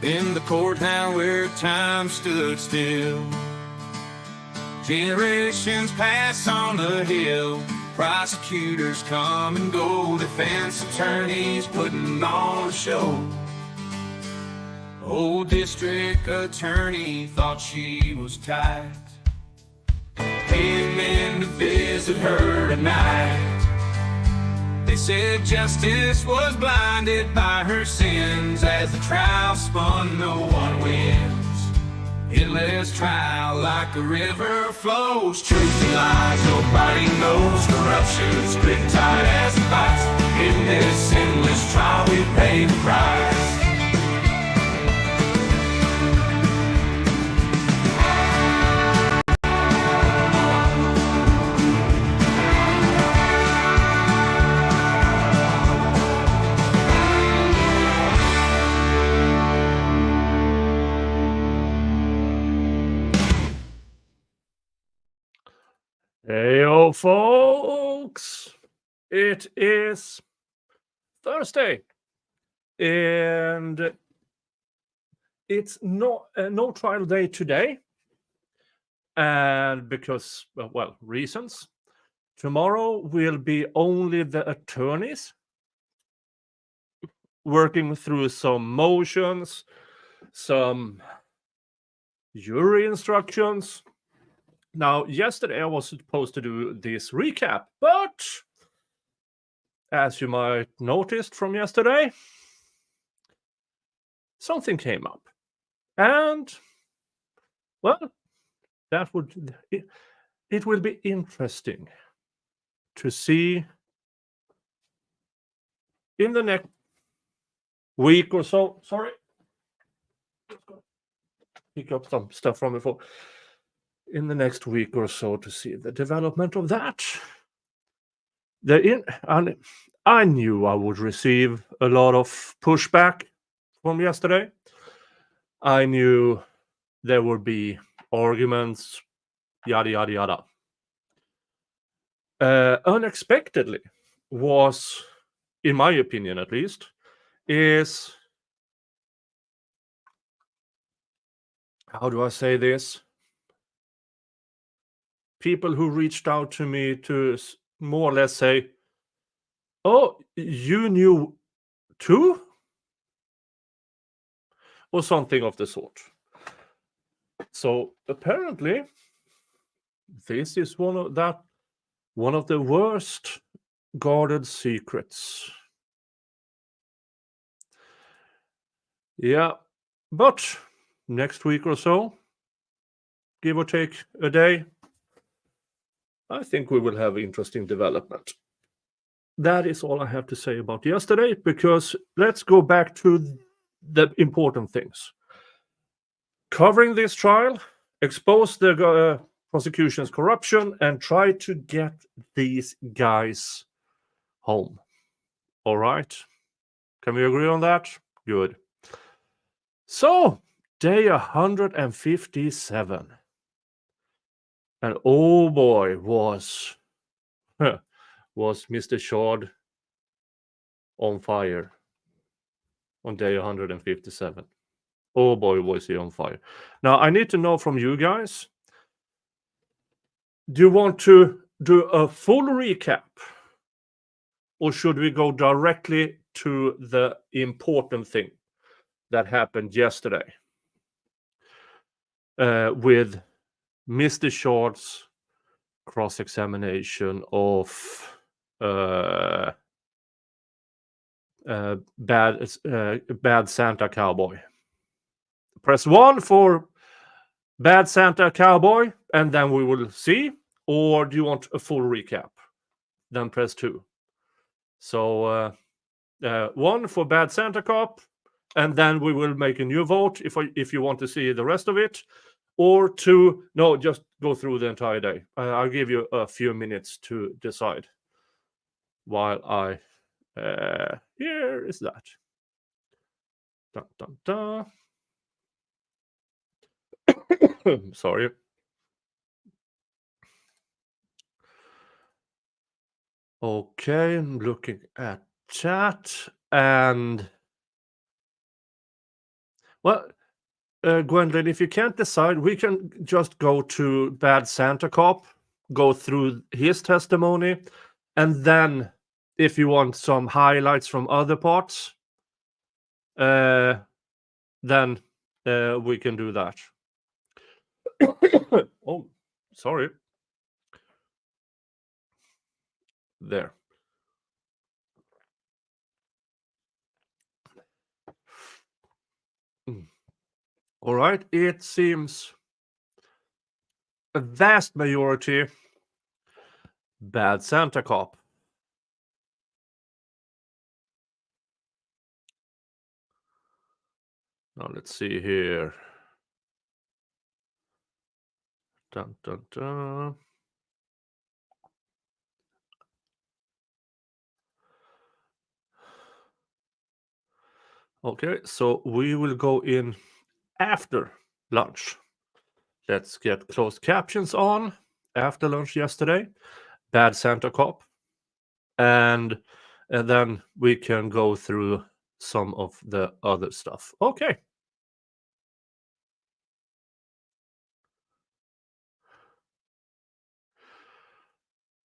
in the courthouse where time stood still. Generations pass on the hill, prosecutors come and go, defense attorneys putting on a show. Old district attorney thought she was tight, came in to visit her tonight. They said justice was blinded by her sins. As the trial spun, no one wins. Endless trial like a river flows. Truth and lies, nobody knows. Corruption's grip tight as a vice. In this endless trial, we pay the price. Heyo, folks! It is Thursday, and it's no trial day today, and because, well, reasons. Tomorrow will be only the attorneys working through some motions, some jury instructions. Now, yesterday I was supposed to do this recap, but as you might noticed from yesterday, something came up. And, well, it will be interesting to see in the next week or so. Sorry. Pick up some stuff from before. In the next week or so to see the development of that. I knew I would receive a lot of pushback from yesterday. I knew there would be arguments, yada, yada, yada. Unexpectedly was, in my opinion at least, is, how do I say this? People who reached out to me to more or less say, oh, you knew too? Or something of the sort. So apparently, this is one of the worst guarded secrets. Yeah, but next week or so, give or take a day, I think we will have interesting development. That is all I have to say about yesterday, because let's go back to the important things. Covering this trial, expose the prosecution's corruption, and try to get these guys home. All right? Can we agree on that? Good. So, day 157. And oh boy, was Mr. Schardt on fire on day 157. Oh boy, was he on fire. Now, I need to know from you guys, do you want to do a full recap? Or should we go directly to the important thing that happened yesterday with Mr. Schardt's cross-examination of Bad Santa Cowboy? Press 1 for Bad Santa Cowboy, and then we will see. Or do you want a full recap? Then press 2. So 1 for Bad Santa Cop, and then we will make a new vote if you want to see the rest of it. Or 2, no, just go through the entire day. I'll give you a few minutes to decide. While I here is that. Dun, dun, dun. Sorry. Okay, I'm looking at chat, and Well, Gwendolyn, if you can't decide, we can just go to Bad Santa Cop, go through his testimony, and then if you want some highlights from other parts, then we can do that. Oh, sorry. There. All right. It seems a vast majority Bad Santa Cop. Now let's see here. Dun, dun, dun. Okay, so we will go in after lunch. Let's get closed captions on after lunch yesterday. Bad Santa Cop. And then we can go through some of the other stuff. Okay.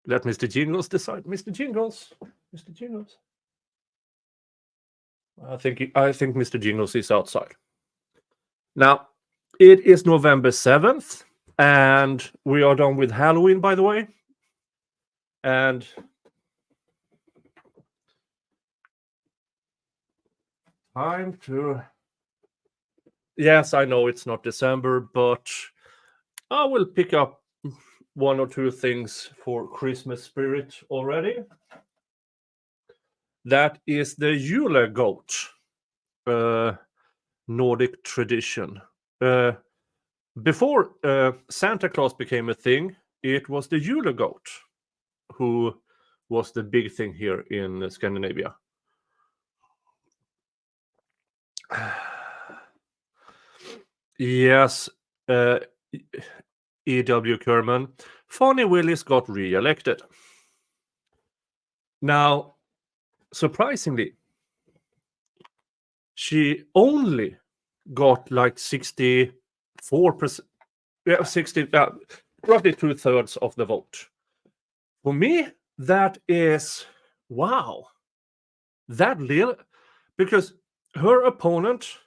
Let Mr. Jingles decide. Mr. Jingles. Mr. Jingles. I think Mr. Jingles is outside. Now, it is November 7th, and we are done with Halloween, by the way. And time to... Yes, I know it's not December, but I will pick up one or two things for Christmas spirit already. That is the Yule goat, Nordic tradition. Before Santa Claus became a thing, it was the Yule goat who was the big thing here in Scandinavia. Yes, E.W. Kerman. Fanny Willis got re-elected. Now, surprisingly, she only got like 64%, roughly 2/3 of the vote. For me, that is wow. That little, because her opponent,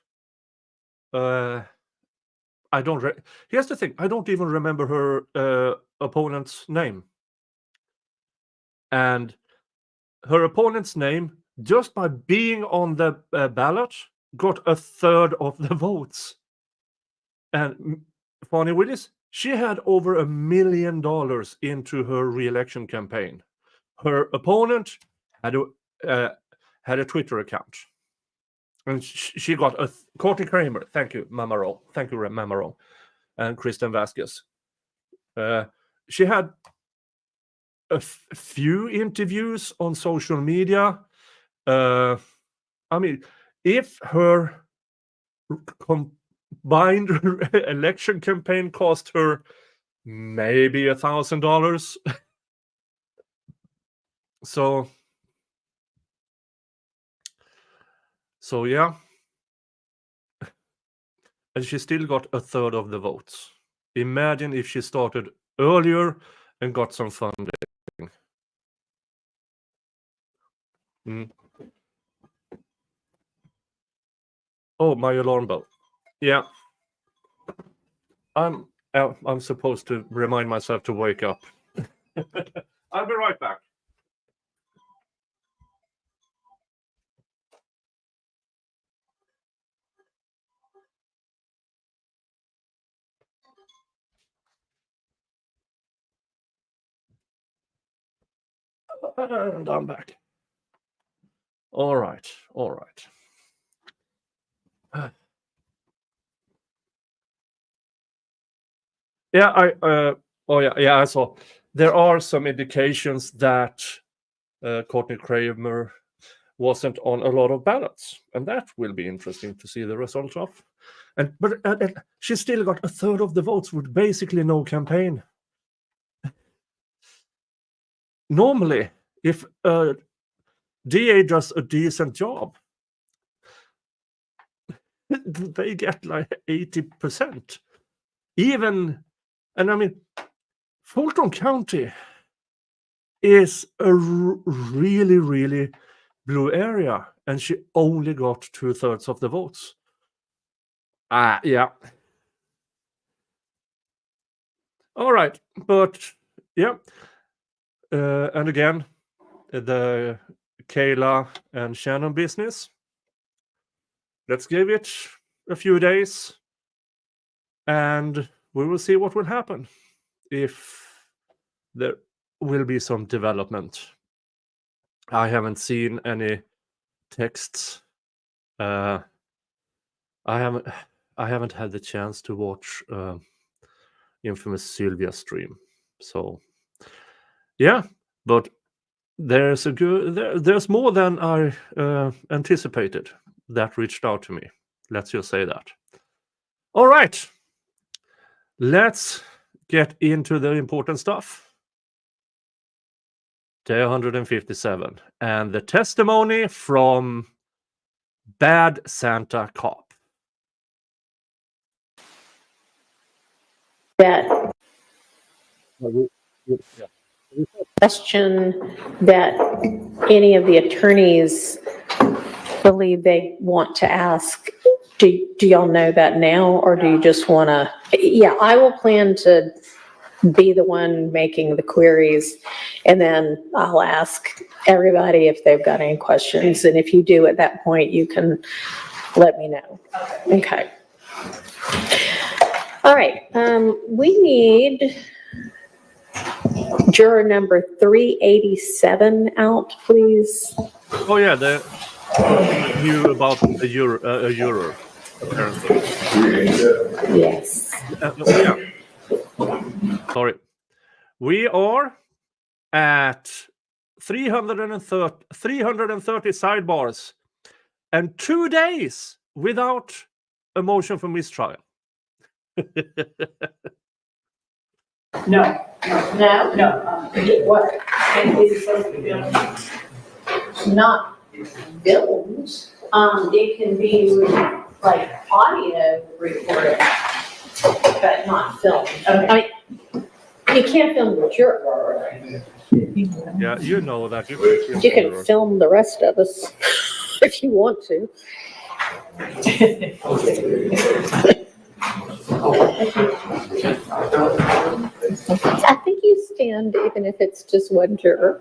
here's the thing, I don't even remember her opponent's name. And her opponent's name, just by being on the ballot, got 1/3 of the votes. And Fanny Willis, she had over $1 million into her re-election campaign. Her opponent had a Twitter account. And she got Courtney Kramer. Thank you, Mamaro. Thank you, Mamaro. And Kristen Vasquez. She had a few interviews on social media. I mean, if her combined election campaign cost her maybe $1,000, so yeah, and she still got 1/3 of the votes. Imagine if she started earlier and got some funding. Oh, my alarm bell. Yeah, I'm supposed to remind myself to wake up. I'll be right back. And I'm back. All right. Yeah, I saw. There are some indications that Courtney Kramer wasn't on a lot of ballots, and that will be interesting to see the result of. But she still got 1/3 of the votes with basically no campaign. Normally, if DA does a decent job, they get like 80%. Even, and I mean, Fulton County is a really, really blue area, and she only got 2/3 of the votes. Yeah. All right, but yeah. And again, the Kayla and Shannon business. Let's give it a few days, and we will see what will happen. If there will be some development. I haven't seen any texts. I haven't had the chance to watch infamous Sylvia stream. So yeah, but there's more than I anticipated that reached out to me. Let's just say that. All right, let's get into the important stuff. Day 157 and the testimony from Bad Santa Cop. That question that any of the attorneys believe they want to ask, do y'all know that now, or do you just want to? Yeah, I will plan to be the one making the queries, and then I'll ask everybody if they've got any questions, and if you do at that point, you can let me know. Okay. All right, we need juror number 387 out, please. Oh yeah, the knew about a juror apparently. Yes. Yeah. Sorry. We are at 330 sidebars and 2 days without a motion for mistrial. No. What? Not filmed. It can be like audio recorded, but not filmed. Okay. I mean, you can't film the juror. Yeah, you know that. You can film the rest of us if you want to. I think you stand even if it's just one juror.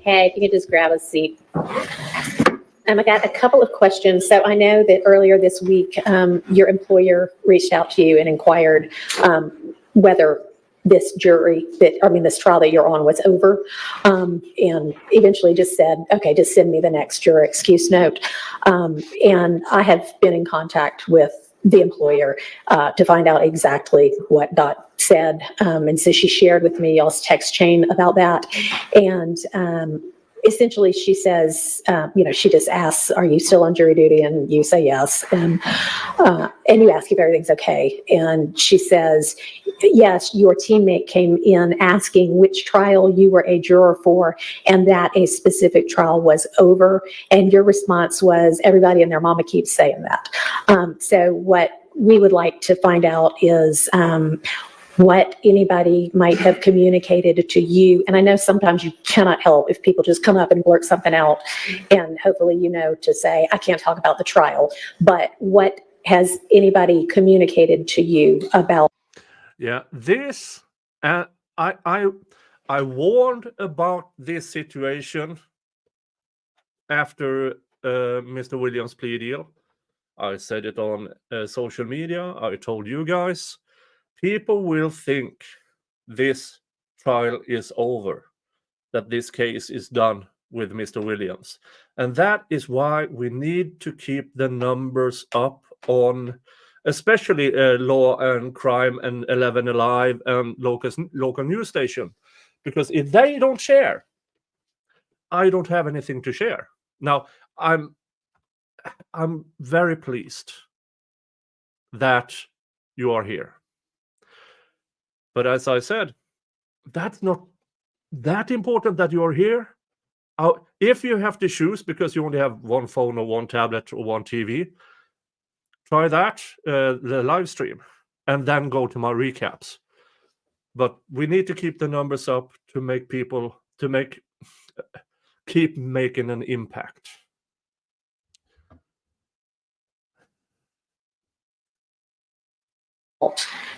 Hey, if you could just grab a seat. I got a couple of questions. So I know that earlier this week, your employer reached out to you and inquired whether this this trial that you're on was over, and eventually just said, okay, just send me the next juror excuse note. And I have been in contact with the employer to find out exactly what Dot said. And so she shared with me y'all's text chain about that. And essentially she says, she just asks, are you still on jury duty? And you say yes. And you ask if everything's okay. And she says, yes, your teammate came in asking which trial you were a juror for and that a specific trial was over. And your response was, everybody and their mama keeps saying that. So what we would like to find out is what anybody might have communicated to you. And I know sometimes you cannot help if people just come up and blurt something out, and hopefully to say, I can't talk about the trial, but what has anybody communicated to you about? Yeah, this, I warned about this situation after Mr. Williams' plea deal. I said it on social media. I told you guys, people will think this trial is over, that this case is done with Mr. Williams. And that is why we need to keep the numbers up on, especially Law and Crime and 11 Alive and local news station. Because if they don't share, I don't have anything to share. Now, I'm I'm very pleased that you are here. But as I said, that's not that important that you are here. If you have to choose because you only have one phone or one tablet or one TV, try that, the live stream, and then go to my recaps. But we need to keep the numbers up to make people, keep making an impact.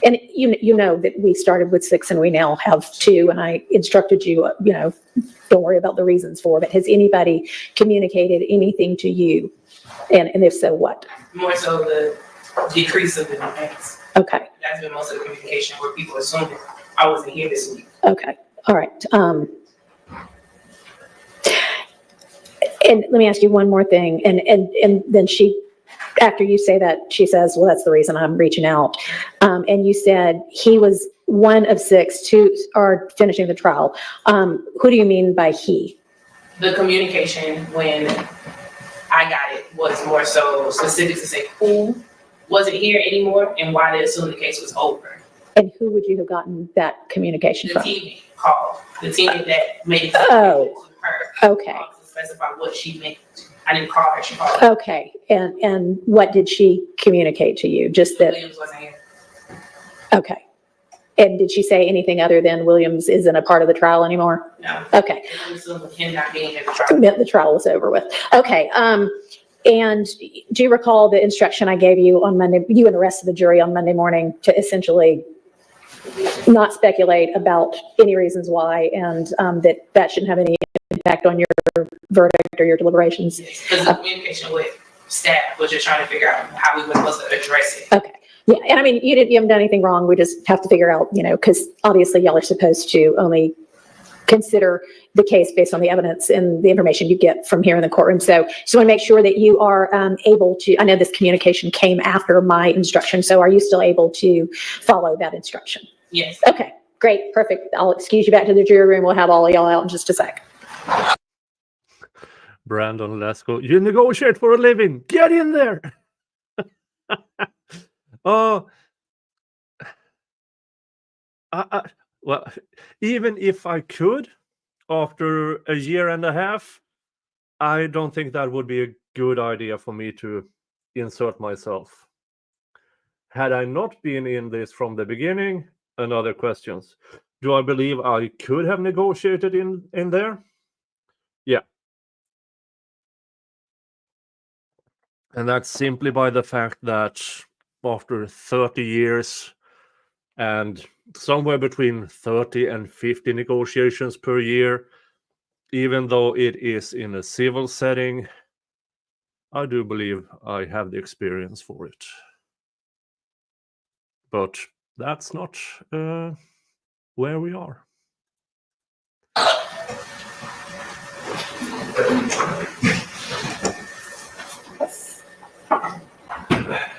And you know that we started with 6 and we now have 2, and I instructed you, don't worry about the reasons for it. Has anybody communicated anything to you? And if so, what? More so the decrease of the demands. Okay. That's been most of the communication where people assume I wasn't here this week. Okay. All right. And let me ask you one more thing. And then she, after you say that, she says, well, that's the reason I'm reaching out. And you said he was one of 6 who are finishing the trial. Who do you mean by he? The communication when I got it was more so specific to say who wasn't here anymore and why they assumed the case was over. And who would you have gotten that communication The from? teammate called. The teammate that made it Oh. to her. Okay. To specify what she meant. I didn't call her, she called. Okay. And what did she communicate to you? Just that, Williams wasn't here. okay. And did she say anything other than Williams isn't a part of the trial anymore? No. Okay. It was with him not being here to try. Meant the trial was over with. Okay. And do you recall the instruction I gave you on Monday, you and the rest of the jury on Monday morning, to essentially not speculate about any reasons why, and that shouldn't have any impact on your verdict or your deliberations? Because the communication with staff was just trying to figure out how we were supposed to address it. Okay. Yeah. And I mean, you haven't done anything wrong. We just have to figure out, because obviously y'all are supposed to only consider the case based on the evidence and the information you get from here in the courtroom. So just want to make sure that you are able to, I know this communication came after my instruction, so are you still able to follow that instruction? Yes. Okay, great, perfect. I'll excuse you back to the jury room. We'll have all of y'all out in just a sec. Brandon, let's go. You negotiate for a living. Get in there. Oh, well, even if I could, after a year and a half, I don't think that would be a good idea for me to insert myself. Had I not been in this from the beginning, another questions. Do I believe I could have negotiated in there? Yeah. And that's simply by the fact that after 30 years and somewhere between 30 and 50 negotiations per year, even though it is in a civil setting, I do believe I have the experience for it. But that's not where we are.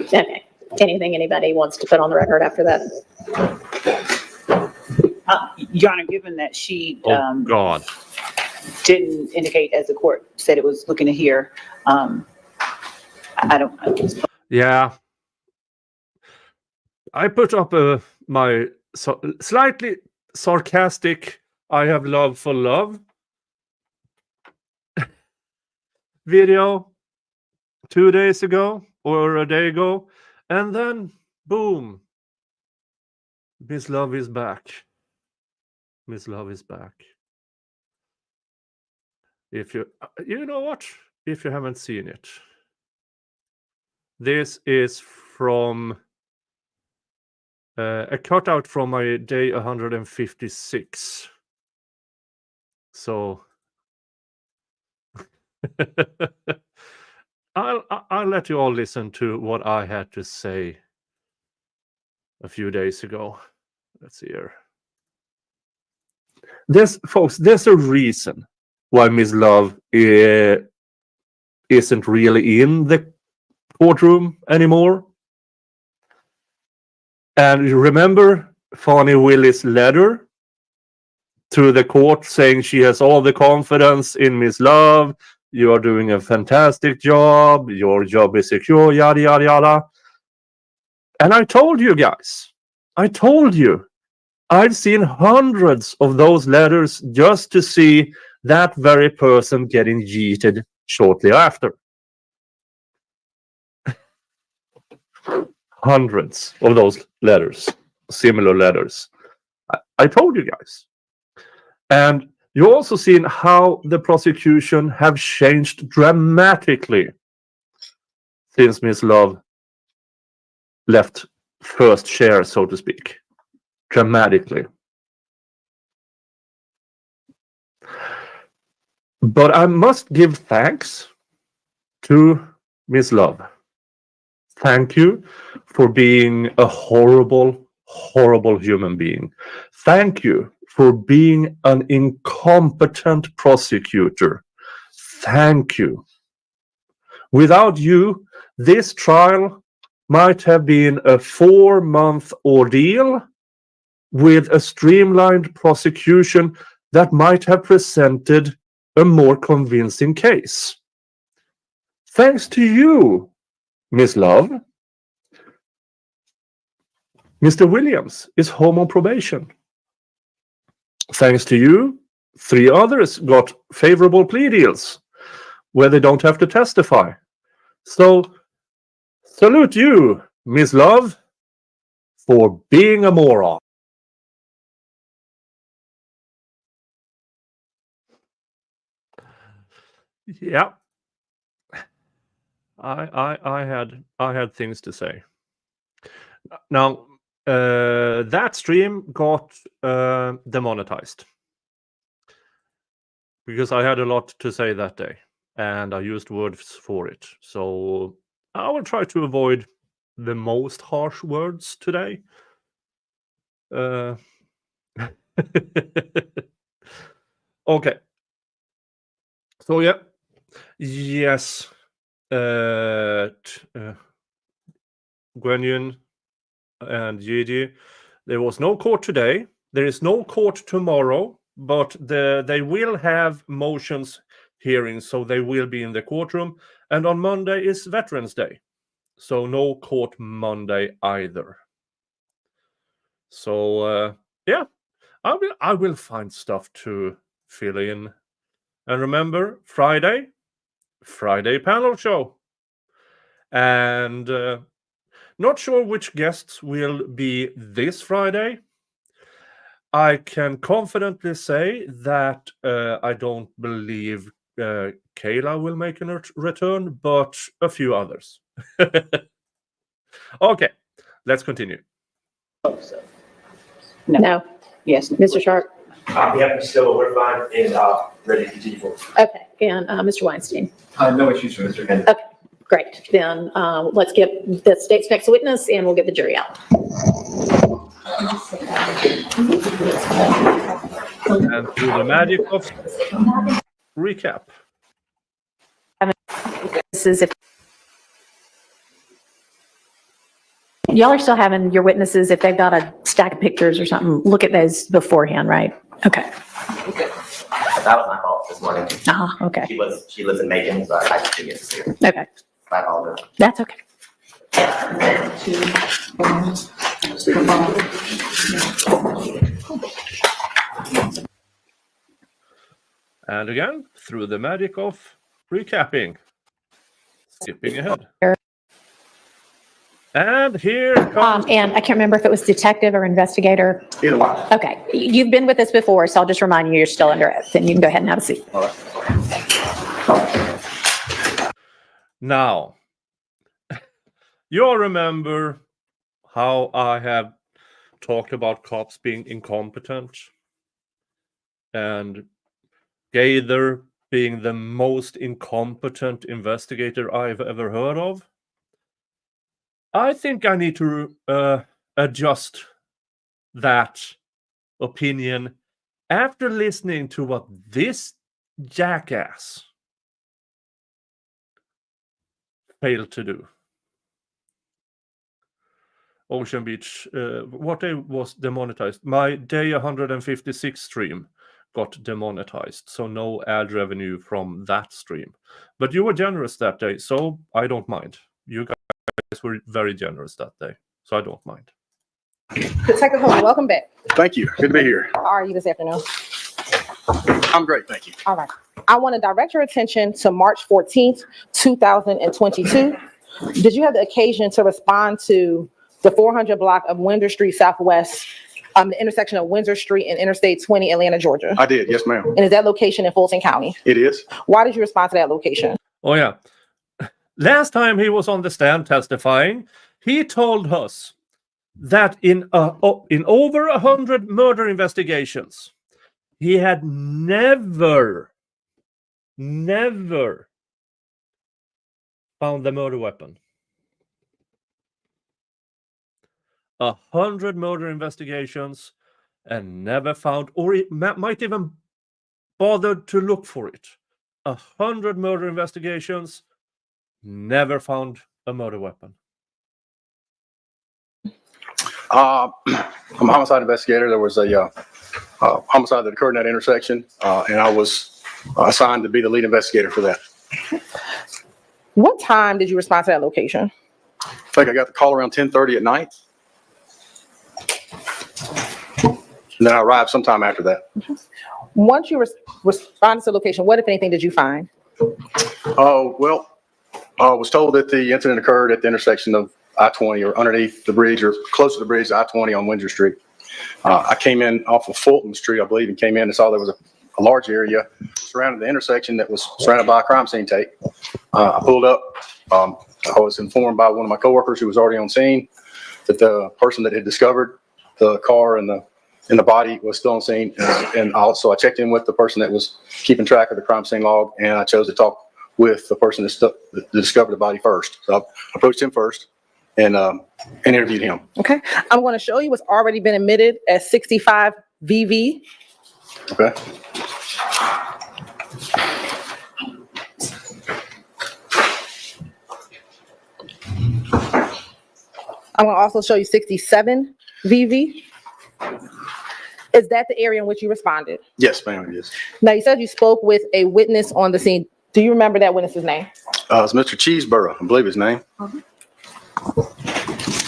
Okay. Anything anybody wants to put on the record after that? Your Honor, given that she Oh, God. didn't indicate, as the court said it was looking to hear, I don't. Yeah. I put up my slightly sarcastic I have love for love video 2 days ago or a day ago, and then boom, Miss Love is back. Miss Love is back. If you know what, if you haven't seen it, this is from a cutout from my day 156. So I'll let you all listen to what I had to say a few days ago. Let's see here. Folks, there's a reason why Miss Love isn't really in the courtroom anymore. And you remember Fannie Willis' letter to the court saying she has all the confidence in Miss Love. You are doing a fantastic job. Your job is secure, yada, yada, yada. And I told you guys, I've seen hundreds of those letters just to see that very person getting yeeted shortly after. Hundreds of those letters, similar letters. I told you guys. And you also seen how the prosecution have changed dramatically since Miss Love left first chair, so to speak. Dramatically. But I must give thanks to Miss Love. Thank you for being a horrible, horrible human being. Thank you for being an incompetent prosecutor. Thank you. Without you, this trial might have been a 4-month ordeal with a streamlined prosecution that might have presented a more convincing case. Thanks to you, Miss Love, Mr. Williams is home on probation. Thanks to you, 3 others got favorable plea deals where they don't have to testify. So, salute you, Miss Love, for being a moron. Yeah. I had things to say. Now, that stream got demonetized because I had a lot to say that day and I used words for it. So I will try to avoid the most harsh words today. Okay. So yeah. Yes. Gwenyon and Gigi, there was no court today. There is no court tomorrow, but they will have motions hearings, so they will be in the courtroom. And on Monday is Veterans Day, so no court Monday either. So yeah, I will find stuff to fill in. And remember, Friday panel show. And not sure which guests will be this Friday. I can confidently say that I don't believe Kayla will make a return, but a few others. Okay, let's continue. No. Yes. Mr. Schardt? Yeah, so we're fine and ready to continue forward. Okay. And Mr. Weinstein? No issues for Mr. Henry. Okay, great. Then let's get the state's next witness and we'll get the jury out. And through the magic of recap. This is if y'all are still having your witnesses, if they've got a stack of pictures or something, look at those beforehand, right? Okay. That was my fault this morning. Okay. She lives in Macon, so I didn't get to see her. Okay. My apologies. That's okay. And again, through the magic of recapping. Skipping ahead. And here comes... And I can't remember if it was detective or investigator. Either one. Okay. You've been with us before, so I'll just remind you, you're still under oath, and you can go ahead and have a seat. Now, you all remember how I have talked about cops being incompetent and Gaither being the most incompetent investigator I've ever heard of? I think I need to adjust that opinion after listening to what this jackass failed to do. Ocean Beach, what day was demonetized? My day 156 stream got demonetized, so no ad revenue from that stream. But you were generous that day, so I don't mind. You guys were very generous that day, so I don't mind. Detective Holmes, welcome back. Thank you. Good to be here. How are you this afternoon? I'm great, thank you. All right. I want to direct your attention to March 14th, 2022. Did you have the occasion to respond to the 400 block of Windsor Street Southwest, the intersection of Windsor Street and Interstate 20, Atlanta, Georgia? I did, yes, ma'am. And is that location in Fulton County? It is. Why did you respond to that location? Oh yeah. Last time he was on the stand testifying, he told us that in over 100 murder investigations, he had never found the murder weapon. 100 murder investigations and never found, or it might even bothered to look for it. 100 murder investigations, never found a murder weapon. I'm a homicide investigator. There was a homicide that occurred in that intersection, and I was assigned to be the lead investigator for that. What time did you respond to that location? I think I got the call around 10:30 at night. And then I arrived sometime after that. Once you responded to the location, what, if anything, did you find? Well, I was told that the incident occurred at the intersection of I-20 or underneath the bridge or close to the bridge, I-20 on Windsor Street. I came in off of Fulton Street, I believe, and came in and saw there was a large area surrounding the intersection that was surrounded by a crime scene tape. I pulled up. I was informed by one of my coworkers who was already on scene that the person that had discovered the car and the body was still on scene. And also I checked in with the person that was keeping track of the crime scene log, and I chose to talk with the person that discovered the body first. So I approached him first and interviewed him. Okay. I'm going to show you what's already been admitted as 65 VV. Okay. I'm going to also show you 67 VV. Is that the area in which you responded? Yes, ma'am, it is. Now, you said you spoke with a witness on the scene. Do you remember that witness's name? It's Mr. Cheeseborough, I believe his name.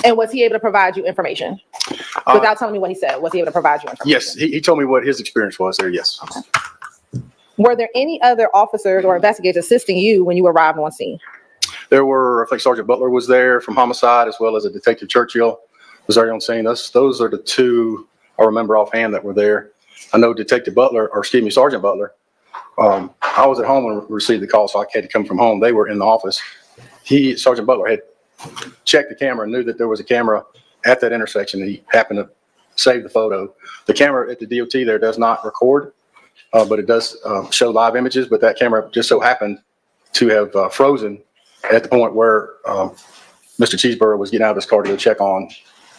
And was he able to provide you information? Without telling me what he said, was he able to provide you information? Yes, he told me what his experience was there, yes. Okay. Were there any other officers or investigators assisting you when you arrived on scene? There were, I think Sergeant Butler was there from homicide, as well as a Detective Churchill was already on scene. Those are the two I remember offhand that were there. I know Detective Butler, or excuse me, Sergeant Butler. I was at home when I received the call, so I had to come from home. They were in the office. Sergeant Butler had checked the camera and knew that there was a camera at that intersection. He happened to save the photo. The camera at the DOT there does not record, but it does show live images. But that camera just so happened to have frozen at the point where Mr. Cheeseborough was getting out of his car to go check on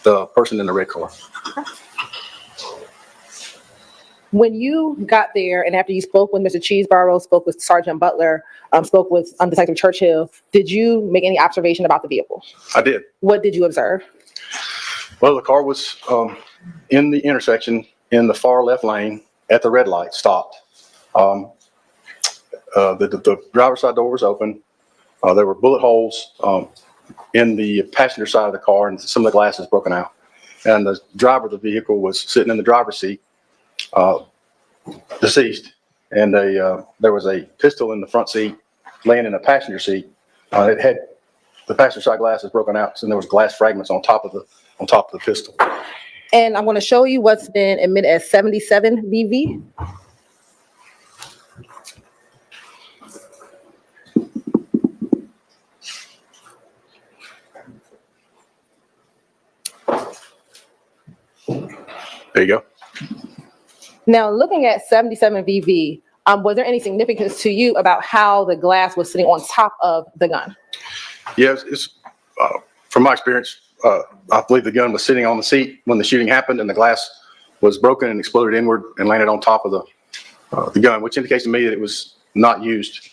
the person in the red car. When you got there and after you spoke with Mr. Cheeseborough, spoke with Sergeant Butler, spoke with Detective Churchill, did you make any observation about the vehicle? I did. What did you observe? Well, the car was in the intersection in the far left lane at the red light, stopped. The driver's side door was open. There were bullet holes in the passenger side of the car, and some of the glass is broken out. And the driver of the vehicle was sitting in the driver's seat, deceased. And there was a pistol in the front seat laying in the passenger seat. It had the passenger side glass is broken out, and there was glass fragments on top of the pistol. And I'm going to show you what's been admitted as 77 VV. There you go. Now, looking at 77 VV, was there any significance to you about how the glass was sitting on top of the gun? Yes, it's from my experience, I believe the gun was sitting on the seat when the shooting happened, and the glass was broken and exploded inward and landed on top of the gun, which indicates to me that it was not used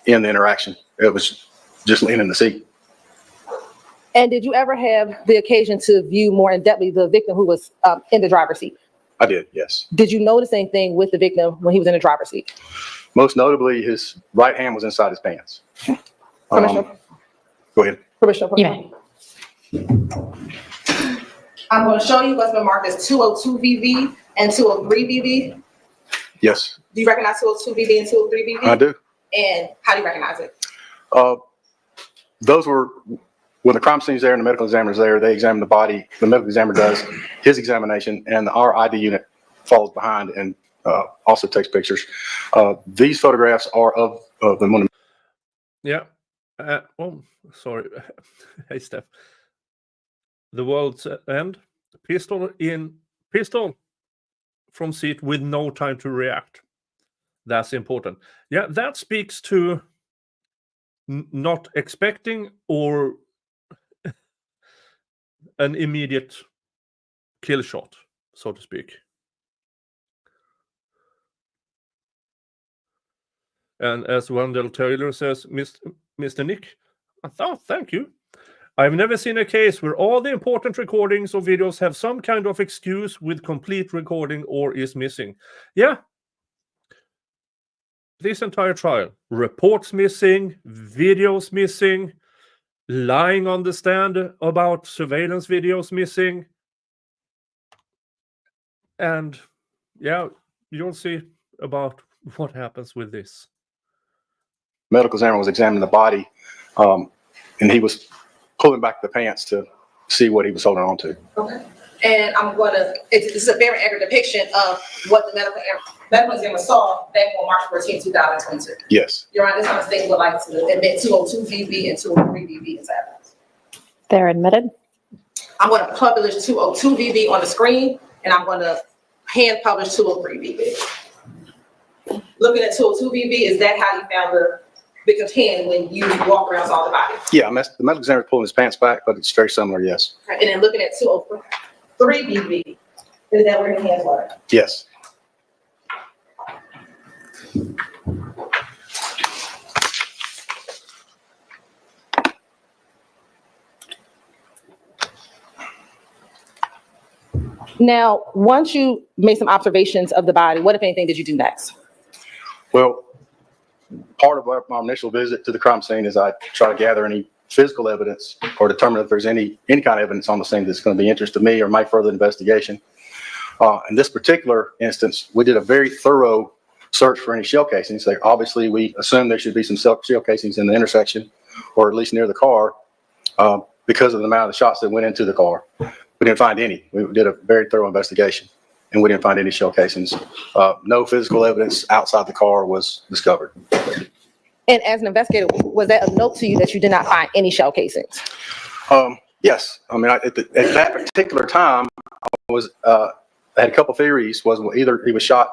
in the interaction. It was just laying in the seat. And did you ever have the occasion to view more in depth the victim who was in the driver's seat? I did, yes. Did you notice anything with the victim when he was in the driver's seat? Most notably, his right hand was inside his pants. Commissioner, Go ahead. Commissioner. You may. I'm going to show you what's been marked as 202 VV and 203 VV. Yes, Do you recognize 202 VV and 203 VV? I do. And how do you recognize it? Those were, when the crime scene's there and the medical examiner's there, they examine the body. The medical examiner does his examination, and our ID unit follows behind and also takes pictures. These photographs are of the one. Yeah. Oh, sorry. Hey, Steph. The world's end. Pistol from seat with no time to react. That's important. Yeah, that speaks to not expecting or an immediate kill shot, so to speak. And as Wendell Taylor says, Mr. Nick, thank you. I've never seen a case where all the important recordings or videos have some kind of excuse with complete recording or is missing. Yeah. This entire trial, reports missing, videos missing, lying on the stand about surveillance videos missing. And yeah, you'll see about what happens with this. Medical examiner was examining the body, and he was pulling back the pants to see what he was holding on to. Okay. And I'm going to, this is a very accurate depiction of what the medical examiner saw back on March 14, 2022. Yes. Your Honor, this time state would like to admit 202 VV and 203 VV as evidence. They're admitted. I'm going to publish 202 VV on the screen, and I'm going to hand publish 203 VV. Looking at 202 VV, is that how you found the victim's hand when you walk around saw the body? Yeah, the medical examiner pulling his pants back, but it's very similar, yes. Okay. And then looking at 203 VV, is that where his hands were? Yes. Now, once you made some observations of the body, what, if anything, did you do next? Well, part of my initial visit to the crime scene is I try to gather any physical evidence or determine if there's any kind of evidence on the scene that's going to be interest to me or my further investigation. In this particular instance, we did a very thorough search for any shell casings. Like, obviously, we assumed there should be some shell casings in the intersection or at least near the car because of the amount of shots that went into the car. We didn't find any. We did a very thorough investigation, and we didn't find any shell casings. No physical evidence outside the car was discovered. And as an investigator, was that of note to you that you did not find any shell casings? Yes. I mean, at that particular time, I had a couple theories. Was either he was shot,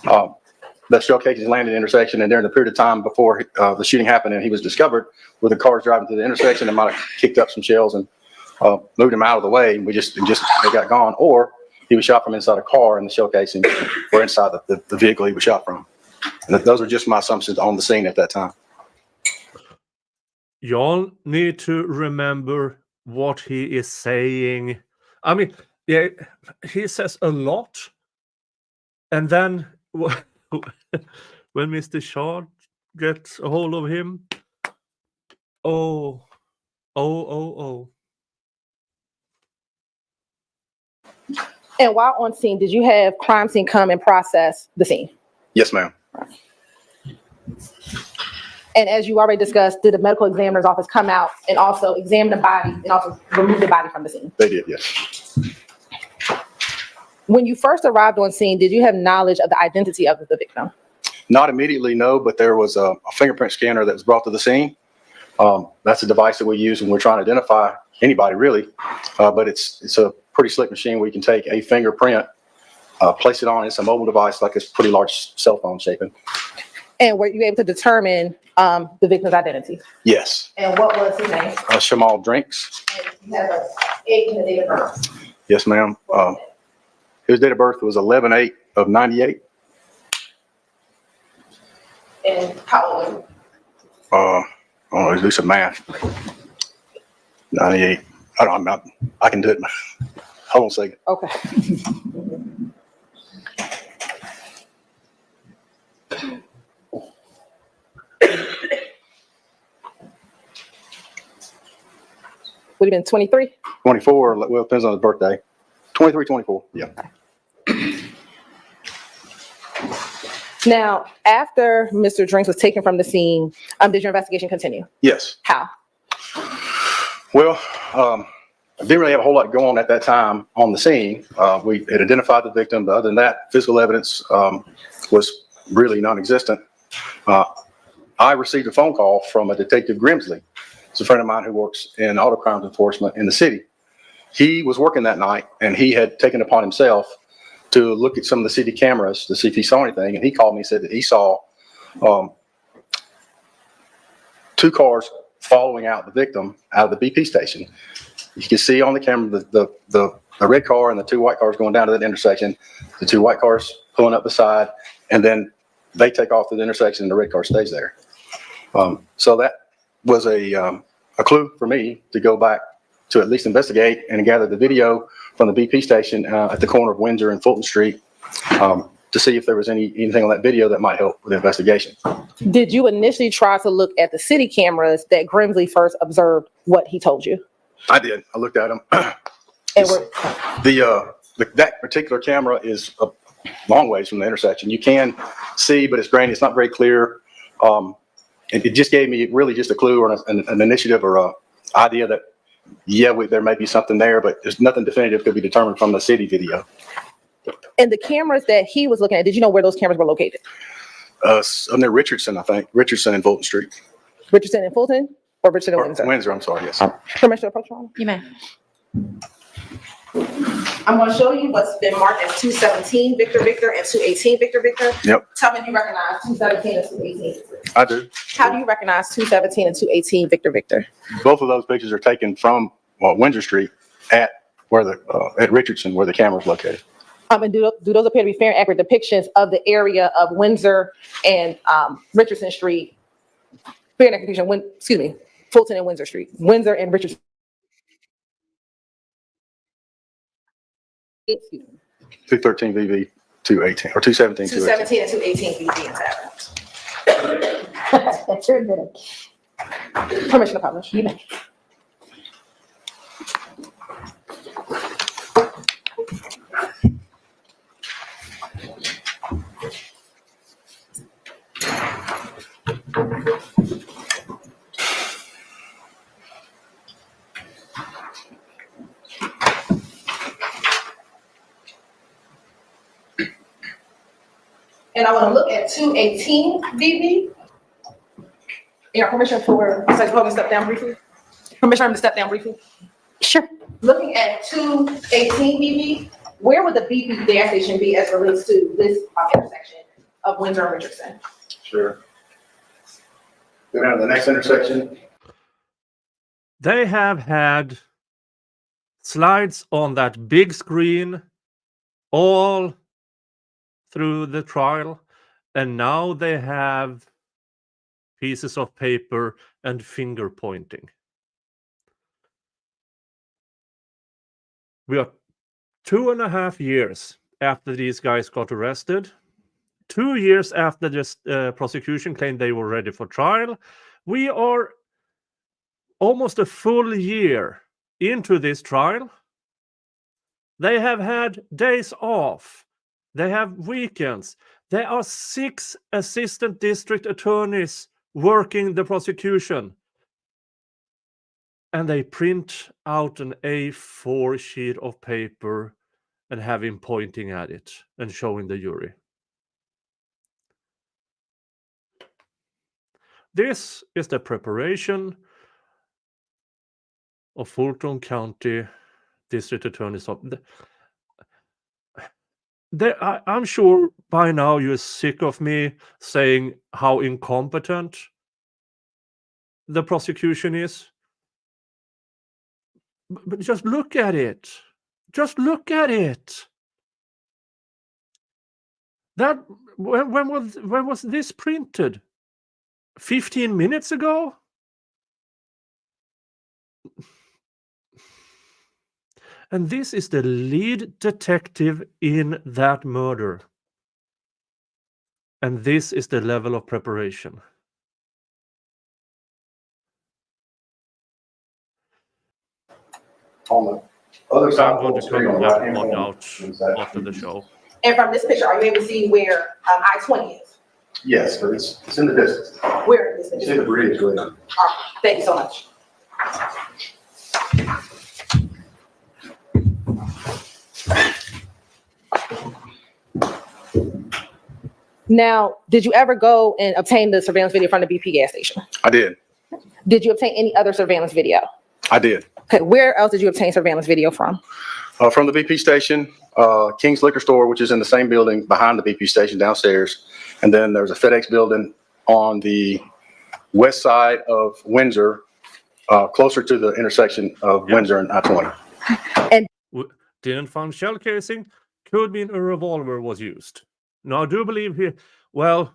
the shell casings landed in the intersection, and during the period of time before the shooting happened and he was discovered, where the car was driving to the intersection and might have kicked up some shells and moved him out of the way, and they got gone. Or he was shot from inside a car and the shell casings were inside the vehicle he was shot from. And those are just my assumptions on the scene at that time. Y'all need to remember what he is saying. I mean, yeah, he says a lot. And then when Mr. Schardt gets a hold of him, oh. And while on scene, did you have crime scene come and process the scene? Yes, ma'am. And as you already discussed, did the medical examiner's office come out and also examine the body and also remove the body from the scene? They did, yes. When you first arrived on scene, did you have knowledge of the identity of the victim? Not immediately, no, but there was a fingerprint scanner that was brought to the scene. That's a device that we use when we're trying to identify anybody, really. But it's a pretty slick machine where you can take a fingerprint, place it on. It's a mobile device, like a pretty large cell phone shaping. And were you able to determine the victim's identity? Yes. And what was his name? Shamal Drinks. And you have an age and a date of birth. Yes, ma'am. His date of birth was 11/8 of 98. And how old was he? Let's do some math. 98. I can do it. Hold on a second. Okay. Would have been 23? 24, well, it depends on his birthday. 23, 24, yeah. Now, after Mr. Drinks was taken from the scene, did your investigation continue? Yes. How? Well, I didn't really have a whole lot going on at that time on the scene. We had identified the victim, but other than that, physical evidence was really non-existent. I received a phone call from a Detective Grimsley. It's a friend of mine who works in auto crimes enforcement in the city. He was working that night, and he had taken upon himself to look at some of the city cameras to see if he saw anything. And he called me and said that he saw 2 cars following out the victim out of the BP station. You can see on the camera the red car and the 2 white cars going down to that intersection, the 2 white cars pulling up the side, and then they take off to the intersection and the red car stays there. So that was a clue for me to go back to at least investigate and gather the video from the BP station at the corner of Windsor and Fulton Street to see if there was anything on that video that might help with the investigation. Did you initially try to look at the city cameras that Grimsley first observed what he told you? I did. I looked at them. And were, That particular camera is a long ways from the intersection. You can see, but it's grainy. It's not very clear. It just gave me really just a clue or an initiative or a idea that, yeah, there may be something there, but there's nothing definitive could be determined from the city video. and the cameras that he was looking at, did you know where those cameras were located? Near Richardson, I think. Richardson and Fulton Street. Richardson and Fulton or Richardson and Windsor? Windsor, I'm sorry, yes. Permission to approach, Your Honor? You may. I'm going to show you what's been marked as 217 Victor Victor and 218 Victor Victor. Yep. Tell me if you recognize 217 and 218. I do. How do you recognize 217 and 218 Victor Victor? Both of those pictures are taken from Windsor Street at Richardson, where the camera is located. And do those appear to be fair and accurate depictions of the area of Windsor and Richardson Street? Fair and accurate depiction, Fulton and Windsor Street. Windsor and Richardson. Excuse me. 213 VV, 218, or 217, 218. 217 and 218 VV and Savage. That's very good. Permission to publish. You may. And I want to look at 218 VV. Yeah, permission for, to step down briefly? Permission for him to step down briefly? Sure. Looking at 218 VV, where would the BP gas station be as it relates to this intersection of Windsor and Richardson? Sure. Go down to the next intersection. They have had slides on that big screen all through the trial, and now they have pieces of paper and finger pointing. We are 2.5 years after these guys got arrested, 2 years after this prosecution claimed they were ready for trial. We are almost a full year into this trial. They have had days off. They have weekends. There are 6 assistant district attorneys working the prosecution. And they print out an A4 sheet of paper and have him pointing at it and showing the jury. This is the preparation of Fulton County District Attorney's Office. I'm sure by now you're sick of me saying how incompetent the prosecution is. But just look at it. Just look at it. That when was this printed? 15 minutes ago? And this is the lead detective in that murder. And this is the level of preparation. On the other side I'm of going the to street cut on the that right-hand part corner out is that- after the show. And from this picture, are you able to see where I-20 is? Yes, but it's in the distance. Where is You see it? the bridge right now. All right, thank you so much. Now, did you ever go and obtain the surveillance video from the BP gas station? I did. Did you obtain any other surveillance video? I did. Okay, where else did you obtain surveillance video from? From the BP station, King's Liquor Store, which is in the same building behind the BP station downstairs. And then there's a FedEx building on the west side of Windsor, closer to the intersection of Windsor and I-20. Didn't find shell casing. Could mean a revolver was used. Now, I do believe here, well,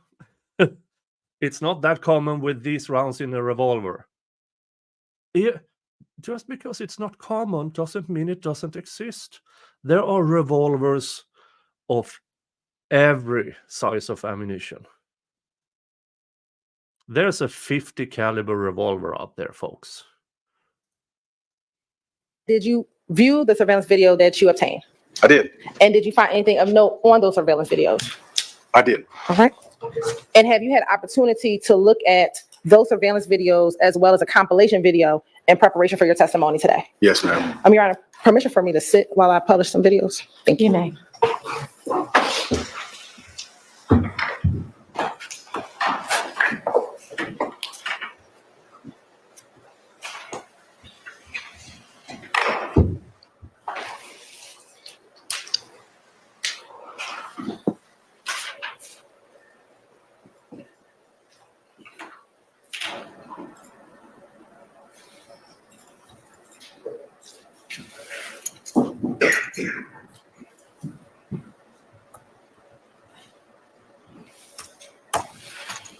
it's not that common with these rounds in a revolver. Yeah, just because it's not common doesn't mean it doesn't exist. There are revolvers of every size of ammunition. There's a 50 caliber revolver out there, folks. Did you view the surveillance video that you obtained? I did. And did you find anything of note on those surveillance videos? I did. All right. And have you had opportunity to look at those surveillance videos as well as a compilation video in preparation for your testimony today? Yes, ma'am. Your Honor, permission for me to sit while I publish some videos? Thank you. You may.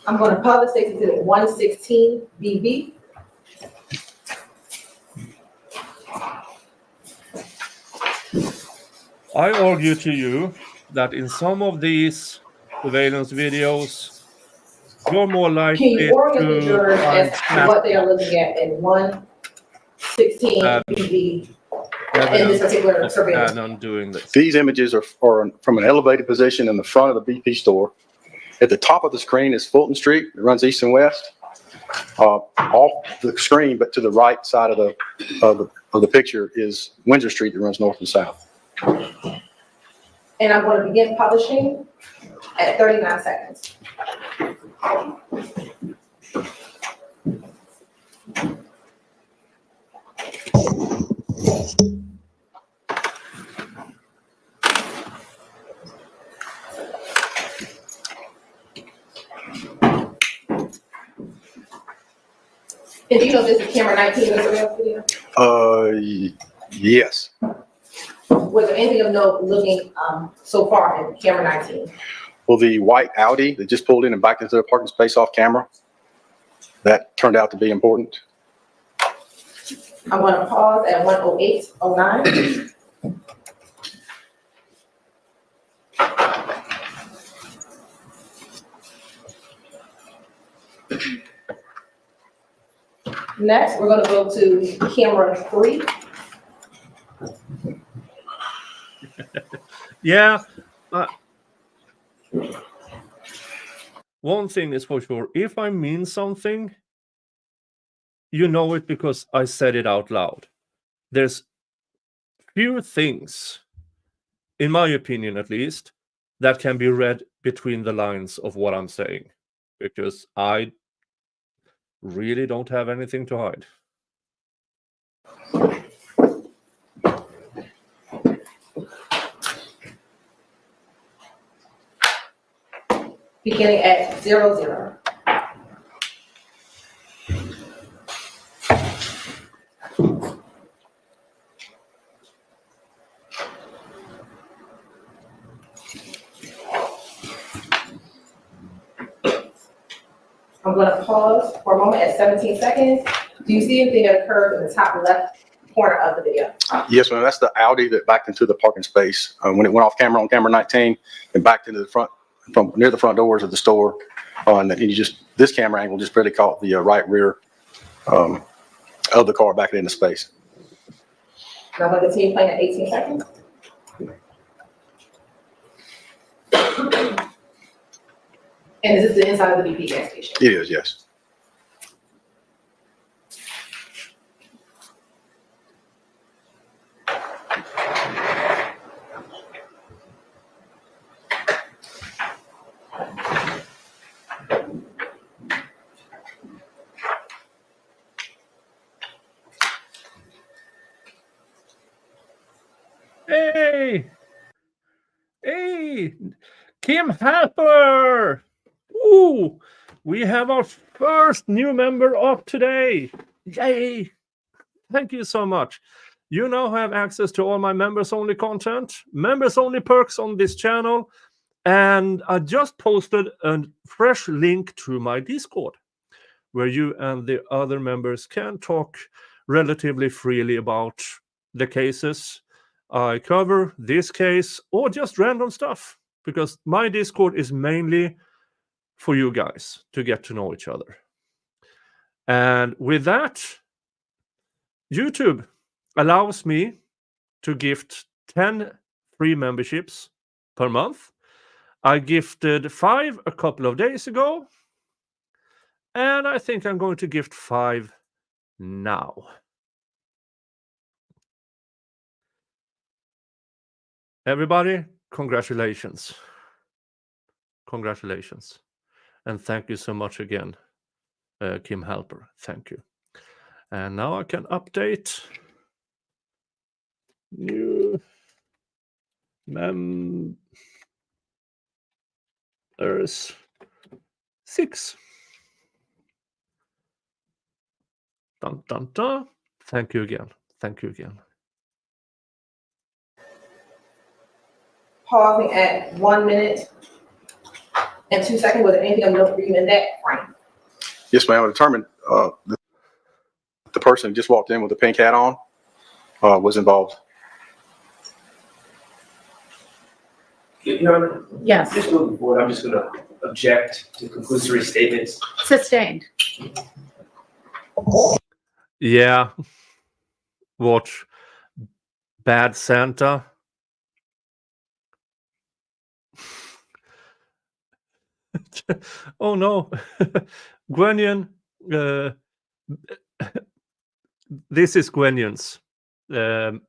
I'm going to publish Exhibit 116 BB. I argue to you that in some of these surveillance videos, you're more Can likely you orient the to jurors as find to what they are looking at in 116 BB in this particular of surveillance? Canon doing this. These images are from an elevated position in the front of the BP store. At the top of the screen is Fulton Street. It runs east and west. Off the screen, but to the right side of the picture is Windsor Street that runs north and south. And I'm going to begin publishing at 39 seconds. And do you know this is camera 19 in the surveillance video? Yes. Was there anything of note looking so far in camera 19? Well, the white Audi that just pulled in and backed into the parking space off camera, that turned out to be important. I'm going to pause at 1:08:09. Next, we're going to go to camera 3. Yeah. One thing is for sure, if I mean something, you know it because I said it out loud. There's few things, in my opinion at least, that can be read between the lines of what I'm saying, because I really don't have anything to hide. Beginning at 00. I'm going to pause for a moment at 17 seconds. Do you see anything that occurred in the top left corner of the video? Yes, ma'am. That's the Audi that backed into the parking space when it went off camera on camera 19 and backed into the front, from near the front doors of the store. And you just, this camera angle just barely caught the right rear of the car backing into space. Now I'm going to continue playing at 18 seconds. And is this the inside of the BP gas station? It is, yes. Hey! Hey! Kim Halper! Ooh! We have our first new member of today! Yay! Thank you so much. You now have access to all my members-only content, members-only perks on this channel, and I just posted a fresh link to my Discord, where you and the other members can talk relatively freely about the cases I cover, this case, or just random stuff, because my Discord is mainly for you guys to get to know each other. And with that, YouTube allows me to gift 10 free memberships per month. I gifted 5 a couple of days ago, and I think I'm going to gift 5 now. Everybody, congratulations. Congratulations. And thank you so much again, Kim Halper. Thank you. And now I can update new members 6. Dun, dun, dun. Thank you again. Thank you again. Pausing at 1 minute and 2 seconds. Was there anything of note in that frame? Yes, ma'am. I determined the person who just walked in with the pink hat on was involved. Your Honor, Yes, just moving forward, I'm just going to object to conclusory statements. sustained. Yeah. Watch Bad Santa. Oh no. Gwenyan. This is Gwenyan's. I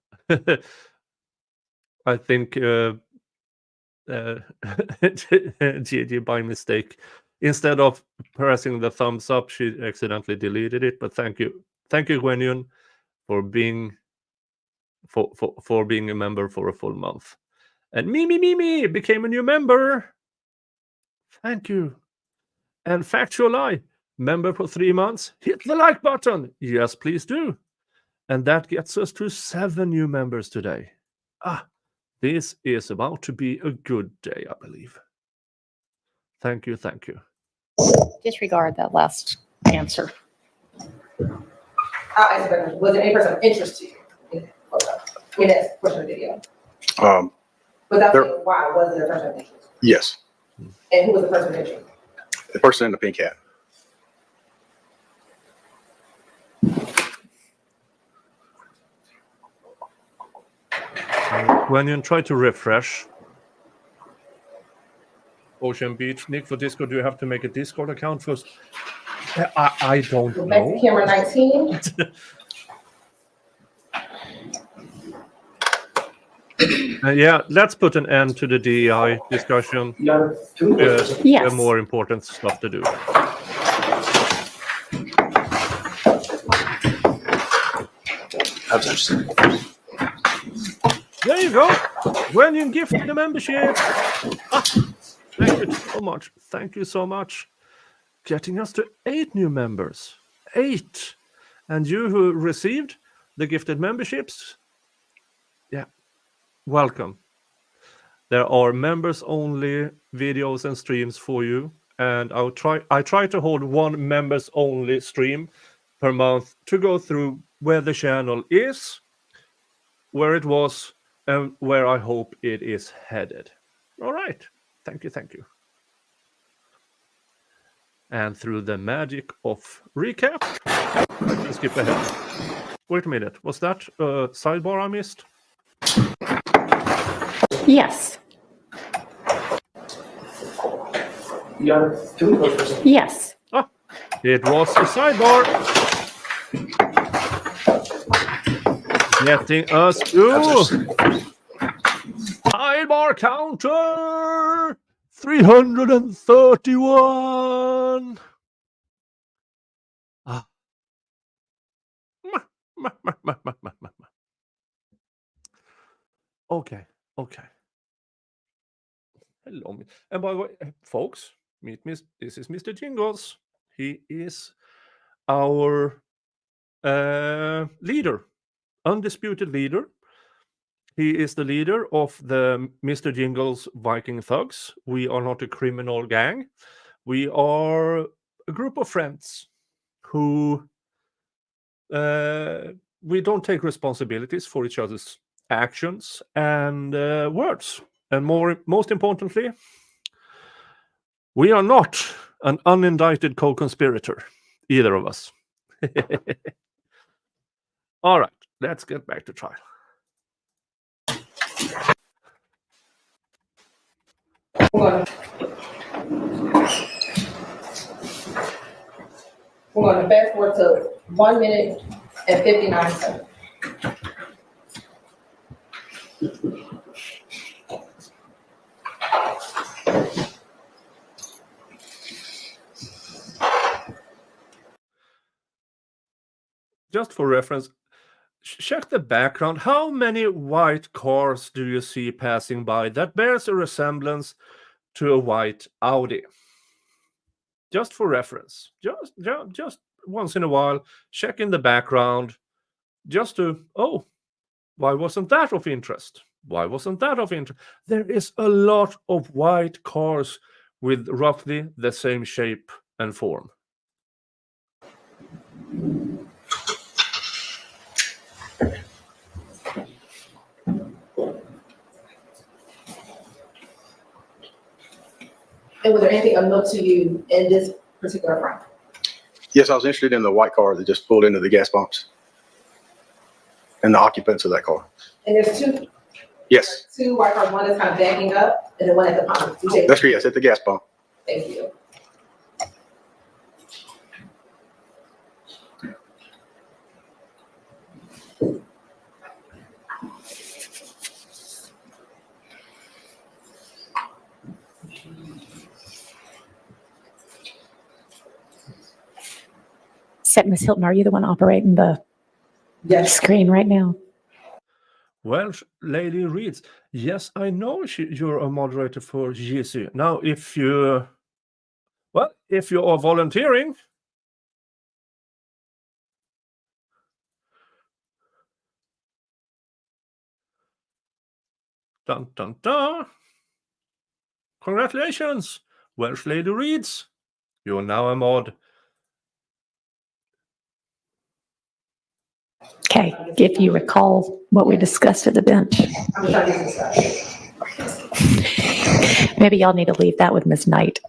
think Gigi by mistake. Instead of pressing the thumbs up, she accidentally deleted it. But thank you, Gwenyan, for being for being a member for a full month. And me became a new member. Thank you. And Factual Eye, member for 3 months. Hit the like button. Yes, please do. And that gets us to 7 new members today. This is about to be a good day, I believe. Thank you. Disregard that last answer. I'll answer that. Was there any person of interest to you? I mean, that's a question of the video. Without There- saying why, was there a person of interest? Yes, And who was the person of interest? the person in the pink hat. When you try to refresh Ocean Beach, Nick, for Discord, do you have to make a Discord account first? I don't Go back to know. camera 19. Yeah, let's put an end to the DEI discussion. Your Honor, two There Yes. are more important stuff to do. There you go. When you gift the membership. Thank you so much. Thank you so much. Getting us to 8 new members. 8. And you who received the gifted memberships, yeah, welcome. There are members only videos and streams for you. And I try to hold 1 members only stream per month to go through where the channel is, where it was, and where I hope it is headed. All right. Thank you. And through the magic of recap, I can skip ahead. Wait a minute. Was that a sidebar I missed? Yes, Can we go for some? yes. Ah, it was a sidebar. Getting us to sidebar counter 331. Ah. Okay, okay. Hello. And by the way, folks, meet me. This is Mr. Jingles. He is our leader, undisputed leader. He is the leader of the Mr. Jingles Viking Thugs. We are not a criminal gang. We are a group of friends who we don't take responsibilities for each other's actions and words. And most importantly, we are not an unindicted co-conspirator, either of us. All right, let's get back to trial. We're going to fast forward to 1 minute and 59 seconds. Just for reference, check the background. How many white cars do you see passing by that bears a resemblance to a white Audi? Just for reference. Just once in a while, check in the background just to, oh, why wasn't that of interest? Why wasn't that of interest? There is a lot of white cars with roughly the same shape and form. And was there anything of note to you in this particular crime? Yes, I was interested in the white car that just pulled into the gas pumps and the occupants of that car. And there's two Yes, white cars, one is kind of backing up and then one at the pump. that's correct. Yes, at the gas pump. Thank you. So, Ms. Hilton, are you the one operating the Yes. screen right now? Well, Lady Reads, yes, I know you're a moderator for GC. Now, if you are volunteering, dun dun dun, congratulations, Welsh Lady Reads, you're now a mod. Okay, if you recall what we discussed at the bench. I'm trying to get this stuff. Maybe y'all need to leave that with Ms. Knight.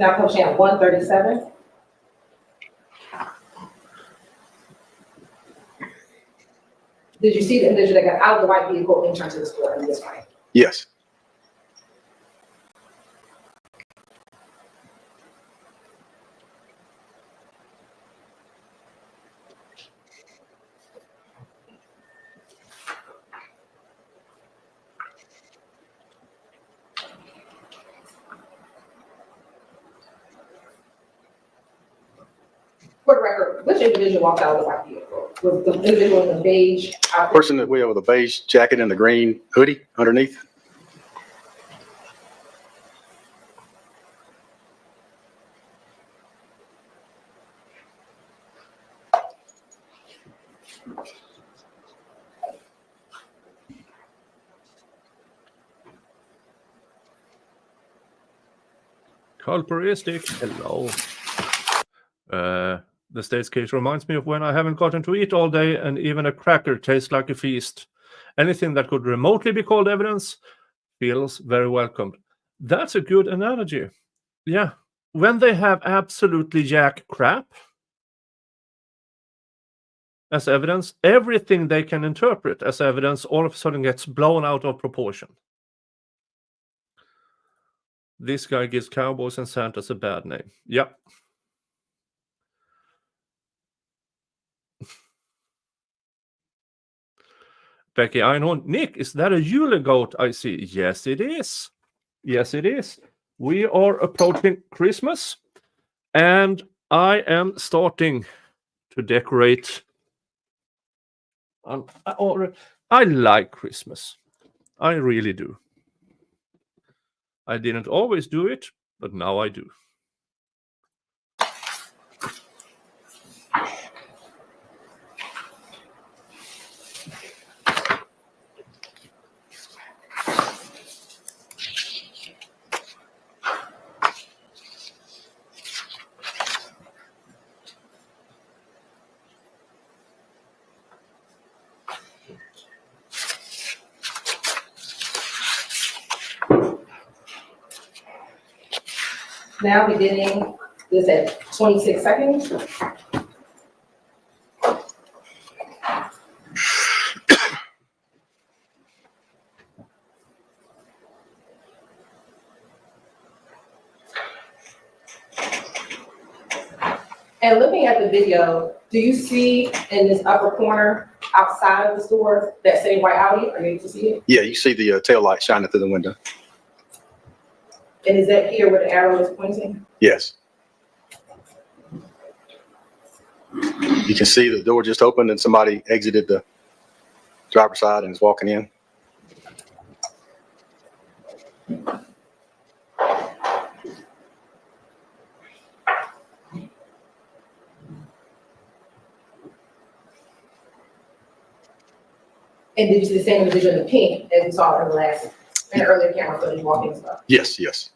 Now pushing at 137. Did you see the individual that got out of the white vehicle and turned to the store in this way? Yes. For the record, which individual walked out of the white vehicle? Was the individual in the beige outfit? Person that we have with a beige jacket and the green hoodie underneath. Culperistic. Hello. The state's case reminds me of when I haven't gotten to eat all day and even a cracker tastes like a feast. Anything that could remotely be called evidence feels very welcomed. That's a good analogy. Yeah. When they have absolutely jack crap as evidence, everything they can interpret as evidence all of a sudden gets blown out of proportion. This guy gives Cowboys and Santas a bad name. Yep. Becky Einhorn, Nick, is that a Yule goat I see? Yes, it is. Yes, it is. We are approaching Christmas, and I am starting to decorate. I like Christmas. I really do. I didn't always do it, but now I do. Now beginning this at 26 seconds. And looking at the video, do you see in this upper corner outside of the store that same white Audi? Are you able to see it? Yeah, you see the tail light shining through the window. And is that here where the arrow is pointing? Yes. You can see the door just opened and somebody exited the driver's side and is walking in. And did you see the same individual in the pink as we saw in the earlier camera footage walking and stuff? Yes, yes.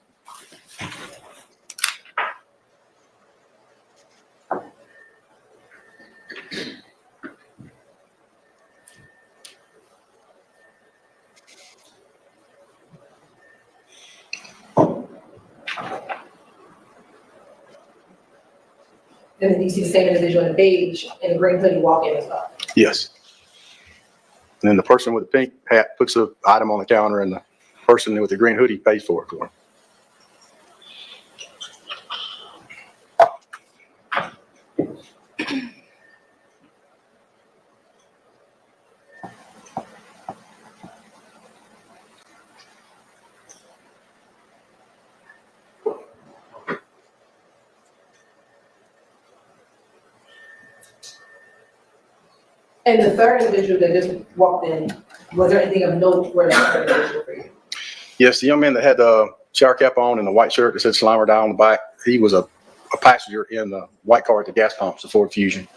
And then you see the same individual in beige and the green hoodie walking as well? Yes. And then the person with the pink hat puts the item on the counter and the person with the green hoodie pays for it for him. And the third individual that just walked in, was there anything of note where that third individual for you? Yes, the young man that had the shower cap on and the white shirt that said Slimer down on the back, he was a passenger in the white car at the gas pumps, the Ford Fusion.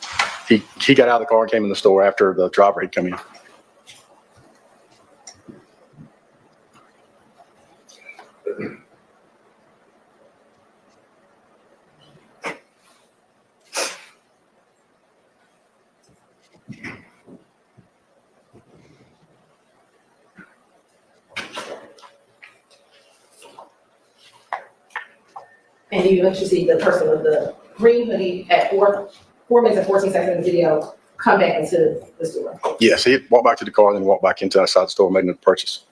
He got out of the car and came in the store after the driver had come in. And you actually see the person with the green hoodie at 4 minutes and 14 seconds in the video come back into the store. Yes, he walked back to the car and then walked back into outside the store, making a purchase.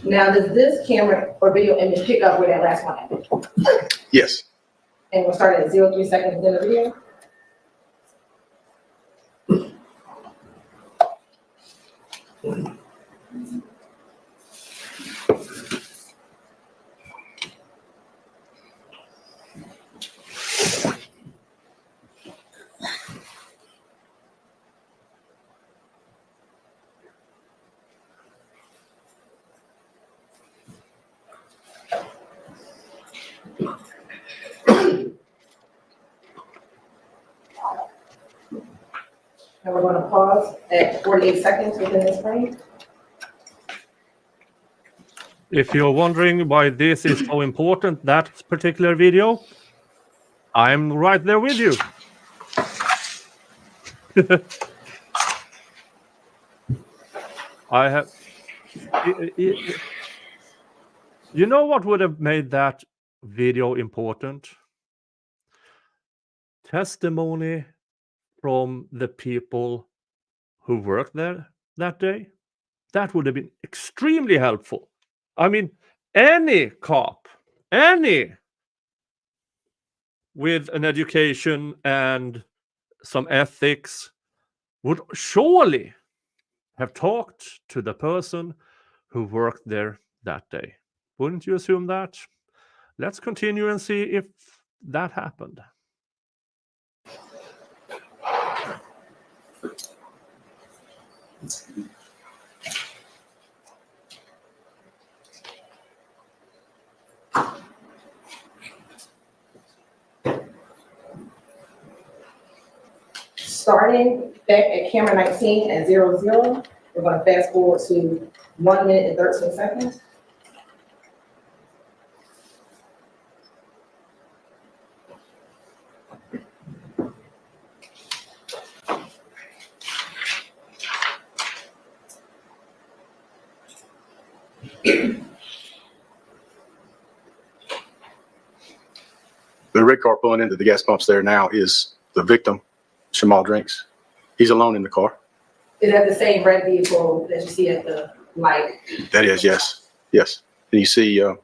Now, does this camera or video image pick up where that last one ended? Yes. And we'll start at 03 seconds in the video? And we're going to pause at 48 seconds within this frame. If you're wondering why this is so important, that particular video, I'm right there with you. I have. You know what would have made that video important? Testimony from the people who worked there that day. That would have been extremely helpful. I mean, any cop, any with an education and some ethics would surely have talked to the person who worked there that day. Wouldn't you assume that? Let's continue and see if that happened. Starting back at camera 19 at 00, we're going to fast forward to 1 minute and 13 seconds. The red car pulling into the gas pumps there now is the victim, Shamal Drinks. He's alone in the car. Is that the same red vehicle that you see at the light? That is, yes. Yes. And you see the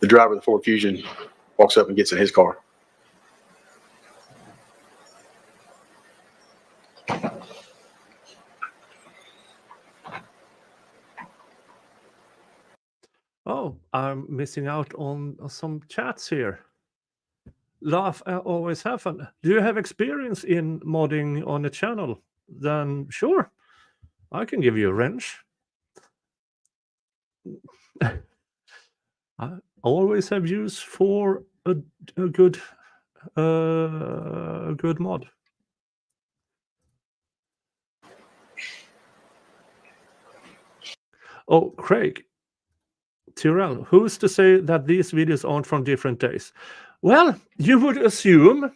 driver of the Ford Fusion walks up and gets in his car. Oh, I'm missing out on some chats here. Laugh always have fun. Do you have experience in modding on a channel? Then sure, I can give you a wrench. I always have use for a good mod. Oh, Craig, Tyrell, who's to say that these videos aren't from different days? Well, you would assume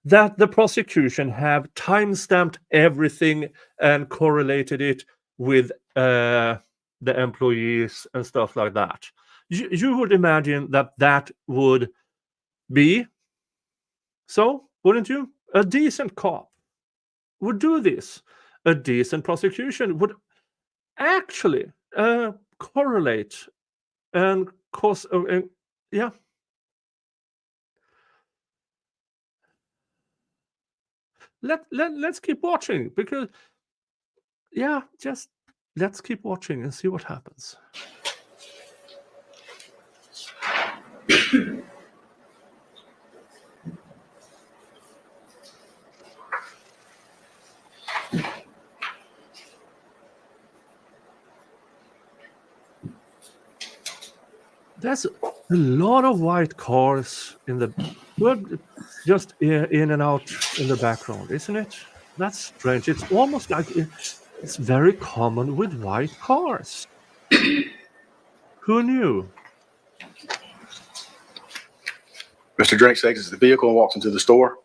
that the prosecution have timestamped everything and correlated it with the employees and stuff like that. You would imagine that that would be so, wouldn't you? A decent cop would do this. A decent prosecution would actually correlate and cause, yeah. Let's keep watching because, yeah, just let's keep watching and see what happens. There's a lot of white cars in the, well, just in and out in the background, isn't it? That's strange. It's almost like it's very common with white cars. Who knew? Mr. Drinks exits the vehicle and walks into the store.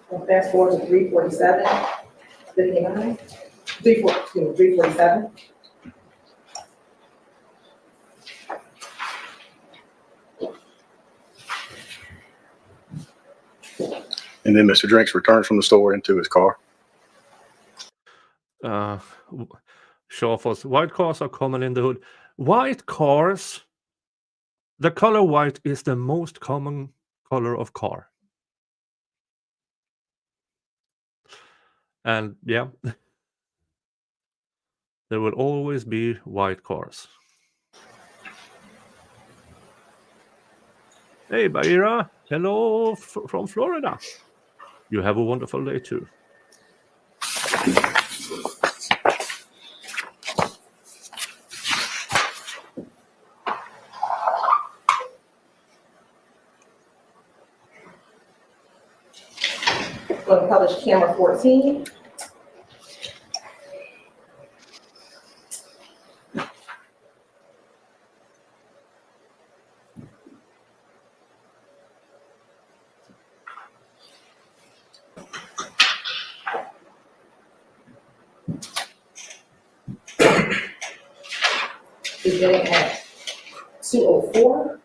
We'll fast forward to 3:47, 59, 3:47. And then Mr. Drinks returned from the store into his car. Show off us. White cars are common in the hood. White cars, the color white is the most common color of car. And yeah, there will always be white cars. Hey, Baira. Hello from Florida. You have a wonderful day too. Going to publish camera 14. Beginning at 2:04.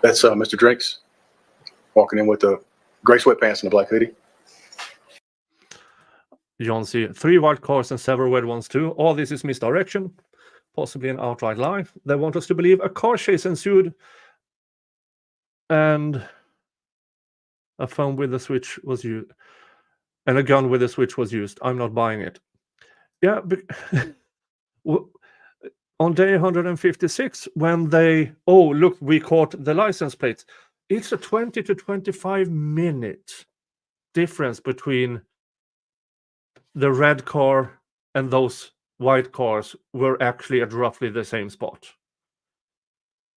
That's Mr. Drinks walking in with the gray sweatpants and a black hoodie. John C. 3 white cars and several red ones too. All this is misdirection, possibly an outright lie. They want us to believe a car chase ensued and a phone with a switch was used and a gun with a switch was used. I'm not buying it. Yeah, on day 156, when they, oh, look, we caught the license plates. It's a 20 to 25 minute difference between the red car and those white cars were actually at roughly the same spot.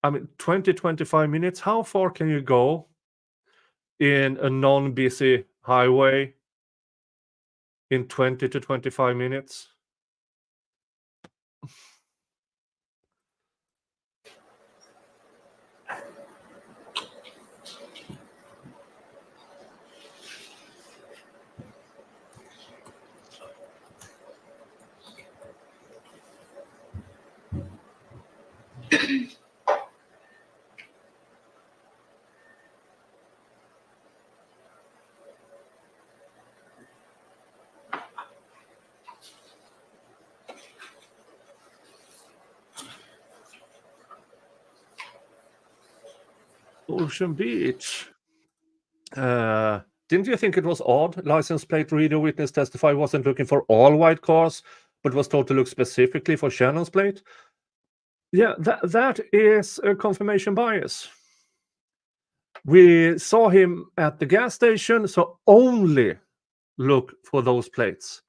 I mean, 20, 25 minutes, how far can you go in a non-busy highway in 20 to 25 minutes? Ocean Beach. Didn't you think it was odd? License plate reader witness testified wasn't looking for all white cars, but was told to look specifically for Shannon's plate. Yeah, that is a confirmation bias. We saw him at the gas station, so only look for those plates.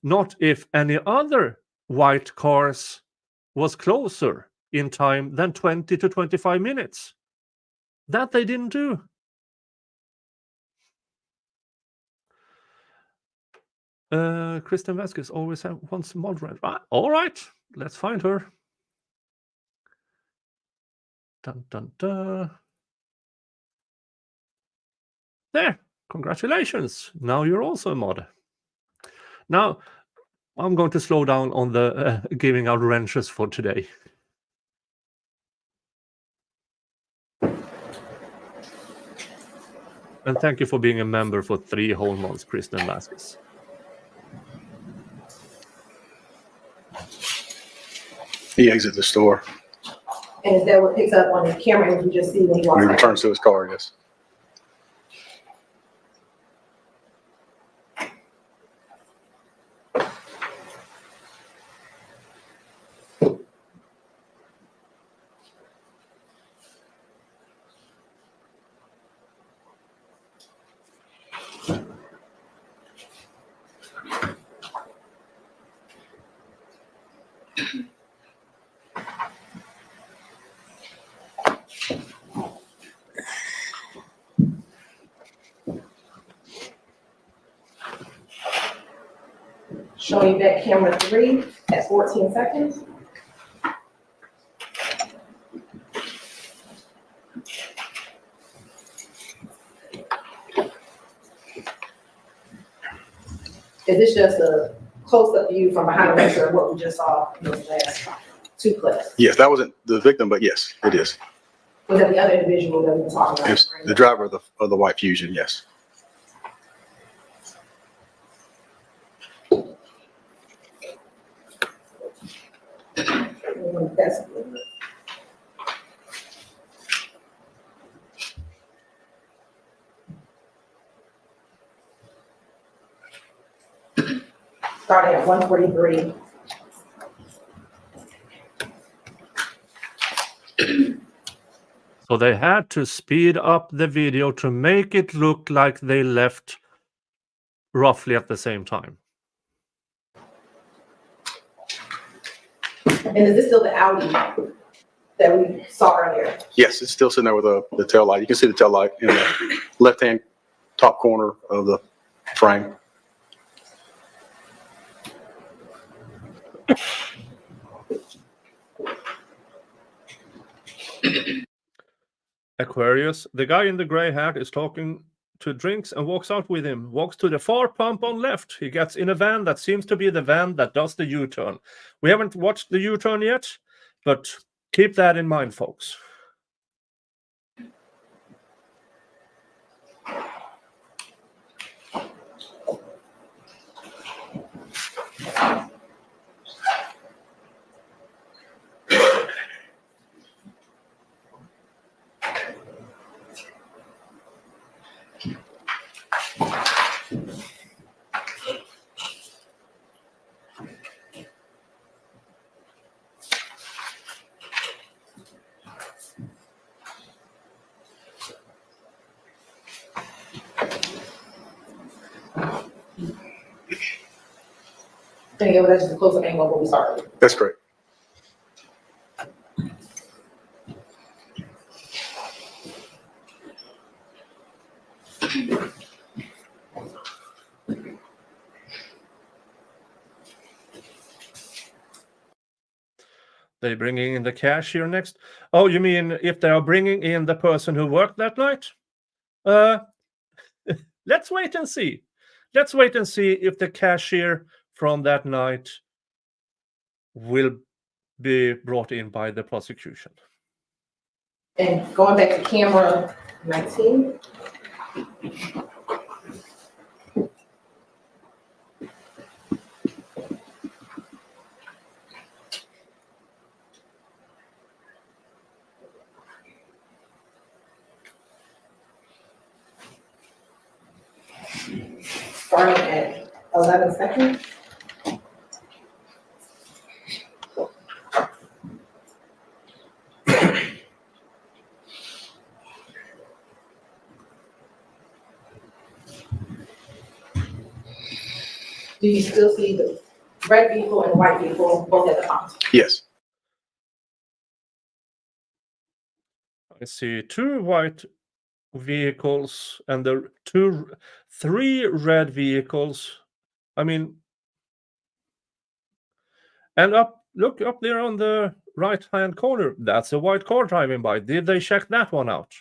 Not if any other white cars was closer in time than 20 to 25 minutes. That they didn't do. Kristen Vasquez always wants moderate. All right, let's find her. Dun, dun, dun. There, congratulations. Now you're also a mod. Now, I'm going to slow down on the giving out wrenches for today. And thank you for being a member for 3 whole months, Kristen Vasquez. He exits the store. And is that what picks up on the camera and you just see when he walks He out? returns to his car, yes. Showing you back camera 3 at 14 seconds. Is this just a close-up view from behind the register of what we just saw in those last two clips? Yes, that wasn't the victim, but yes, it is. Was that the other individual that we were talking about? It's the driver of the white Fusion, yes. That's- Starting at 1:43. So they had to speed up the video to make it look like they left roughly at the same time. And is this still the Audi that we saw earlier? Yes, it's still sitting there with the tail light. You can see the tail light in the left-hand top corner of the frame. Aquarius, the guy in the gray hat is talking to drinks and walks out with him, walks to the far pump on left. He gets in a van that seems to be the van that does the U-turn. We haven't watched the U-turn yet, but keep that in mind, folks. And again, that's just a close-up angle of what we started. That's correct. They bringing in the cashier next? Oh, you mean if they are bringing in the person who worked that night? Let's wait and see. Let's wait and see if the cashier from that night will be brought in by the prosecution. And going back to camera 19. Starting at 11 seconds. Do you still see the red vehicle and white vehicle both at the pump? Yes. I see two white vehicles and three red vehicles. I mean, and look up there on the right-hand corner. That's a white car driving by. Did they check that one out?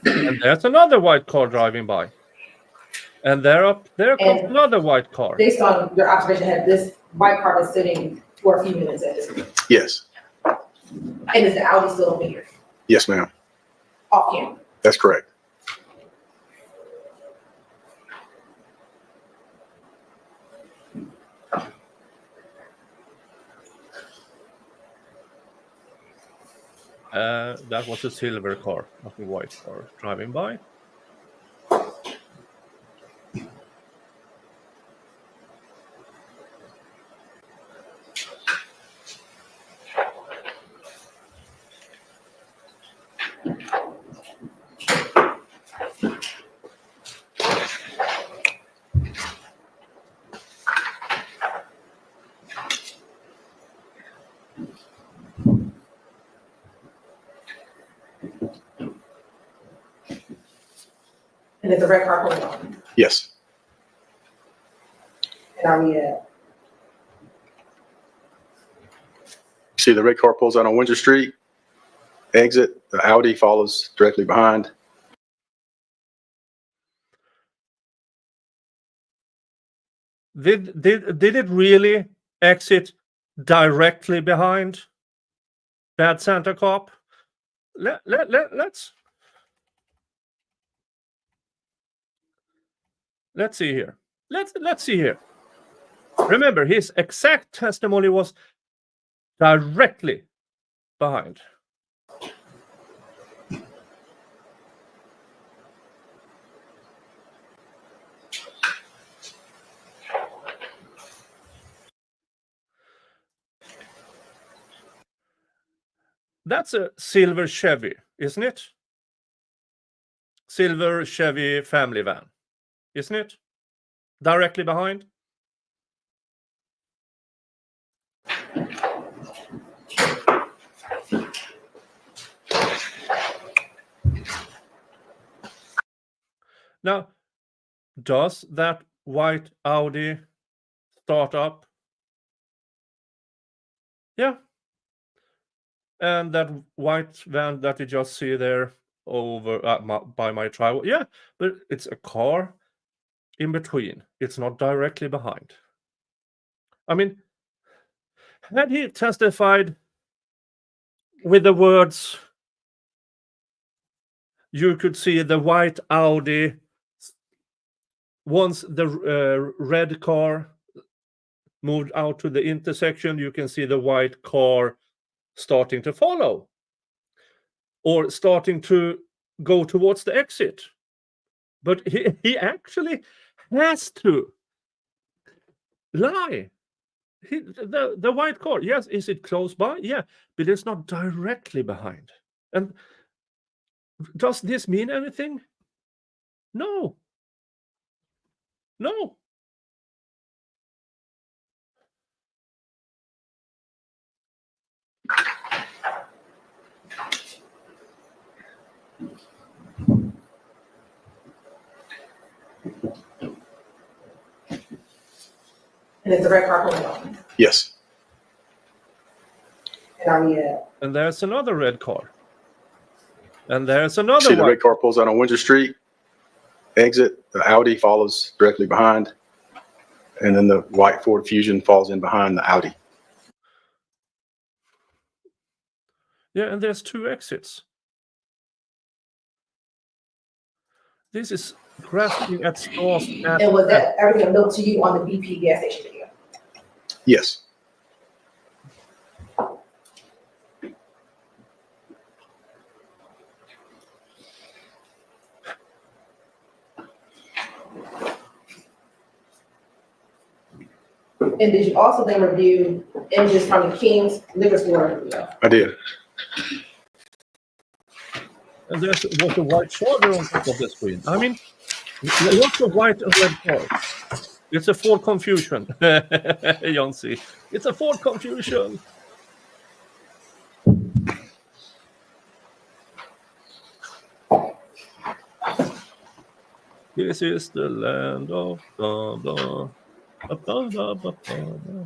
And there's another white car driving by. And there comes And another white car. based on your observation, had this white car been sitting for a few minutes at this point? Yes. And is the Audi still over here, Yes, ma'am. off camera? That's correct. That was a silver car, not a white car driving by. And is the red car pulling on? Yes. And are we at see the red car pulls out on Windsor Street, exit, the Audi follows directly behind. Did it really exit directly behind Bad Santa Cop? Let's see here. Let's see here. Remember, his exact testimony was directly behind. That's a silver Chevy, isn't it? Silver Chevy family van, isn't it? Directly behind. Now, does that white Audi start up? Yeah. And that white van that you just see there over by my driveway, yeah, but it's a car in between. It's not directly behind. I mean, had he testified with the words, you could see the white Audi once the red car moved out to the intersection, you can see the white car starting to follow or starting to go towards the exit. But he actually has to lie. The white car, yes, is it close by? Yeah, but it's not directly behind. And does this mean anything? No. No. And is the red car pulling off? Yes. And are we at? And there's another red car. And there's another See the white. red car pulls out on Windsor Street, exit, the Audi follows directly behind. And then the white Ford Fusion falls in behind the Audi. Yeah, and there's two exits. This is grasping at straws. And was that everything built to you on the BP gas station video? Yes. And did you also then review images from the King's liquor store video? I did. And there's was a white Charger on top of the screen. I mean, lots of white and red cars. It's a Ford confusion. John C. It's a Ford confusion. This is the land of blah blah. Blah, blah, blah, blah, blah.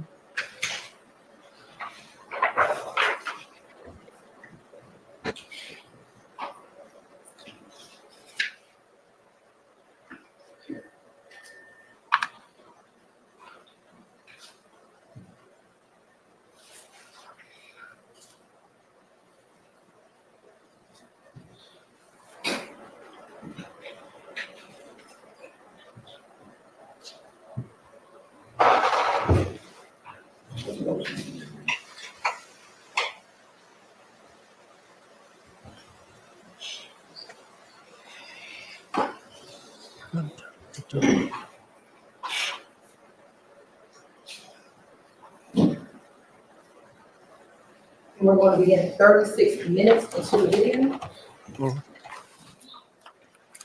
We're going to begin 36 minutes into the video.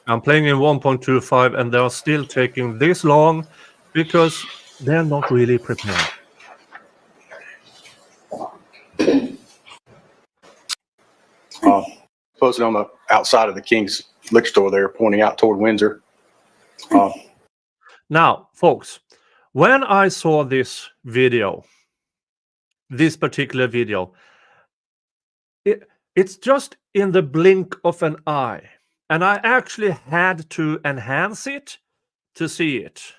I'm playing in 1.25 and they are still taking this long because they're not really prepared. Posted on the outside of the King's liquor store there, pointing out toward Windsor. Now, folks, when I saw this video, this particular video. It's just in the blink of an eye. And I actually had to enhance it to see it.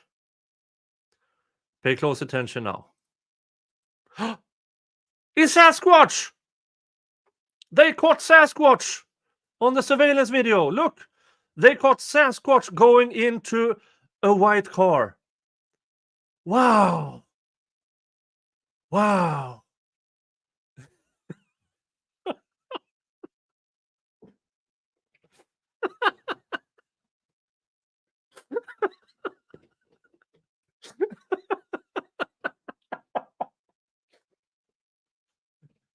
Pay close attention now. It's Sasquatch! They caught Sasquatch on the surveillance video. Look, they caught Sasquatch going into a white car. Wow. Wow.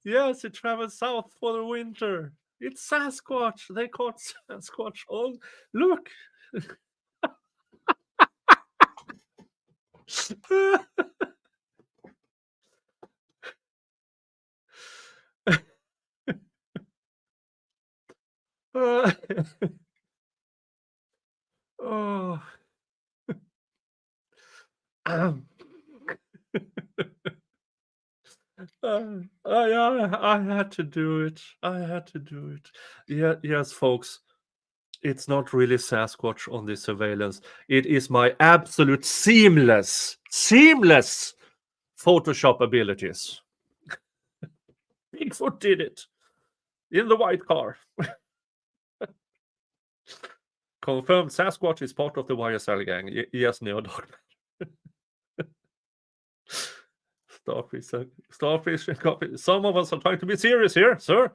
Yes, it travels south for the winter. It's Sasquatch. They caught Sasquatch. Oh, look. Oh. I had to do it. I had to do it. Yeah, yes, folks. It's not really Sasquatch on this surveillance. It is my absolute seamless Photoshop abilities. Bigfoot did it in the white car. Confirmed Sasquatch is part of the YSL gang. Yes, Neodog. Starfish and coffee. Some of us are trying to be serious here, sir.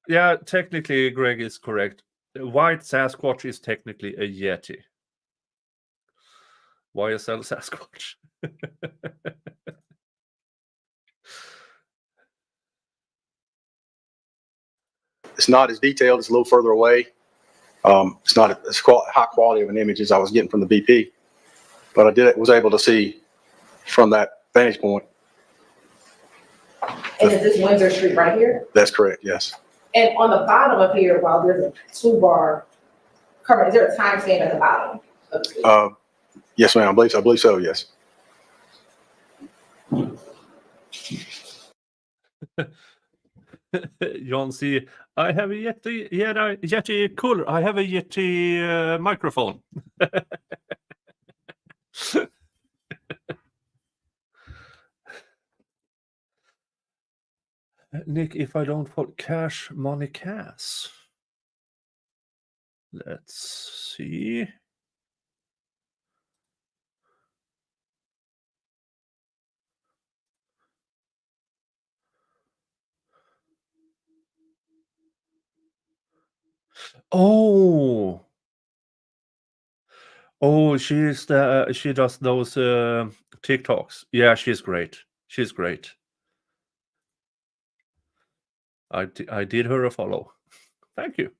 Yeah, technically, Greg is correct. White Sasquatch is technically a Yeti. YSL Sasquatch. It's not as detailed. It's a little further away. It's not as high quality of an image as I was getting from the BP, but I was able to see from that vantage point. And is this Windsor Street right here? That's correct, yes. And on the bottom of here, while there's a toolbar cover, is there a timestamp at the bottom of the screen? Yes, ma'am. I believe so, yes. John C. I have a Yeti cooler. I have a Yeti microphone. Nick, if I don't follow Cash Money Cash. Let's see. Oh, she does those TikToks. Yeah, she's great. She's great. I did her a follow. Thank you.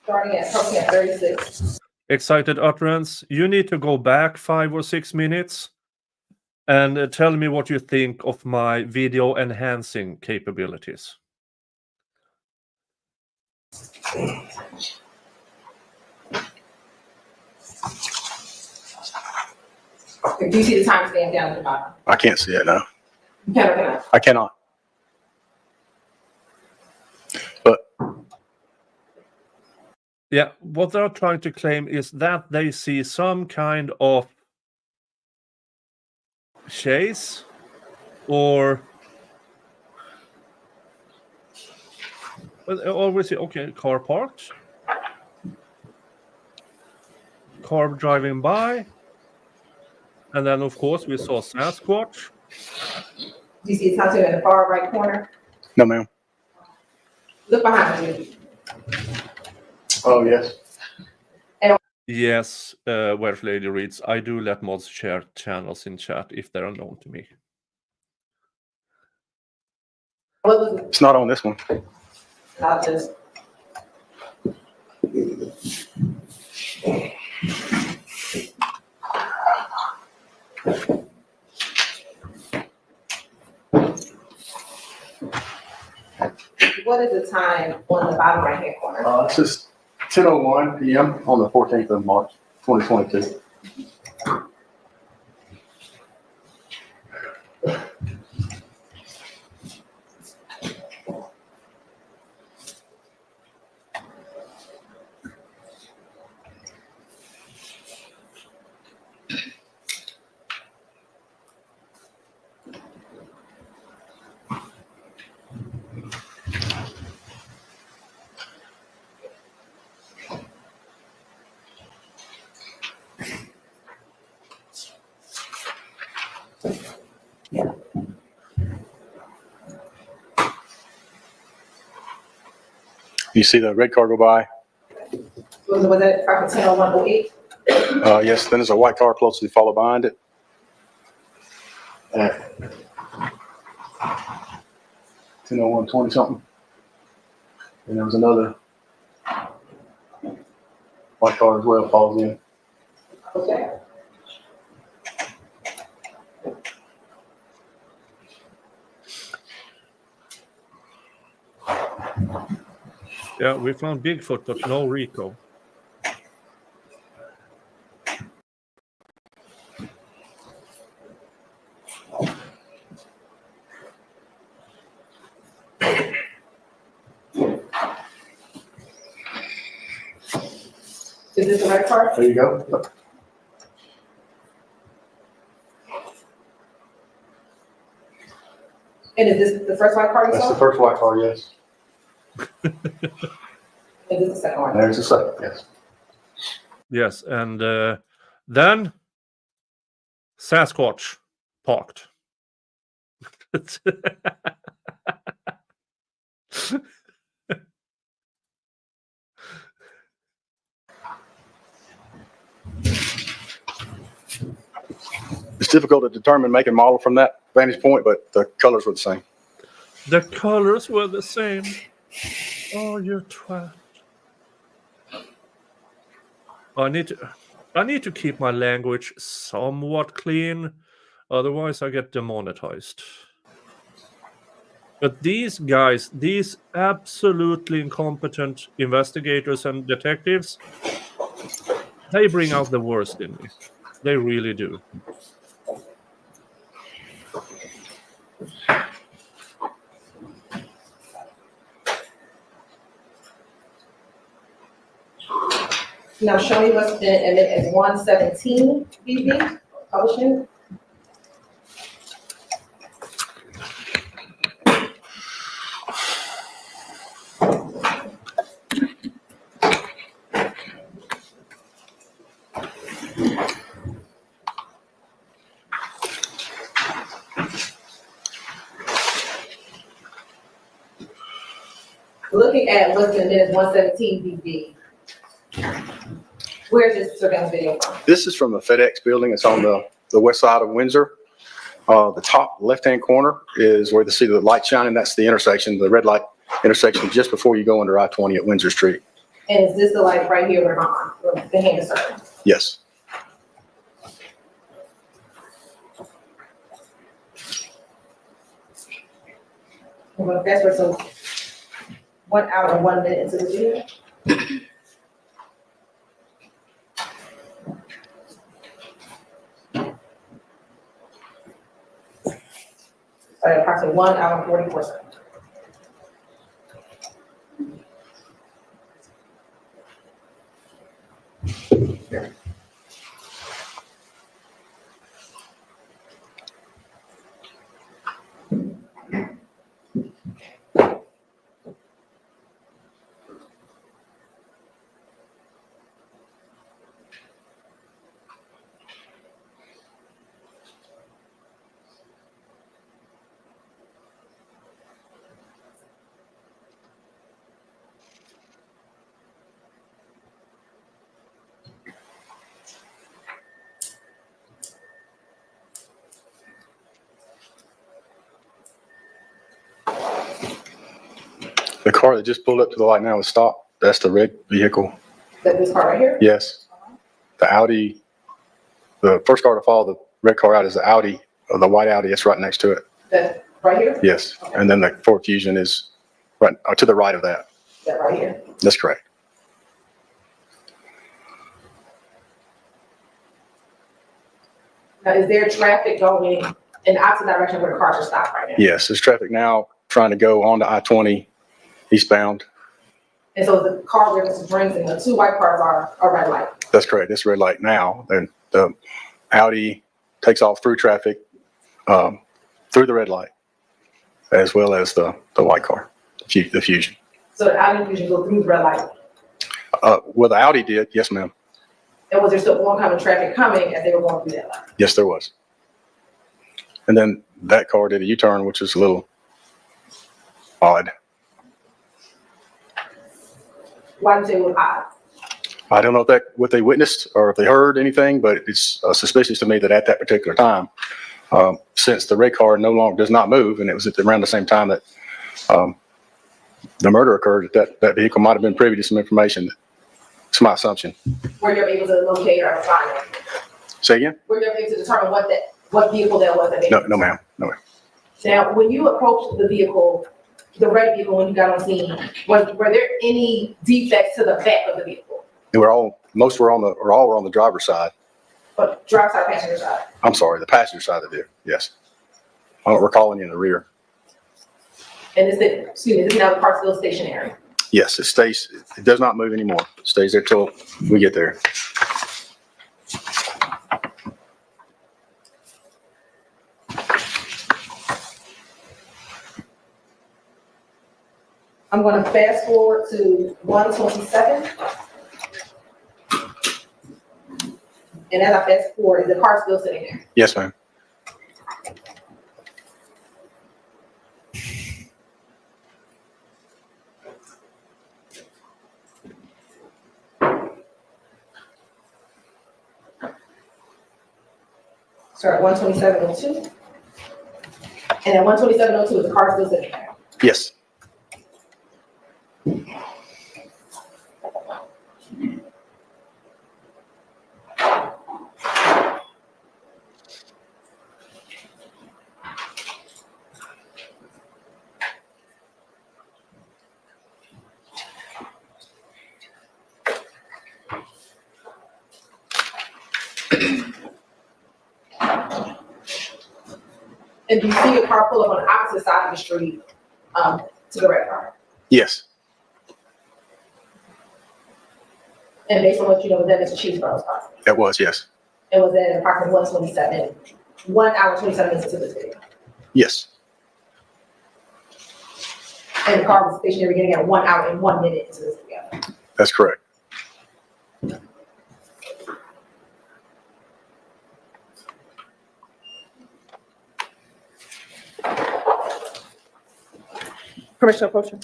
Starting at 36. Excited utterance. You need to go back 5 or 6 minutes and tell me what you think of my video enhancing capabilities. Do you see the timestamp down at the bottom? I can't see it now. You can or cannot? I cannot. But yeah, what they're trying to claim is that they see some kind of chase or always okay, car parked, car driving by, and then of course we saw Sasquatch. Do you see a tattoo in the far right corner? no, ma'am. Look behind you. Oh, yes. Yes, Welsh Lady reads, I do let mods share channels in chat if they are known to me. What was it? It's not on this one. I'll just. What is the time on the bottom right-hand corner? It's just 10:01 PM on the 14th of March, 2022. You see the red car go by? Was that proper 10:01:08? Yes, then there's a white car closely followed behind it. 10:01:20 something. And there was another white car as well follows in. Okay. Yeah, we found Bigfoot, but no Rico. Is this the right car? There you go. And is this the first white car you That's the saw? first white car, yes. Is this the second one? There's the second, yes. Yes, and then Sasquatch parked. It's difficult to determine make and model from that vantage point, but the colors were the same. The colors were the same. Oh, you twat. I need to keep my language somewhat clean, otherwise I get demonetized. But these guys, these absolutely incompetent investigators and detectives, they bring out the worst in me. They really do. Now show me what's been admitted as 117 BB publishing. Looking at what's been admitted as 117 BB. Where's this surveillance video from? This is from the FedEx building. It's on the west side of Windsor. The top left-hand corner is where you see the light shining. That's the intersection, the red light intersection just before you go under I-20 at Windsor Street. And is this the light right here where my arm, where the hand is starting? Yes. I'm gonna fast forward so 1 hour and 1 minute into the video. Approximately 1 hour and 44 seconds. The car that just pulled up to the light now is stopped. That's the red vehicle. This car right here? Yes. The Audi, the first car to follow the red car out is the Audi, or the white Audi that's right next to it. That right here? Yes. And then the Ford Fusion is right, to the right of that. That right here. That's correct. Now, is there traffic going in the opposite direction where the cars are stopped right now? Yes, there's traffic now trying to go onto I-20 eastbound. And so the car where Mr. Brings and the two white cars are a red light. That's correct. It's red light now. And the Audi takes off through traffic, through the red light, as well as the white car, the Fusion. So the Audi Fusion go through the red light. Well, the Audi did. Yes, ma'am. And was there still oncoming traffic coming as they were going through that light? Yes, there was. And then that car did a U-turn, which is a little odd. Why did you say it was odd? I don't know if what they witnessed or if they heard anything, but it's suspicious to me that at that particular time, since the red car no longer does not move, and it was around the same time that the murder occurred, that vehicle might have been privy to some information. It's my assumption. Were you able to locate or find it? Say again? Were you able to determine what vehicle that was? No, ma'am. No, ma'am. Now, when you approached the vehicle, the red vehicle, when you got on scene, were there any defects to the back of the vehicle? Most were all were on the driver's side. But driver's side, passenger side? I'm sorry, the passenger side of the vehicle, yes. I don't recall any in the rear. And this now the car still stationary? Yes, it does not move anymore. It stays there till we get there. I'm going to fast forward to 127. And as I fast forward, is the car still sitting there? Yes, ma'am. Start at 127.02. And at 127.02, is the car still sitting there? Yes. And do you see your car pull up on the opposite side of the street to the red car? Yes. And based on what you know, was that Mr. Cheeseboro's car? It was, yes. It was at approximately 127, 1 hour, 27 minutes into this video. Yes. And the car was stationary beginning at 1 hour and 1 minute into this video. That's correct. Commissioner Pocher,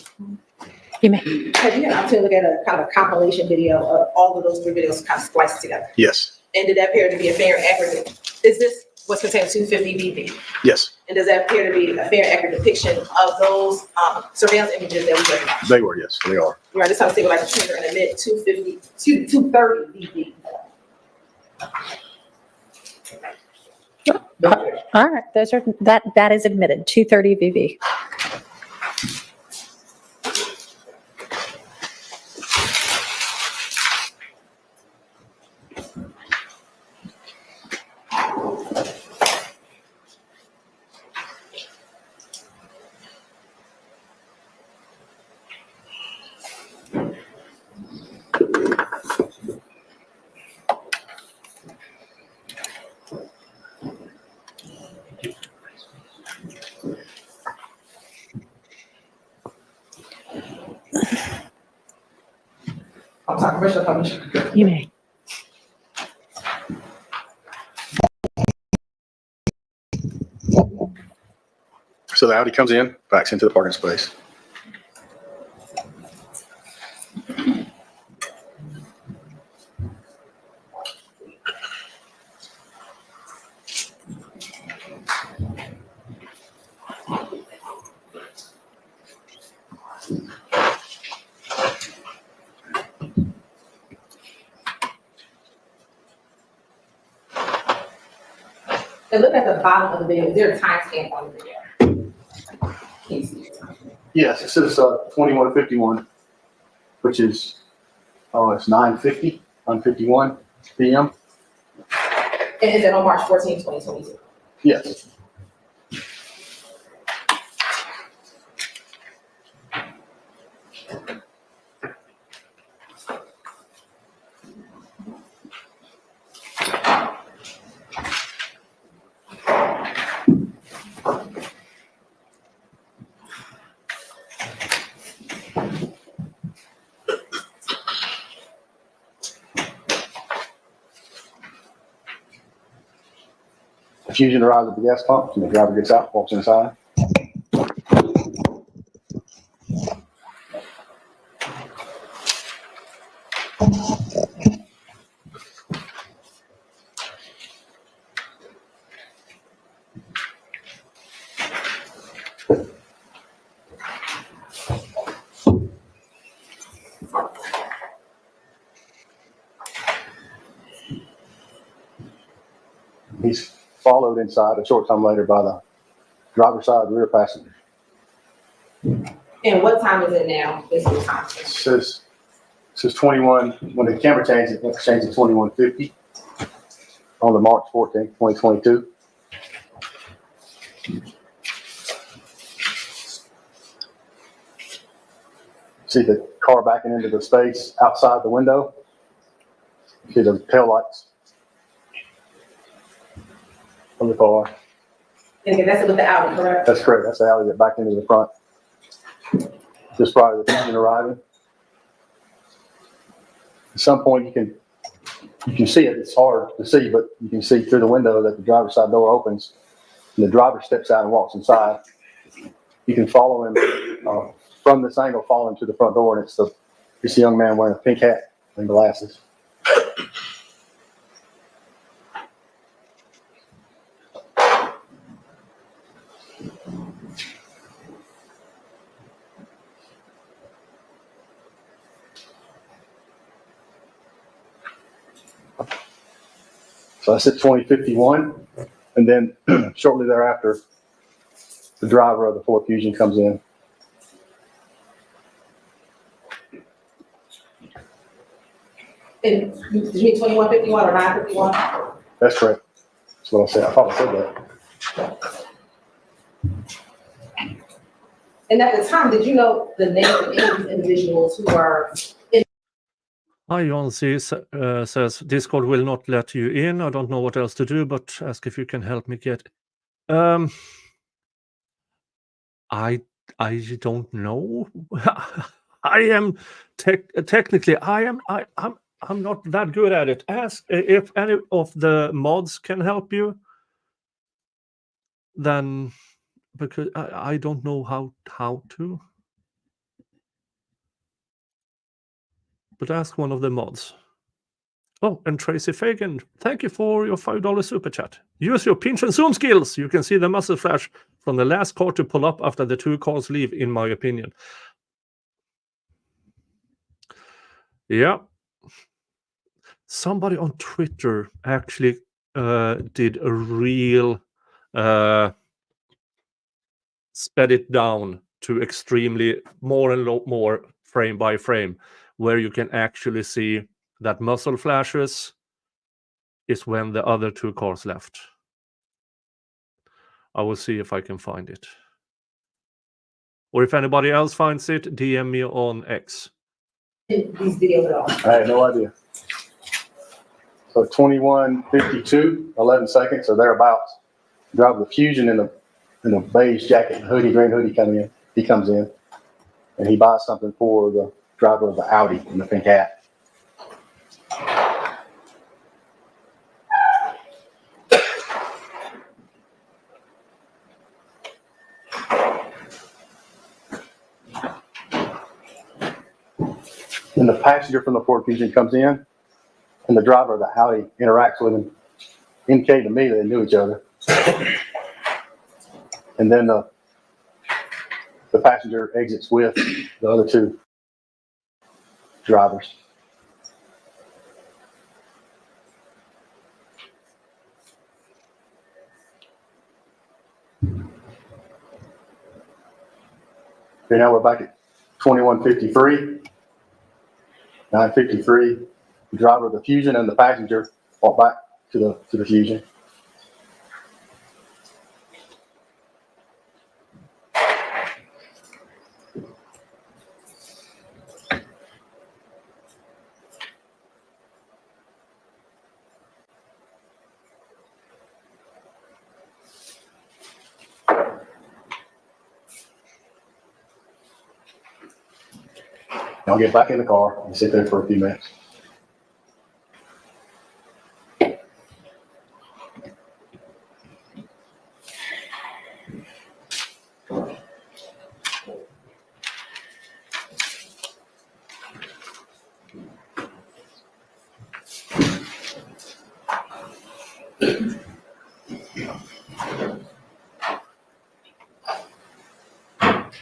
You may. have you had an opportunity to look at a kind of a compilation video of all of those three videos kind of spliced together? Yes. And did that appear to be a fair and accurate? Is this what's contained 250 BV? Yes. And does that appear to be a fair and accurate depiction of those surveillance images that we took? They were, yes, they are. Right, this time see like a trigger and admit 230 BV. All right, that is admitted, 230 VV. I'm sorry, Commissioner. You may. So the Audi comes in, backs into the parking space. And look at the bottom of the video. Is there a timestamp on the video? Can you see it? Yes, it says 21:51, which is, it's 9:50, 9:51 PM. And is it on March 14, 2022? Yes. The fusion arrives at the gas pump, and the driver gets out, walks inside. He's followed inside a short time later by the driver's side rear passenger. And what time is it now? This is time. It says 21, when the camera changes, it changes to 21:50 on the March 14th, 2022. See the car backing into the space outside the window. See the tail lights of the car. And again, that's with the Audi, correct? That's correct. That's the alley that backed into the front. Just prior to the fusion arriving. At some point, you can see it. It's hard to see, but you can see through the window that the driver's side door opens, and the driver steps out and walks inside. You can follow him from this angle, follow him to the front door, and it's the young man wearing a pink hat and glasses. So that's at 20:51, and then shortly thereafter, the driver of the Ford Fusion comes in. And did you mean 21:51 or 9:51? That's correct. That's what I said. I thought I said that. And at the time, did you know the names of any of these individuals who are Hi, Jonsi says Discord will not let you in. I don't know what else to do, but ask if you can help me get. I don't know. I am technically I'm not that good at it. Ask if any of the mods can help you. Then, because I don't know how to. But ask one of the mods. Oh, and Tracy Fagan, thank you for your $5 super chat. Use your pinch and zoom skills. You can see the muzzle flash from the last car to pull up after the two cars leave, in my opinion. Yeah. Somebody on Twitter actually did a real sped it down to extremely more and more frame by frame, where you can actually see that muzzle flashes is when the other two cars left. I will see if I can find it. Or if anybody else finds it, DM me on X. in these videos at all? I had no idea. So 21:52, 11 seconds or thereabouts. Driver the Fusion in the beige jacket and hoodie, green hoodie coming in. He comes in and he buys something for the driver of the Audi in the pink hat. Then the passenger from the Ford Fusion comes in, and the driver of the Audi interacts with him, indicating to me that they knew each other. And then the passenger exits with the other two drivers. Okay, now we're back at 2153. 953, the driver of the Fusion and the passenger walk back to the Fusion. I'll get back in the car and sit there for a few minutes.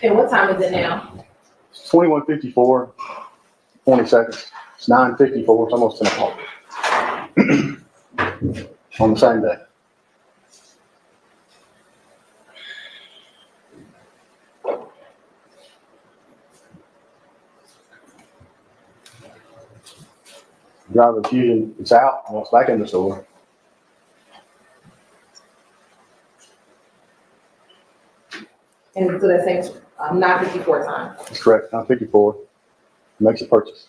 And what time is it now? It's 2154, 20 seconds. It's 954, it's almost 10 o'clock. On the same day. Driver of the Fusion is out, walks back in the store. And so that same 9:54 time. That's correct, 954. Makes a purchase.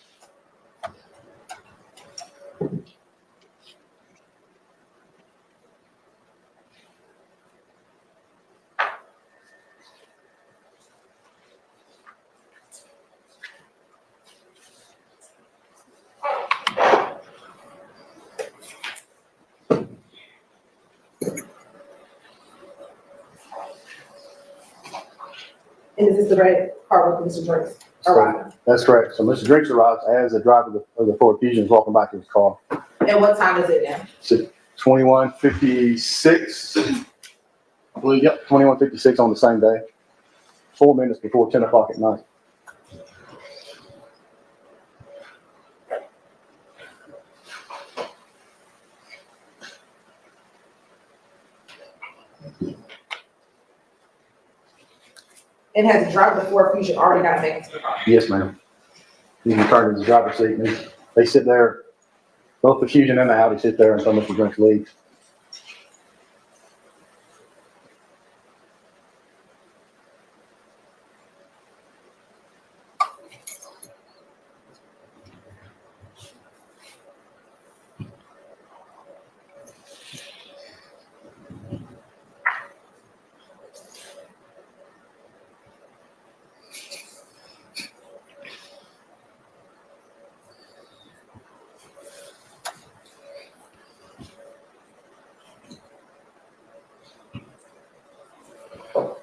And is this the right car with Mr. Drinks arriving? That's correct. So Mr. Drinks arrives as the driver of the Ford Fusion is walking back to his car. And what time is it now? It's 2156. I believe, yep, 2156 on the same day. 4 minutes before 10 o'clock at night. And has the driver of the Ford Fusion already got back into the car? Yes, ma'am. He's returned to his driver's seat. And they sit there, both the Fusion and the Audi sit there until Mr. Drinks leaves.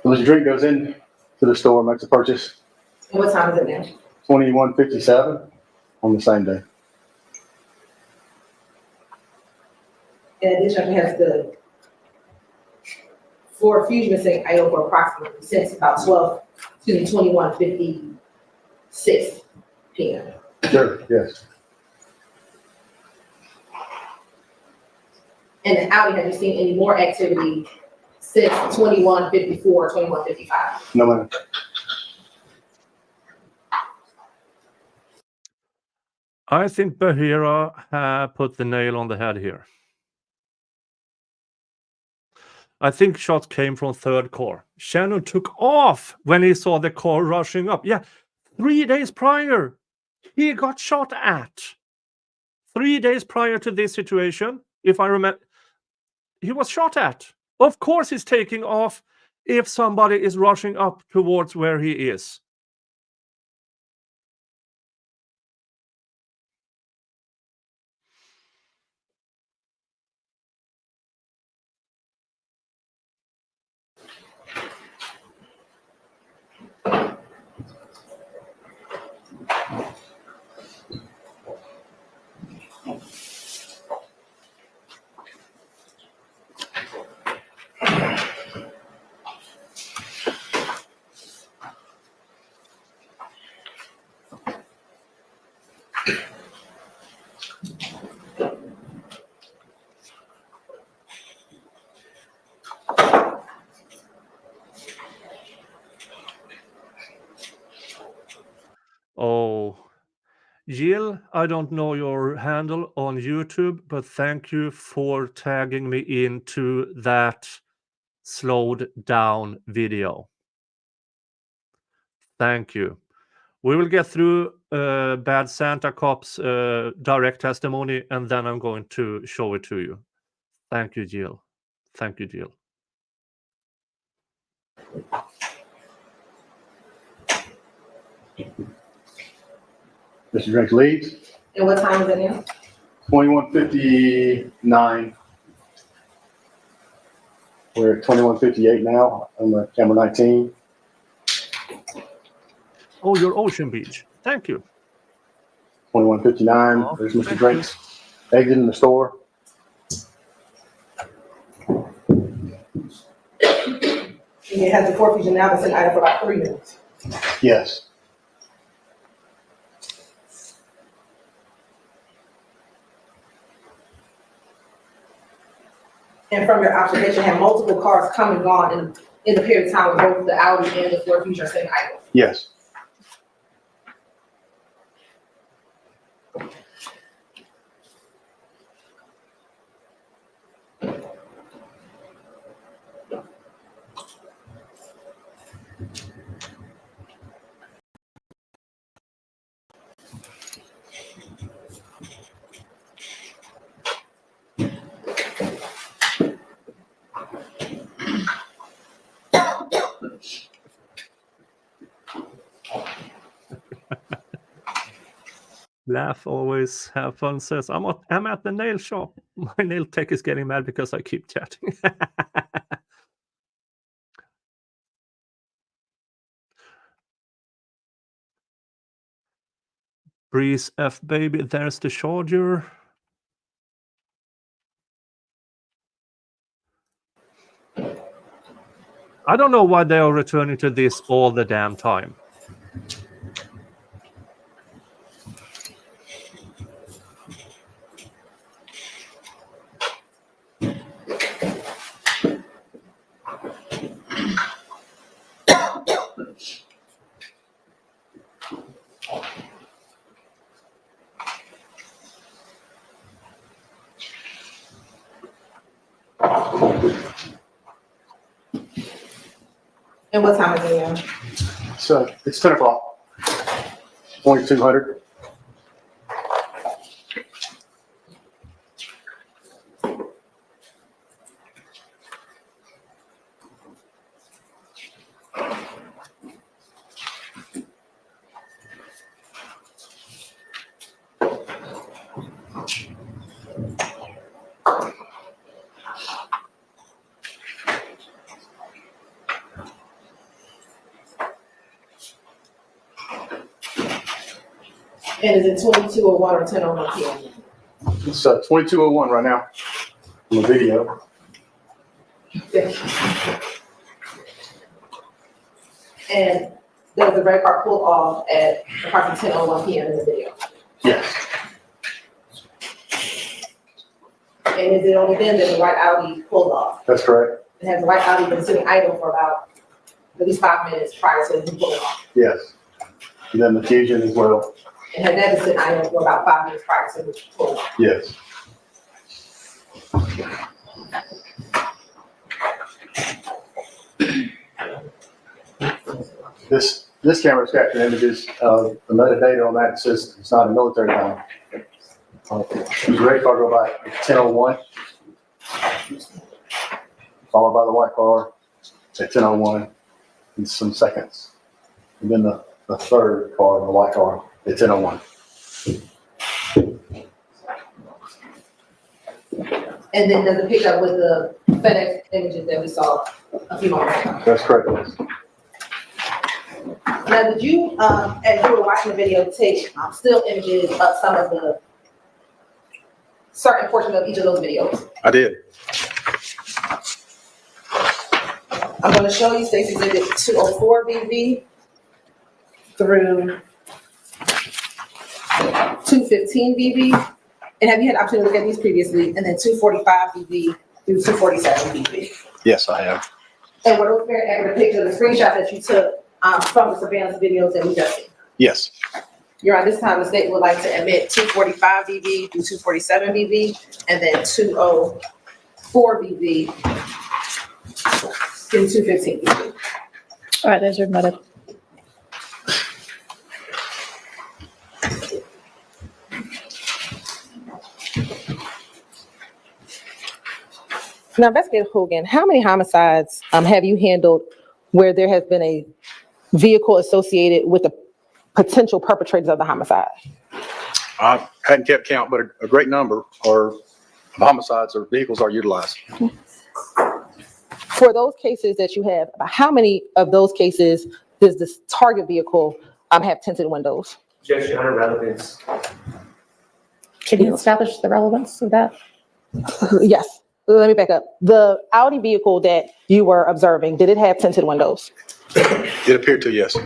Mr. Drink goes in to the store, makes a purchase, And what time is it now? 2157 on the same day. In addition, has the Ford Fusion been saying idle for approximately since about 21:56 p.m. Sure, yes. And the Audi, have you seen any more activity since 21:54, 21:55? No, ma'am. I think Bahira put the nail on the head here. I think shots came from third car. Shannon took off when he saw the car rushing up. Yeah, 3 days prior, he got shot at. 3 days prior to this situation, if I remember, he was shot at. Of course he's taking off if somebody is rushing up towards where he is. Jill, I don't know your handle on YouTube, but thank you for tagging me into that slowed down video. Thank you. We will get through Bad Santa Cop's direct testimony, and then I'm going to show it to you. Thank you, Jill. Thank you, Jill. Mr. Drake leads. And what time is it now? 21:59. We're at 21:58 now. I'm at camera 19. Oh, your Ocean Beach. Thank you. 21:59. Oh, There's Mr. thank Drake's exiting the store. It has the forfeiture now that's in item for about 3 minutes. Yes. And from your observation, have multiple cars come and gone in the period of time with both the Audi and the Ford Fusion same item. Yes. Laugh always, have fun says, I'm at the nail shop. My nail tech is getting mad because I keep chatting. Breeze F baby, there's the charger. I don't know why they are returning to this all the damn time. And what time is it now? So it's 10 o'clock. 2200. And is it 22:01 or 10:01 p.m.? It's 22:01 right now on the video. And does the red car pull off at approximately 10:01 p.m. in the video? Yes. And is it only then that the white Audi pulled off? That's correct. And has the white Audi been sitting idle for about at least 5 minutes prior to him pulling off? Yes. And then the Fusion as well. And had that been sitting idle for about 5 minutes prior to him pulling off? Yes. This camera's capturing images of the metadata on that. It says it's not a military line. The red car go by at 10:01, followed by the white car at 10:01 in some seconds. And then the third car, the white car, at 10:01. And then does it pick up with the FedEx images that we saw a few moments ago? That's correct. Now, did you, as you were watching the video, take still images of some of the certain portions of each of those videos? I did. I'm going to show you Stacey's exhibit 204 BV through 215 BV. And have you had the opportunity to look at these previously? And then 245 BV through 247 BV. Yes, I have. And were those very accurate pictures, the screenshots that you took from the surveillance videos that we just seen? Yes. Your Honor, this time the state would like to admit 245 BV through 247 BV, and then 204 BV through 215 BV. All right, those are admitted. Now, Investigator Hogan, how many homicides have you handled where there has been a vehicle associated with the potential perpetrators of the homicide? I hadn't kept count, but a great number of homicides or vehicles are utilized. For those cases that you have, how many of those cases does this target vehicle have tinted windows? Objection, Your Honor, relevance. Can you establish the relevance of that? Yes. Let me back up. The Audi vehicle that you were observing, did it have tinted windows? It appeared to, yes.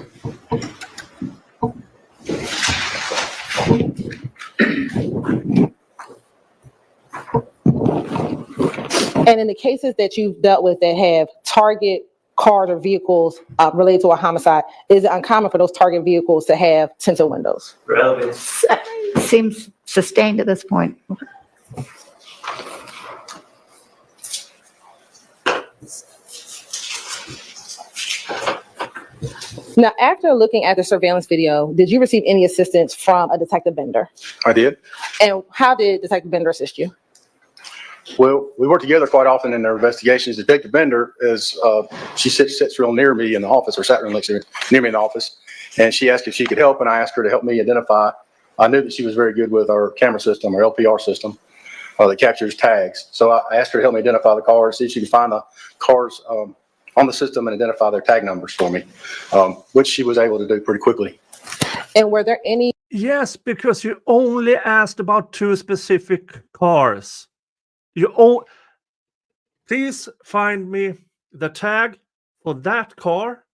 And in the cases that you've dealt with that have target cars or vehicles related to a homicide, is it uncommon for those target vehicles to have tinted windows? Relevance. Seems sustained at this point. Now, after looking at the surveillance video, did you receive any assistance from a Detective Bender? I did. And how did Detective Bender assist you? Well, we work together quite often in their investigations. Detective Bender is, she sits real near me in the office, or sat real near me in the office. And she asked if she could help, and I asked her to help me identify. I knew that she was very good with our camera system, our LPR system, that captures tags. So I asked her to help me identify the cars, see if she could find the cars on the system and identify their tag numbers for me, which she was able to do pretty quickly. And were there any? Yes, because you only asked about 2 specific cars. Please find me the tag for that car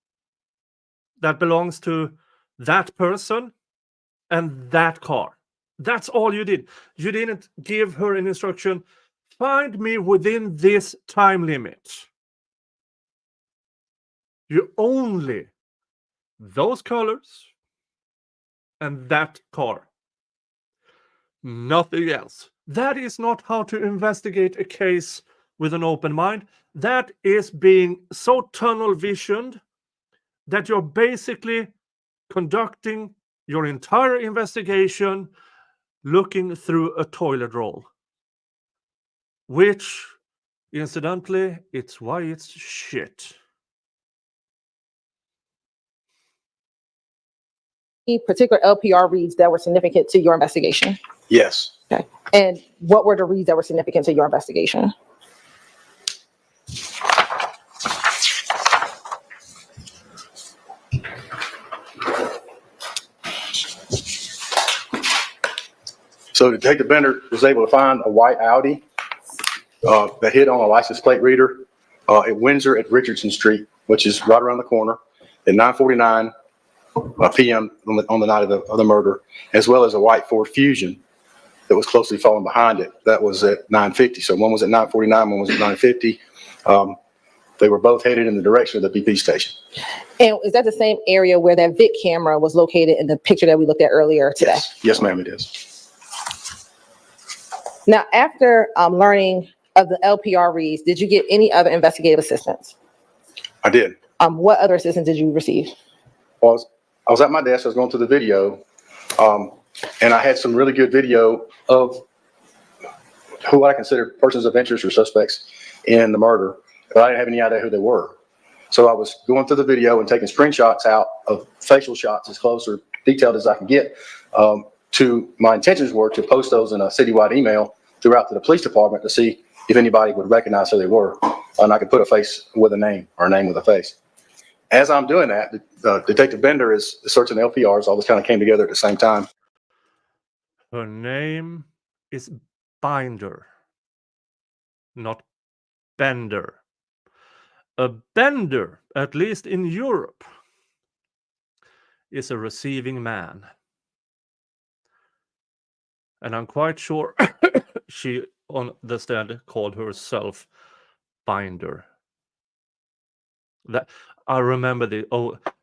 that belongs to that person and that car. That's all you did. You didn't give her an instruction. Find me within this time limit. You only those colors and that car. Nothing else. That is not how to investigate a case with an open mind. That is being so tunnel visioned that you're basically conducting your entire investigation looking through a toilet roll. Which, incidentally, it's why it's shit. Particular LPR reads that were significant to your investigation? Yes. Okay. And what were the reads that were significant to your investigation? So Detective Bender was able to find a white Audi that hit on a license plate reader at Windsor at Richardson Street, which is right around the corner, at 9:49 p.m. on the night of the murder, as well as a white Ford Fusion that was closely following behind it. That was at 9:50. So one was at 9:49, one was at 9:50. They were both headed in the direction of the BP station. And is that the same area where that VIC camera was located in the picture that we looked at earlier today? Yes, ma'am, it is. Now, after learning of the LPR reads, did you get any other investigative assistance? I did. What other assistance did you receive? Well, I was at my desk, I was going through the video, and I had some really good video of who I consider persons of interest or suspects in the murder, but I didn't have any idea who they were. So I was going through the video and taking screenshots out of facial shots as close or detailed as I could get. My intentions were to post those in a citywide email throughout to the police department to see if anybody would recognize who they were, and I could put a face with a name or a name with a face. As I'm doing that, Detective Bender is searching the LPRs. All this kind of came together at the same time. Her name is Binder, not Bender. A bender, at least in Europe, is a receiving man. And I'm quite sure she, on the stand, called herself Binder. That I remember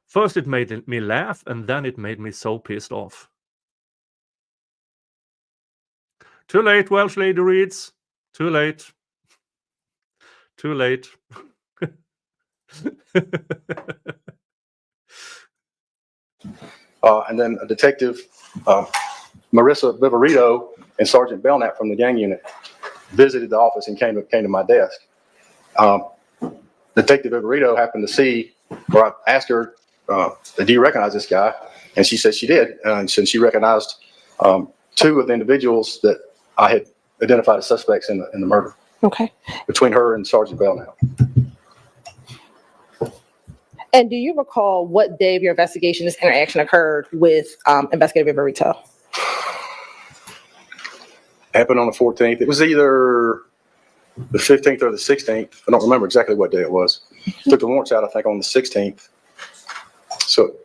first it made me laugh, and then it made me so pissed off. Too late, Welsh lady reads. Too late. Too late. And then a detective, Marissa Viverito and Sergeant Belknap from the gang unit visited the office and came to my desk. Detective Viverito happened to see, or I asked her, do you recognize this guy? And she said she did. And she recognized two of the individuals that I had identified as suspects in the murder. Okay. Between her and Sergeant Belknap. And do you recall what day of your investigation this interaction occurred with Investigative Viverito? Happened on the 14th. It was either the 15th or the 16th. I don't remember exactly what day it was. Took the warrants out, I think, on the 16th. So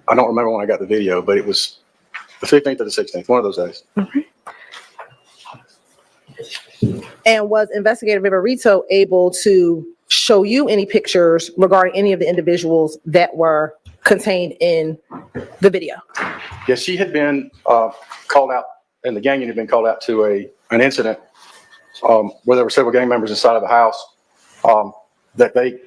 I don't remember when I got the video, but it was the 15th or the 16th, one of those days. Okay. And was Investigative Viverito able to show you any pictures regarding any of the individuals that were contained in the video? Yes, she had been called out, and the gang unit had been called out to an incident where there were several gang members inside of the house that they,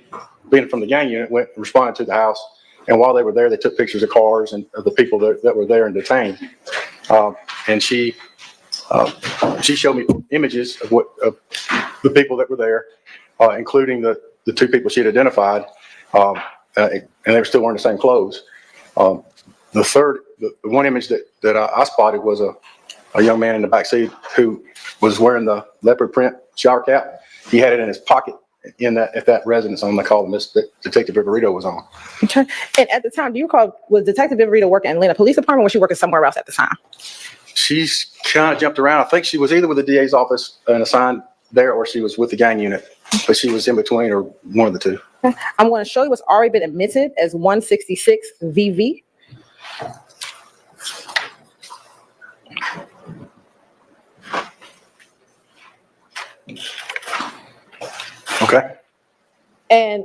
being from the gang unit, went and responded to the house. And while they were there, they took pictures of cars and of the people that were there and detained. And she showed me images of the people that were there, including the two people she had identified, and they were still wearing the same clothes. The one image that I spotted was a young man in the back seat who was wearing the leopard print shower cap. He had it in his pocket at that residence on the call that Detective Viverito was on. Okay. And at the time, do you recall, was Detective Viverito working in Atlanta Police Department, or was she working somewhere else at the time? She's Kind of jumped around. I think she was either with the DA's office and assigned there, or she was with the gang unit, but she was in between, or one of the two. Okay. I'm going to show you what's already been admitted as 166 VV. Okay. And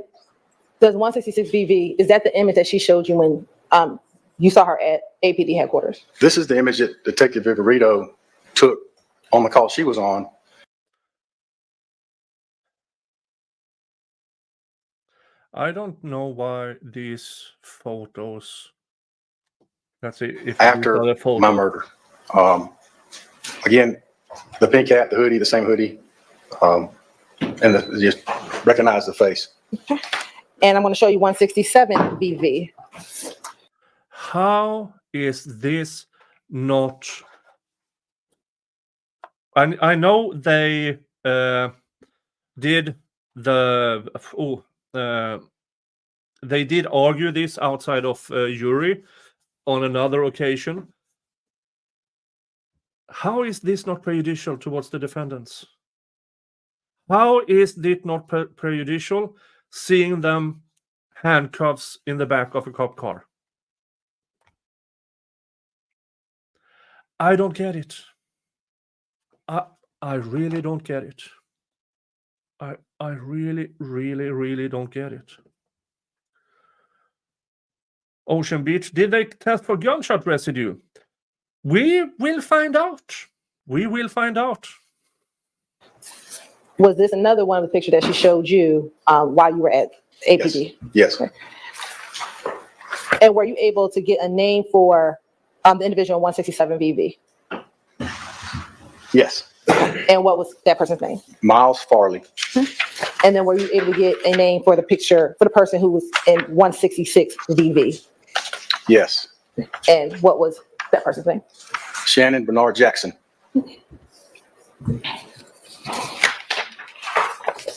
does 166 VV, is that the image that she showed you when you saw her at APD headquarters? This is the image that Detective Viverito took on the call she was on. I don't know why these photos. Let's see if After these are the photos. my murder. Again, the pink hat, the hoodie, the same hoodie, and just recognize the face. Okay. And I'm going to show you 167 VV. How is this not? I know they did they did argue this outside of jury on another occasion. How is this not prejudicial towards the defendants? How is it not prejudicial seeing them handcuffs in the back of a cop car? I don't get it. I really don't get it. I really, really, really don't get it. Ocean Beach, did they test for gunshot residue? We will find out. We will find out. Was this another one of the pictures that she showed you while you were at APD? Yes. Okay. And were you able to get a name for the individual in 167 VV? Yes. And what was that person's name? Miles Farley. And then were you able to get a name for the picture for the person who was in 166 VV? Yes. And what was that person's name? Shannon Bernard Jackson.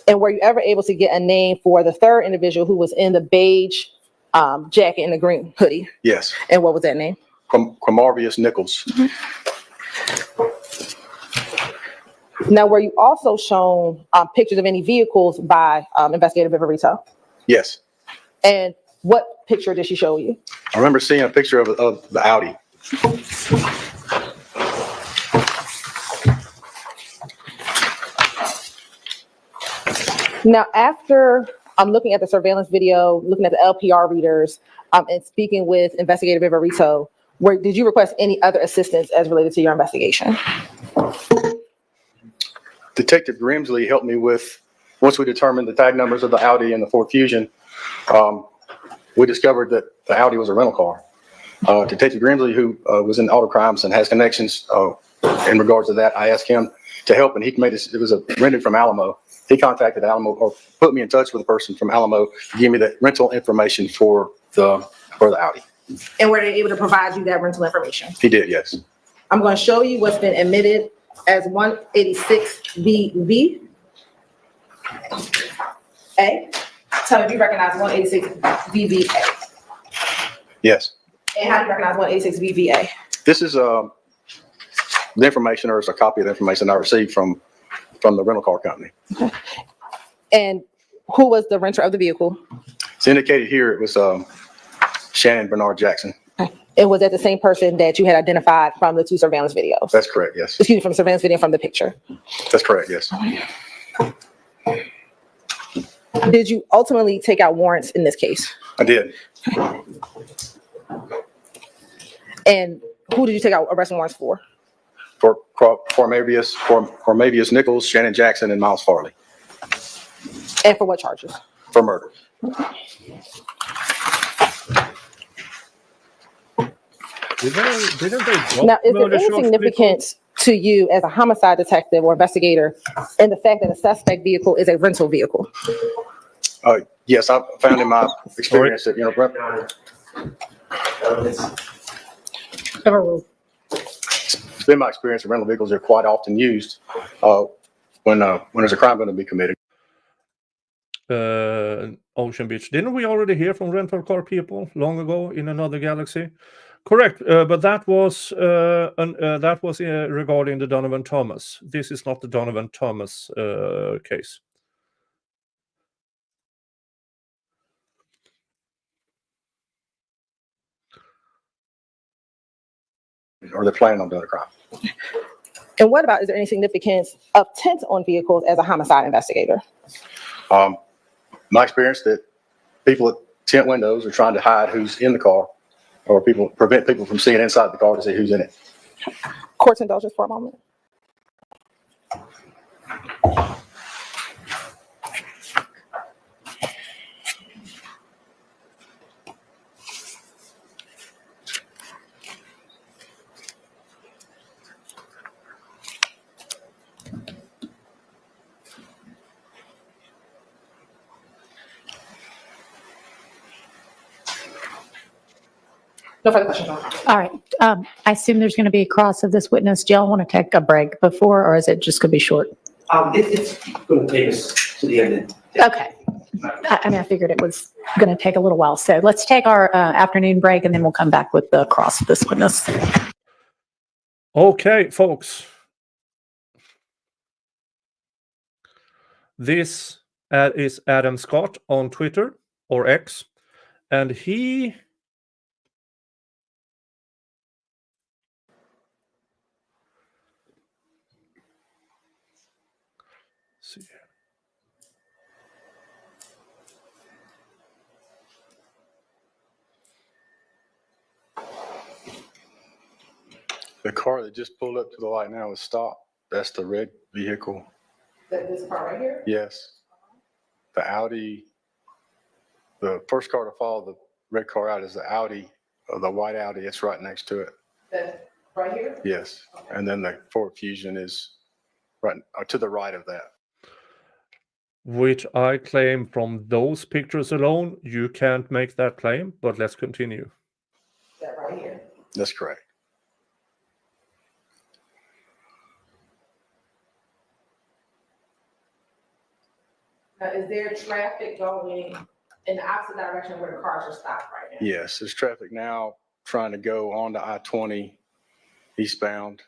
And were you ever able to get a name for the third individual who was in the beige jacket and the green hoodie? Yes. And what was that name? Quamarvius Nichols. Now, were you also shown pictures of any vehicles by Investigative Viverito? Yes. And what picture did she show you? I remember seeing a picture of the Audi. Now, after I'm looking at the surveillance video, looking at the LPR readers, and speaking with Investigative Viverito, did you request any other assistance as related to your investigation? Detective Grimsley helped me with, once we determined the tag numbers of the Audi and the Ford Fusion, we discovered that the Audi was a rental car. Detective Grimsley, who was in auto crimes and has connections in regards to that, I asked him to help, and he made it was rented from Alamo. He contacted Alamo or put me in touch with a person from Alamo to give me the rental information for the Audi. And were they able to provide you that rental information? He did, yes. I'm going to show you what's been admitted as 186VV. A. Tell me if you recognize 186VVA. Yes. And how do you recognize 186VVA? This is the information, or it's a copy of the information I received from the rental car company. And who was the renter of the vehicle? It's indicated here it was Shannon Bernard Jackson. It was that the same person that you had identified from the 2 surveillance videos? That's correct, yes. Excuse me, from surveillance video from the picture. That's correct, yes. Did you ultimately take out warrants in this case? I did. And who did you take out arrest warrants for? For Mavius Nichols, Shannon Jackson, and Miles Farley. And for what charges? For murder. Didn't they drop Now, is there murder any charge significance to you as a homicide detective or investigator in the fact that a suspect vehicle is a rental vehicle? Yes, I found in my experience that, it's been my experience that rental vehicles are quite often used when there's a crime going to be committed. Ocean Beach. Didn't we already hear from rental car people long ago in another galaxy? Correct, but that was regarding the Donovan Thomas. This is not the Donovan Thomas case. Or they're planning on doing a crime. And what about, is there any significance of tint on vehicles as a homicide investigator? My experience that people at tint windows are trying to hide who's in the car, or prevent people from seeing inside the car to see who's in it. Court's indulgence for a moment. No further questions. All right. I assume there's going to be a cross of this witness. Do y'all want to take a break before, or is it just going to be short? It's going to take us to the end. Okay. I figured it was going to take a little while. So let's take our afternoon break, and then we'll come back with the cross of this witness. Okay, folks. This is Adam Schardt on Twitter, or X, and he... see here. The car that just pulled up to the light now is stopped. That's the red vehicle. This car right here? Yes. The Audi, the first car to follow the red car out is the Audi, or the white Audi. It's right next to it. Right here? Yes. Okay. And then the Ford Fusion is right to the right of that. Which I claim from those pictures alone, you can't make that claim, but let's continue. That right here. That's correct. Now, is there traffic going in the opposite direction where the cars are stopped right now? Yes, there's traffic now trying to go onto I-20 eastbound.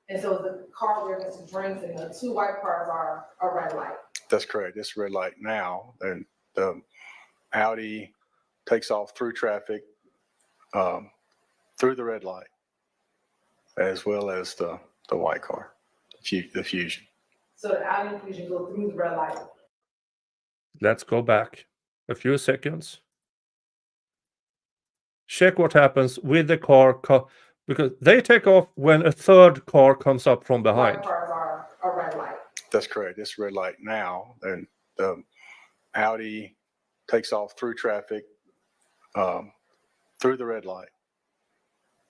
And so the car where Mr. Drinks and the 2 white cars are a red light. That's correct. It's red light now. And the Audi takes off through traffic, through the red light, as well as the white car, the Fusion. So the Audi and Fusion go through the red light. Let's go back a few seconds. Check what happens with the car, because they take off when a third car comes up from behind. White cars are a red light. That's correct. It's red light now, and the Audi takes off through traffic, through the red light,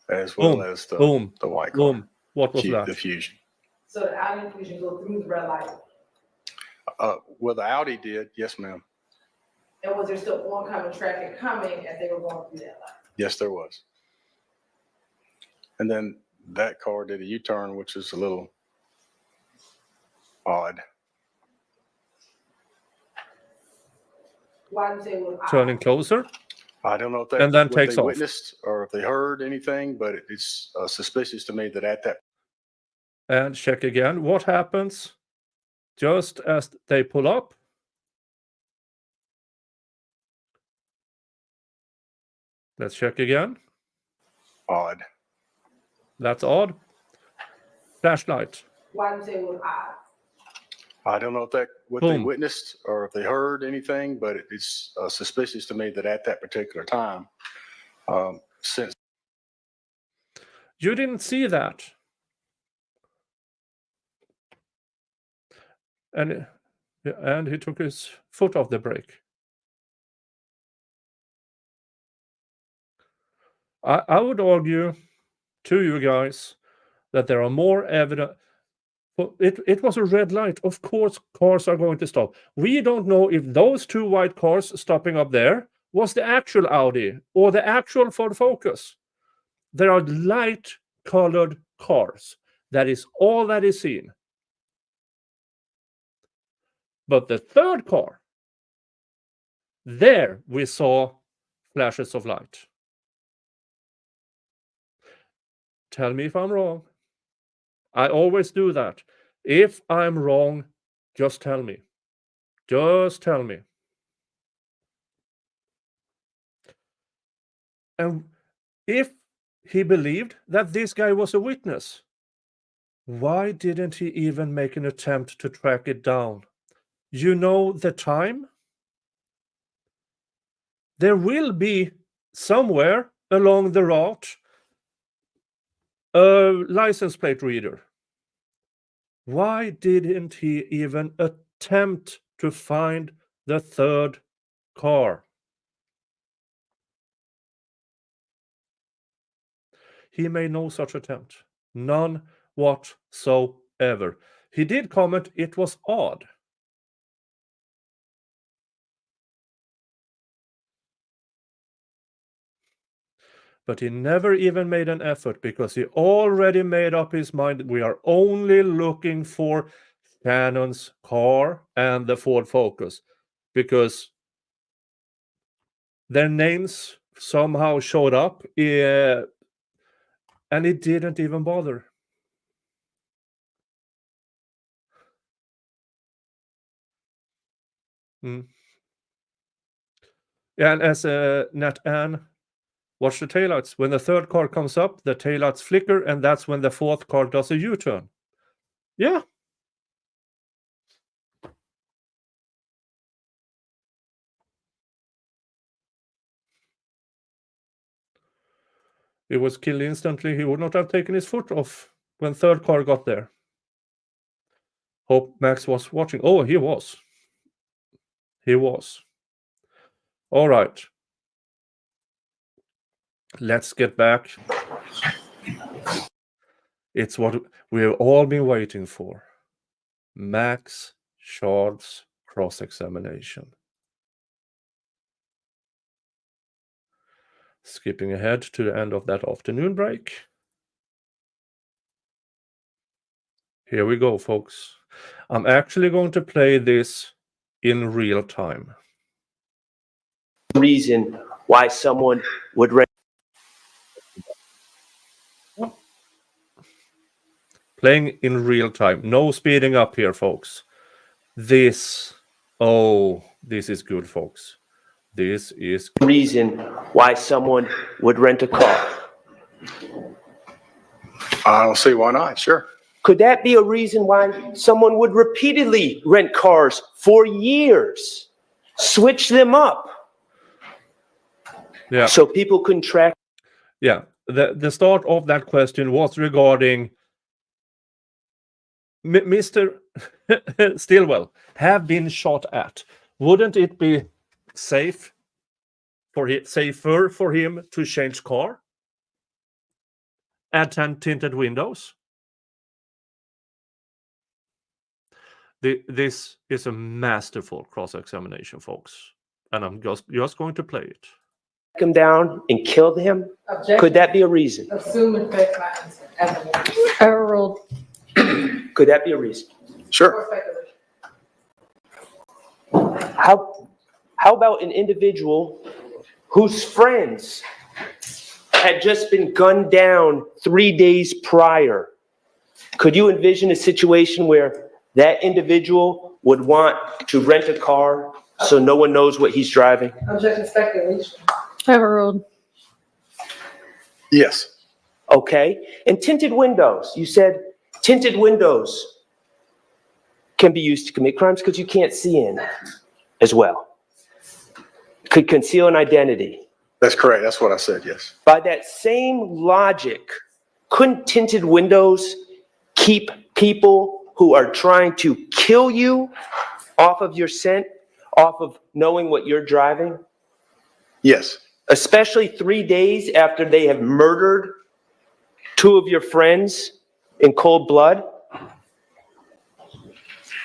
as well Boom, as the boom, white car, boom. What was the that? Fusion. So the Audi Fusion go through the red light. Well, the Audi did, yes, ma'am. And was there still oncoming traffic coming as they were going through that light? Yes, there was. And then that car did a U-turn, which is a little odd. Why did you say it was odd? Turning closer. I don't know if And that's then what takes they off. witnessed or if they heard anything, but it's suspicious to me that at that. And check again. What happens just as they pull up? Let's check again. Odd. That's odd. Flashlight. Why did you say it was odd? I don't know if that what they Boom. witnessed or if they heard anything, but it's suspicious to me that at that particular time, since You didn't see that. And he took his foot off the brake. I would argue to you guys that there are more evidence. It was a red light. Of course, cars are going to stop. We don't know if those two white cars stopping up there was the actual Audi or the actual Ford Focus. There are light-colored cars. That is all that is seen. But the third car, there we saw flashes of light. Tell me if I'm wrong. I always do that. If I'm wrong, just tell me. Just tell me. And if he believed that this guy was a witness, why didn't he even make an attempt to track it down? You know the time? There will be somewhere along the route a license plate reader. Why didn't he even attempt to find the third car? He made no such attempt. None whatsoever. He did comment it was odd. But he never even made an effort because he already made up his mind. We are only looking for Shannon's car and the Ford Focus because their names somehow showed up and he didn't even bother. Yeah, and as Nat Ann, watch the taillights. When the third car comes up, the taillights flicker, and that's when the fourth car does a U-turn. Yeah. He was killed instantly. He would not have taken his foot off when third car got there. Hope Max was watching. Oh, he was. He was. All right. Let's get back. It's what we've all been waiting for. Max Schardt's cross-examination. Skipping ahead to the end of that afternoon break. Here we go, folks. I'm actually going to play this in real time. Reason why someone would rent. Playing in real time. No speeding up here, folks. This is good, folks. This is Reason why someone would rent a car. I don't see why not. Sure. Could that be a reason why someone would repeatedly rent cars for years, switch them up? Yeah. So people couldn't track. Yeah. The start of that question was regarding Mr. Stillwell have been shot at, wouldn't it be safer for him to change car? Add tinted windows? This is a masterful cross-examination, folks. And I'm just going to play it. Him down and killed him? Could that be a reason? Assuming fake evidence. Overruled. Could that be a reason? Sure. How about an individual whose friends had just been gunned down 3 days prior? Could you envision a situation where that individual would want to rent a car so no one knows what he's driving? Objection, speculation. Overruled. Yes. Okay. And tinted windows. You said tinted windows can be used to commit crimes because you can't see in as well. Could conceal an identity. That's correct. That's what I said, yes. By that same logic, couldn't tinted windows keep people who are trying to kill you off of your scent, off of knowing what you're driving? Yes. Especially 3 days after they have murdered 2 of your friends in cold blood?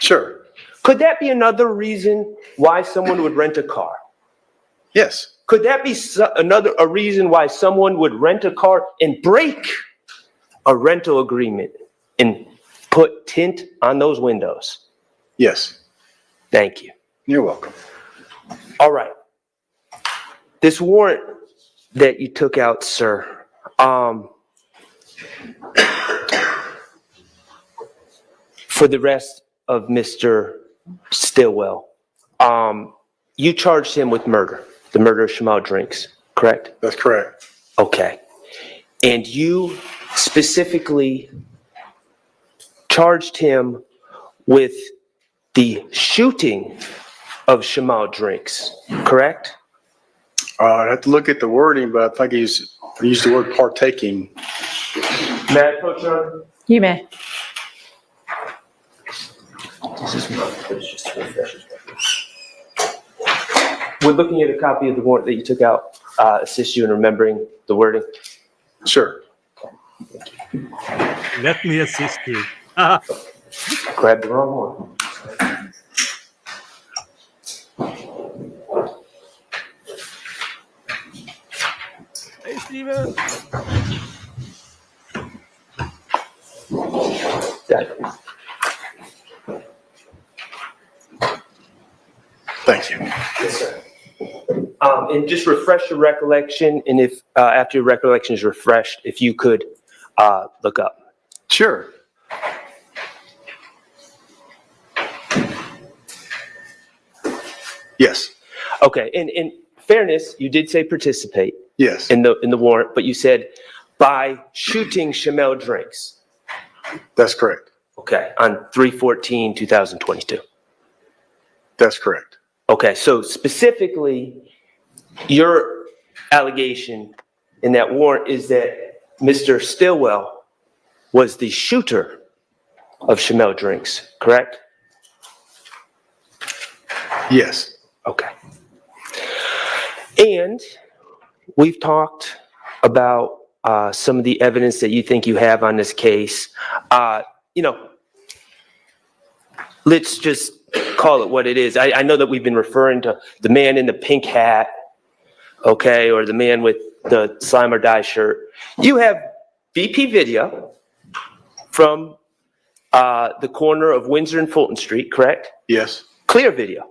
Sure. Could that be another reason why someone would rent a car? Yes. Could that be a reason why someone would rent a car and break a rental agreement and put tint on those windows? Yes. Thank you. You're welcome. All right. This warrant that you took out, sir, for the rest of Mr. Stillwell, you charged him with murder, the murder of Shamal Drinks, correct? That's correct. Okay. And you specifically charged him with the shooting of Shamal Drinks, correct? I'd have to look at the wording, but I think he used the word partaking. May I approach your Honor? You may. We're looking at a copy of the warrant that you took out, assist you in remembering the wording. Sure. Let me assist you. Grab the wrong one. Hey, Steven. Thank you. Yes, sir. And just refresh your recollection, and if, after your recollection is refreshed, if you could look up. Sure. Yes. Okay, and in fairness, you did say participate Yes. in the warrant, but you said by shooting Shamal Drinks. That's correct. Okay, on 3/14/2022. That's correct. Okay, so specifically, your allegation in that warrant is that Mr. Stillwell was the shooter of Shamal Drinks, correct? Yes. Okay. And we've talked about some of the evidence that you think you have on this case. Let's just call it what it is. I know that we've been referring to the man in the pink hat, okay, or the man with the slime or die shirt. You have BP video from the corner of Windsor and Fulton Street, correct? Yes. Clear video.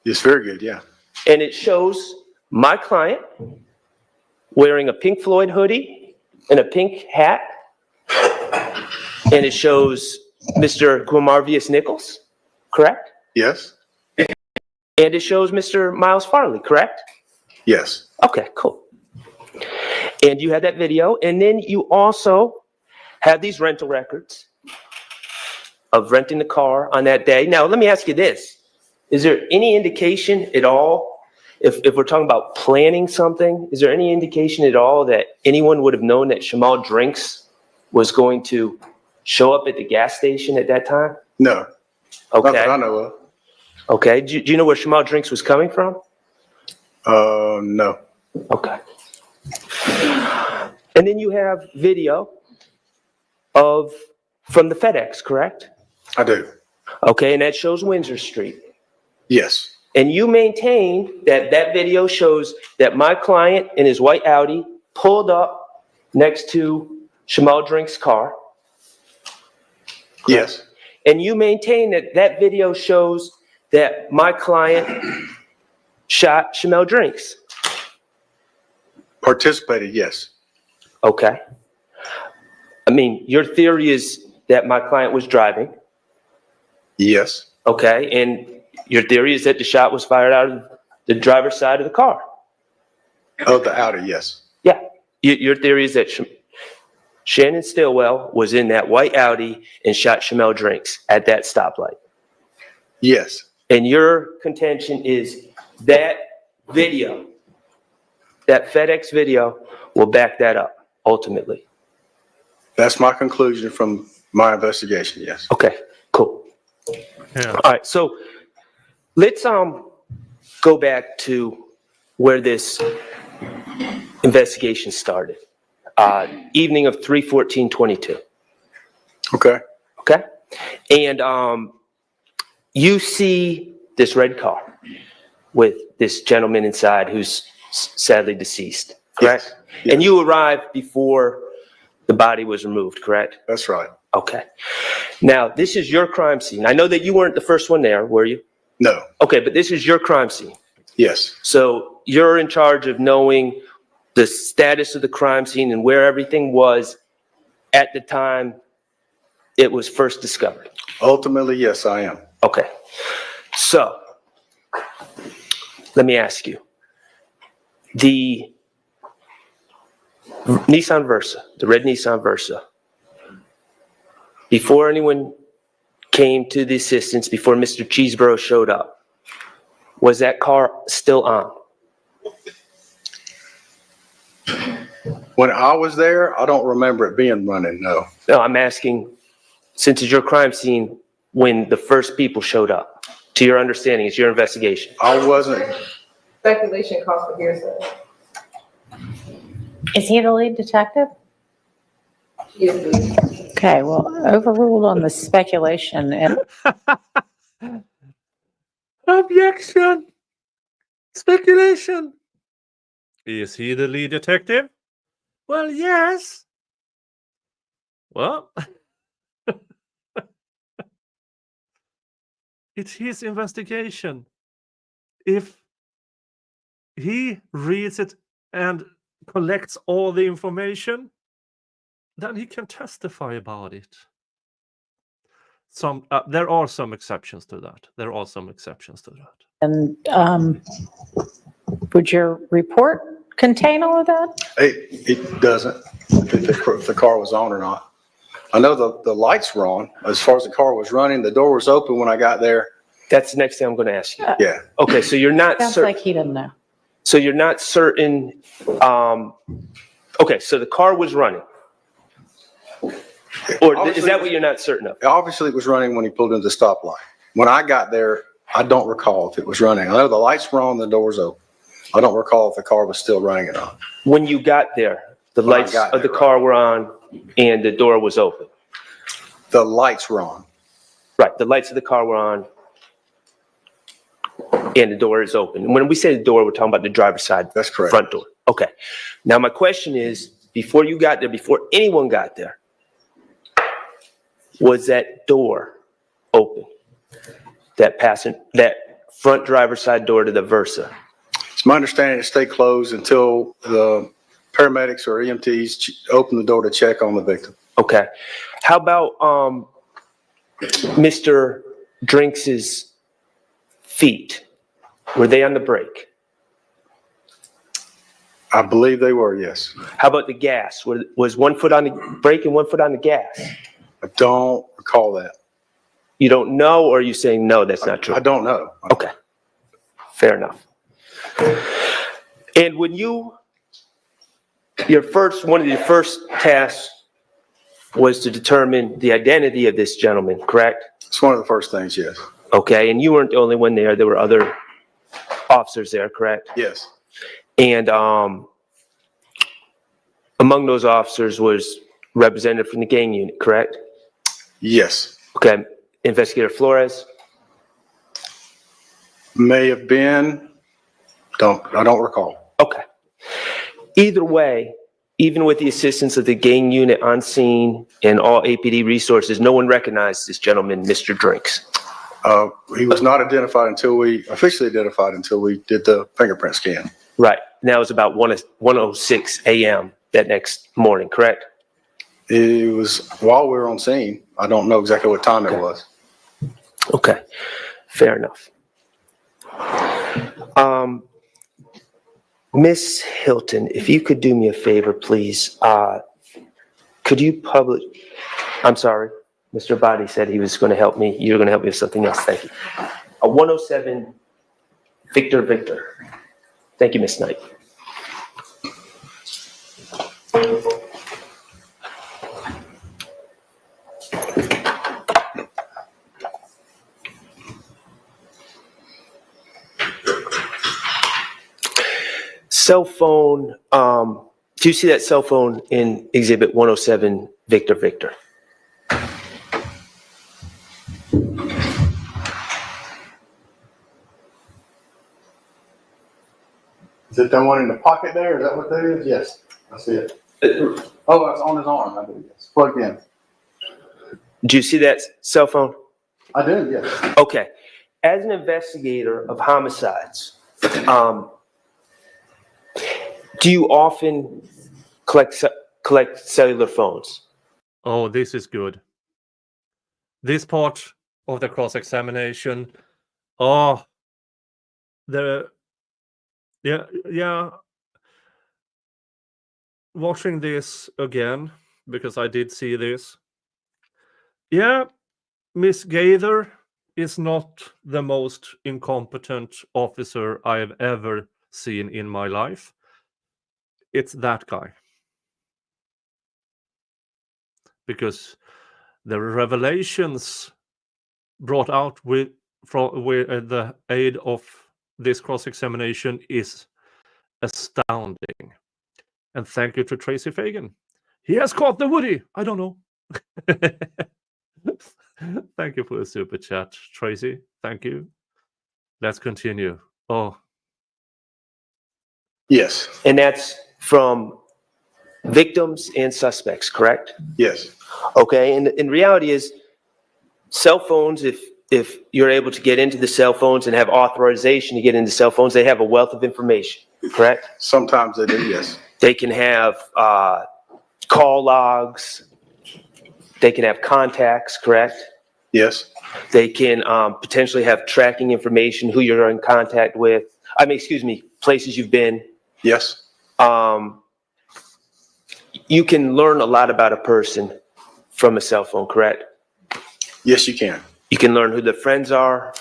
It's very good. Yeah. And it shows my client wearing a Pink Floyd hoodie and a pink hat. And it shows Mr. Guamarvius Nichols, correct? Yes. And it shows Mr. Miles Farley, correct? Yes. Okay, cool. And you had that video, and then you also had these rental records of renting the car on that day. Now, let me ask you this. Is there any indication at all, if we're talking about planning something, is there any indication at all that anyone would have known that Shamal Drinks was going to show up at the gas station at that time? No, not that I Okay, know of. okay. Do you know where Shamal Drinks was coming from? No. Okay. And then you have video from the FedEx, correct? I do. Okay, and that shows Windsor Street. Yes. And you maintain that that video shows that my client in his white Audi pulled up next to Shamal Drink's car. Yes. And you maintain that that video shows that my client shot Shamal Drinks. Participated, yes. Okay. I mean, your theory is that my client was driving. Yes. Okay. And your theory is that the shot was fired out of the driver's side of the car. Of the Audi, yes. Yeah. Your theory is that Shannon Stillwell was in that white Audi and shot Shamal Drinks at that stoplight. Yes. And your contention is that video, that FedEx video, will back that up ultimately. That's my conclusion from my investigation, yes. Okay, cool. Yeah. All right, so let's go back to where this investigation started. Evening of 3/14/22. Okay. Okay? And you see this red car with this gentleman inside who's sadly deceased, correct? Yes. And you arrived before the body was removed, correct? That's right. Okay. Now, this is your crime scene. I know that you weren't the first one there, were you? No. Okay, but this is your crime scene. Yes. So you're in charge of knowing the status of the crime scene and where everything was at the time it was first discovered. Ultimately, yes, I am. Okay. So let me ask you. The Nissan Versa, the red Nissan Versa, before anyone came to the assistance, before Mr. Cheeseborough showed up, was that car still on? When I was there, I don't remember it being running, no. No, I'm asking, since it's your crime scene, when the first people showed up, to your understanding, it's your investigation. I wasn't, Speculation calls for hearsay. Is he the lead detective? Okay, well, overruled on the speculation. And Objection! Speculation! Is he the lead detective? Well, yes. Well, it's his investigation. If he reads it and collects all the information, then he can testify about it. There are some exceptions to that. And would your report contain all of that? it doesn't, if the car was on or not. I know the lights were on. As far as the car was running, the door was open when I got there. That's the next thing I'm going to ask you. Yeah. Okay, so you're not Sounds certain. like he didn't know. So you're not certain. Okay, so the car was running. Or is that what you're not certain of? Obviously, it was running when he pulled into the stoplight. When I got there, I don't recall if it was running. I know the lights were on, the doors open. I don't recall if the car was still running or not. When you got there, the When I lights got of the there, car were on and the door was open. The lights were on. Right, the lights of the car were on and the door is open. When we say the door, we're talking about the driver's side. That's correct. Front door. Okay. Now my question is, before you got there, before anyone got there, was that door open? That front driver's side door to the Versa? It's my understanding it stayed closed until the paramedics or EMTs opened the door to check on the victim. Okay. How about Mr. Drinks's feet? Were they on the brake? I believe they were, yes. How about the gas? Was one foot on the brake and one foot on the gas? I don't recall that. You don't know, or are you saying no, that's not true? I don't know. Okay. Fair enough. And when one of your first tasks was to determine the identity of this gentleman, correct? It's one of the first things, yes. Okay, and you weren't the only one there. There were other officers there, correct? Yes, And among those officers was representative from the gang unit, correct? yes. Okay, Investigator Flores? May have been, I don't recall. Okay. Either way, even with the assistance of the gang unit on scene and all APD resources, no one recognized this gentleman, Mr. Drinks. He was not identified officially identified until we did the fingerprint scan. Right. And that was about 1:06 a.m. that next morning, correct? It was while we were on scene. I don't know exactly what time it was. Okay, fair enough. Miss Hilton, if you could do me a favor, please, could you I'm sorry, Mr. Body said he was going to help me. You're going to help me with something else. Thank you. 107 Victor. Thank you, Miss Knight. Cell phone, do you see that cell phone in Exhibit 107, Victor? Is it the one in the pocket there? Is that what that is? Yes, I see it. Oh, it's on his arm, I believe. It's plugged in. Do you see that cell phone? I did, yes. Okay. As an investigator of homicides, do you often collect cellular phones? Oh, this is good. This part of the cross-examination. Oh, yeah. Watching this again, because I did see this. Yeah, Miss Gaither is not the most incompetent officer I have ever seen in my life. It's that guy. Because the revelations brought out with the aid of this cross-examination is astounding. And thank you to Tracy Fagan. He has caught the Woody. I don't know. Thank you for the super chat, Tracy. Thank you. Let's continue. Oh. Yes. And that's from victims and suspects, correct? Yes. Okay, and in reality is cell phones, if you're able to get into the cell phones and have authorization to get into cell phones, they have a wealth of information, correct? Sometimes they do, yes. They can have call logs. They can have contacts, correct? Yes. They can potentially have tracking information, who you're in contact with. Places you've been. Yes. You can learn a lot about a person from a cell phone, correct? Yes, you can. You can learn who their friends are.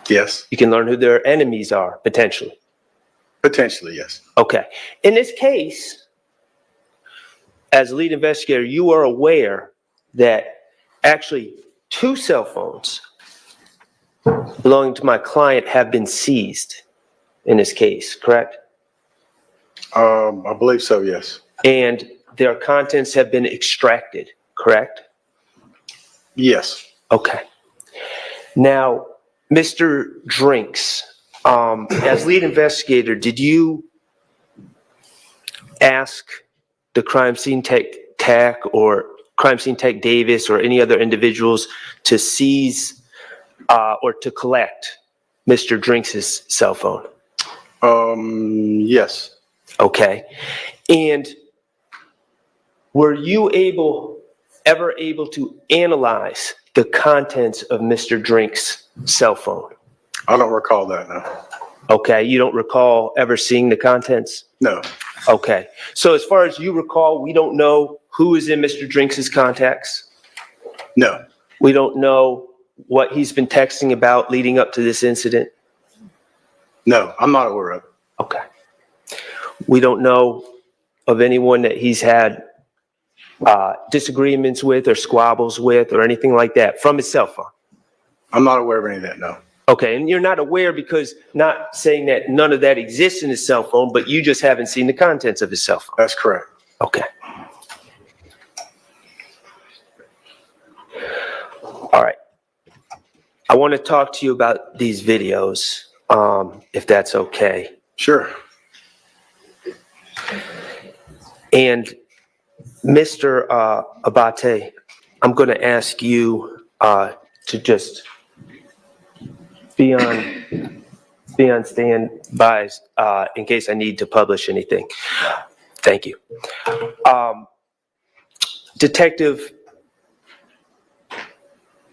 Yes. You can learn who their enemies are, potentially. Potentially, yes. Okay. In this case, as a lead investigator, you are aware that actually 2 cell phones belonging to my client have been seized in this case, correct? I believe so, yes. And their contents have been extracted, correct? Yes. Okay. Now, Mr. Drinks, as lead investigator, did you ask the crime scene tech or crime scene tech Davis or any other individuals to seize or to collect Mr. Drinks' cell phone? Yes. Okay. And were you ever able to analyze the contents of Mr. Drinks' cell phone? I don't recall that, no. Okay. You don't recall ever seeing the contents? No. Okay. So as far as you recall, we don't know who is in Mr. Drinks' contacts? No. We don't know what he's been texting about leading up to this incident? No, I'm not aware of it. Okay. We don't know of anyone that he's had disagreements with or squabbles with or anything like that from his cell phone? I'm not aware of any of that, no. Okay, and you're not aware because not saying that none of that exists in his cell phone, but you just haven't seen the contents of his cell phone. That's correct. Okay. All right. I want to talk to you about these videos, if that's okay. Sure. And Mr. Abate, I'm going to ask you to just be on standby in case I need to publish anything. Thank you. Detective,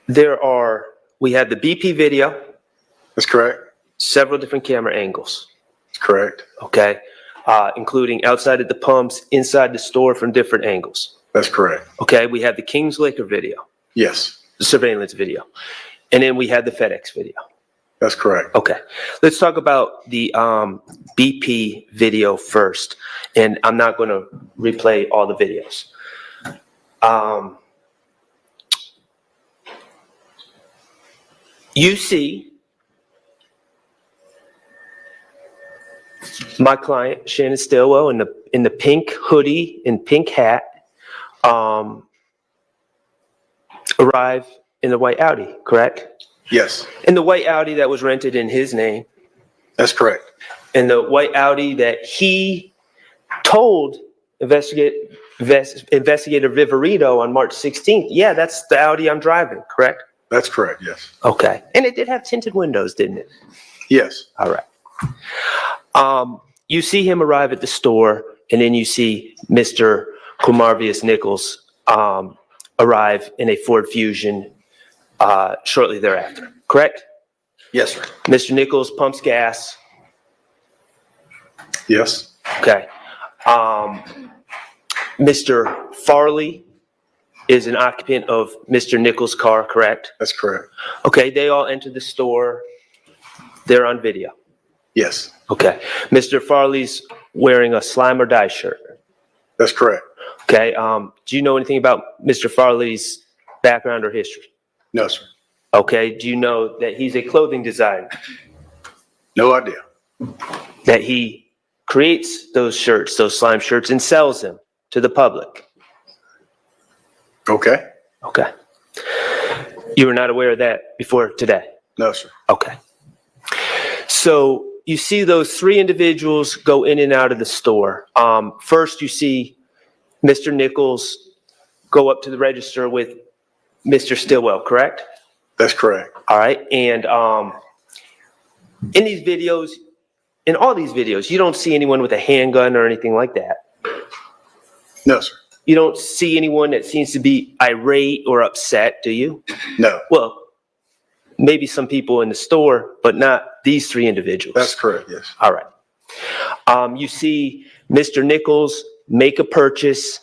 we had the BP video, That's correct. several different camera angles, That's correct. okay? Including outside of the pumps, inside the store from different angles, That's correct. okay? We had the King's Liquor video, Yes, the surveillance video, and then we had the FedEx video. that's correct. Okay, let's talk about the BP video first, and I'm not going to replay all the videos. You see my client, Shannon Stillwell, in the pink hoodie and pink hat, arrive in the white Audi, correct? Yes, In the white Audi that was rented in his name, that's correct. and the white Audi that he told Investigator Viverito on March 16th, yeah, that's the Audi I'm driving, correct? That's correct, yes. Okay. And it did have tinted windows, didn't it? Yes, All right. You see him arrive at the store, and then you see Mr. Quamarvius Nichols arrive in a Ford Fusion shortly thereafter, correct? yes, sir. Mr. Nichols pumps gas. Yes, Okay. Mr. Farley is an occupant of Mr. Nichols' car, correct? that's correct. Okay, they all enter the store. They're on video. Yes, Okay. Mr. Farley's wearing a Slime or Die shirt. that's correct. Okay. Do you know anything about Mr. Farley's background or history? No, sir. Okay. Do you know that he's a clothing designer? No idea. That he creates those shirts, those slime shirts, and sells them to the public? Okay. Okay. You were not aware of that before today? No, sir. Okay. So you see those three individuals go in and out of the store. First, you see Mr. Nichols go up to the register with Mr. Stillwell, correct? That's correct. All right. And in these videos, in all these videos, you don't see anyone with a handgun or anything like that. No, sir. You don't see anyone that seems to be irate or upset, do you? No, Well, maybe some people in the store, but not these three individuals. that's correct, yes. All right. You see Mr. Nichols make a purchase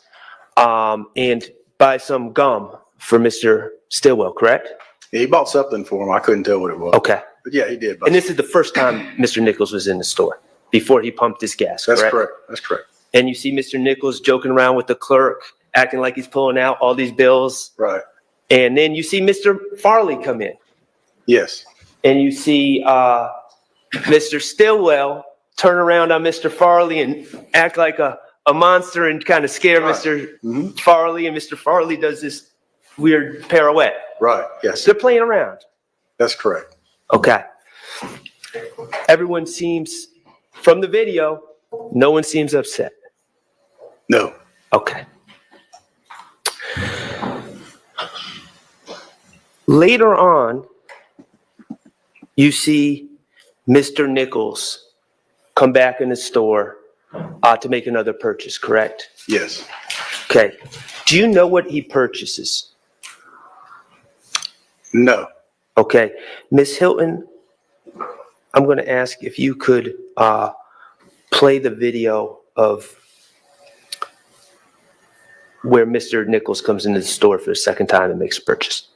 and buy some gum for Mr. Stillwell, correct? Yeah, he bought something for him. I couldn't tell what it was. Okay. But yeah, he did. And this is the first time Mr. Nichols was in the store before he pumped his gas, correct? That's correct. That's correct. And you see Mr. Nichols joking around with the clerk, acting like he's pulling out all these bills. Right. And then you see Mr. Farley come in. Yes. And you see Mr. Stillwell turn around on Mr. Farley and act like a monster and kind of scare Right. Mr. Farley. And Mr. Farley does this weird pirouette. Right. Yes. They're playing around. That's correct. Okay. Everyone seems, from the video, no one seems upset. No. Okay. Later on, you see Mr. Nichols come back in the store to make another purchase, correct? Yes. Okay. Do you know what he purchases? No. Okay. Miss Hilton, I'm going to ask if you could play the video of where Mr. Nichols comes into the store for the second time and makes a purchase.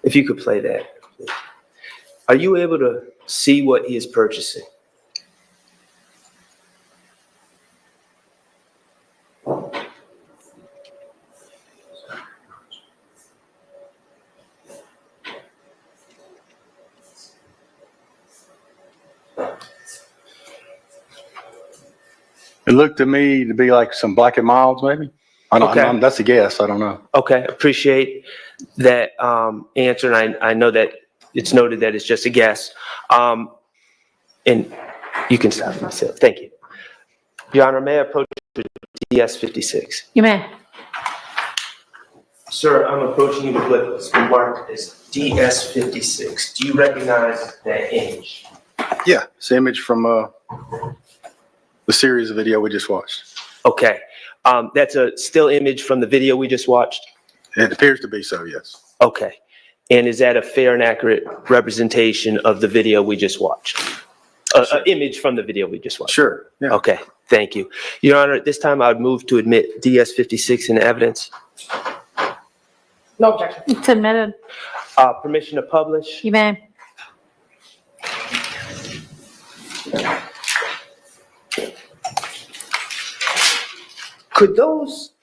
If you could play that. Are you able to see what he is purchasing? It looked to me to be like some Black and Milds, maybe. Okay. That's a guess. I don't know. Okay, appreciate that answer, and I know that it's noted that it's just a guess. And you can stop yourself. Thank you. Your Honor, may I approach DS 56? You may. Sir, I'm approaching you with what's been marked as DS 56. Do you recognize that image? Yeah, it's an image from the series of video we just watched. Okay, that's a still image from the video we just watched? It appears to be so, yes. Okay, and is that a fair and accurate representation of the video we just watched? An image from the video we just watched? Sure, yeah. Okay, thank you. Your Honor, at this time, I would move to admit DS 56 in evidence. No objection. It's admitted. Permission to publish? You may. Could those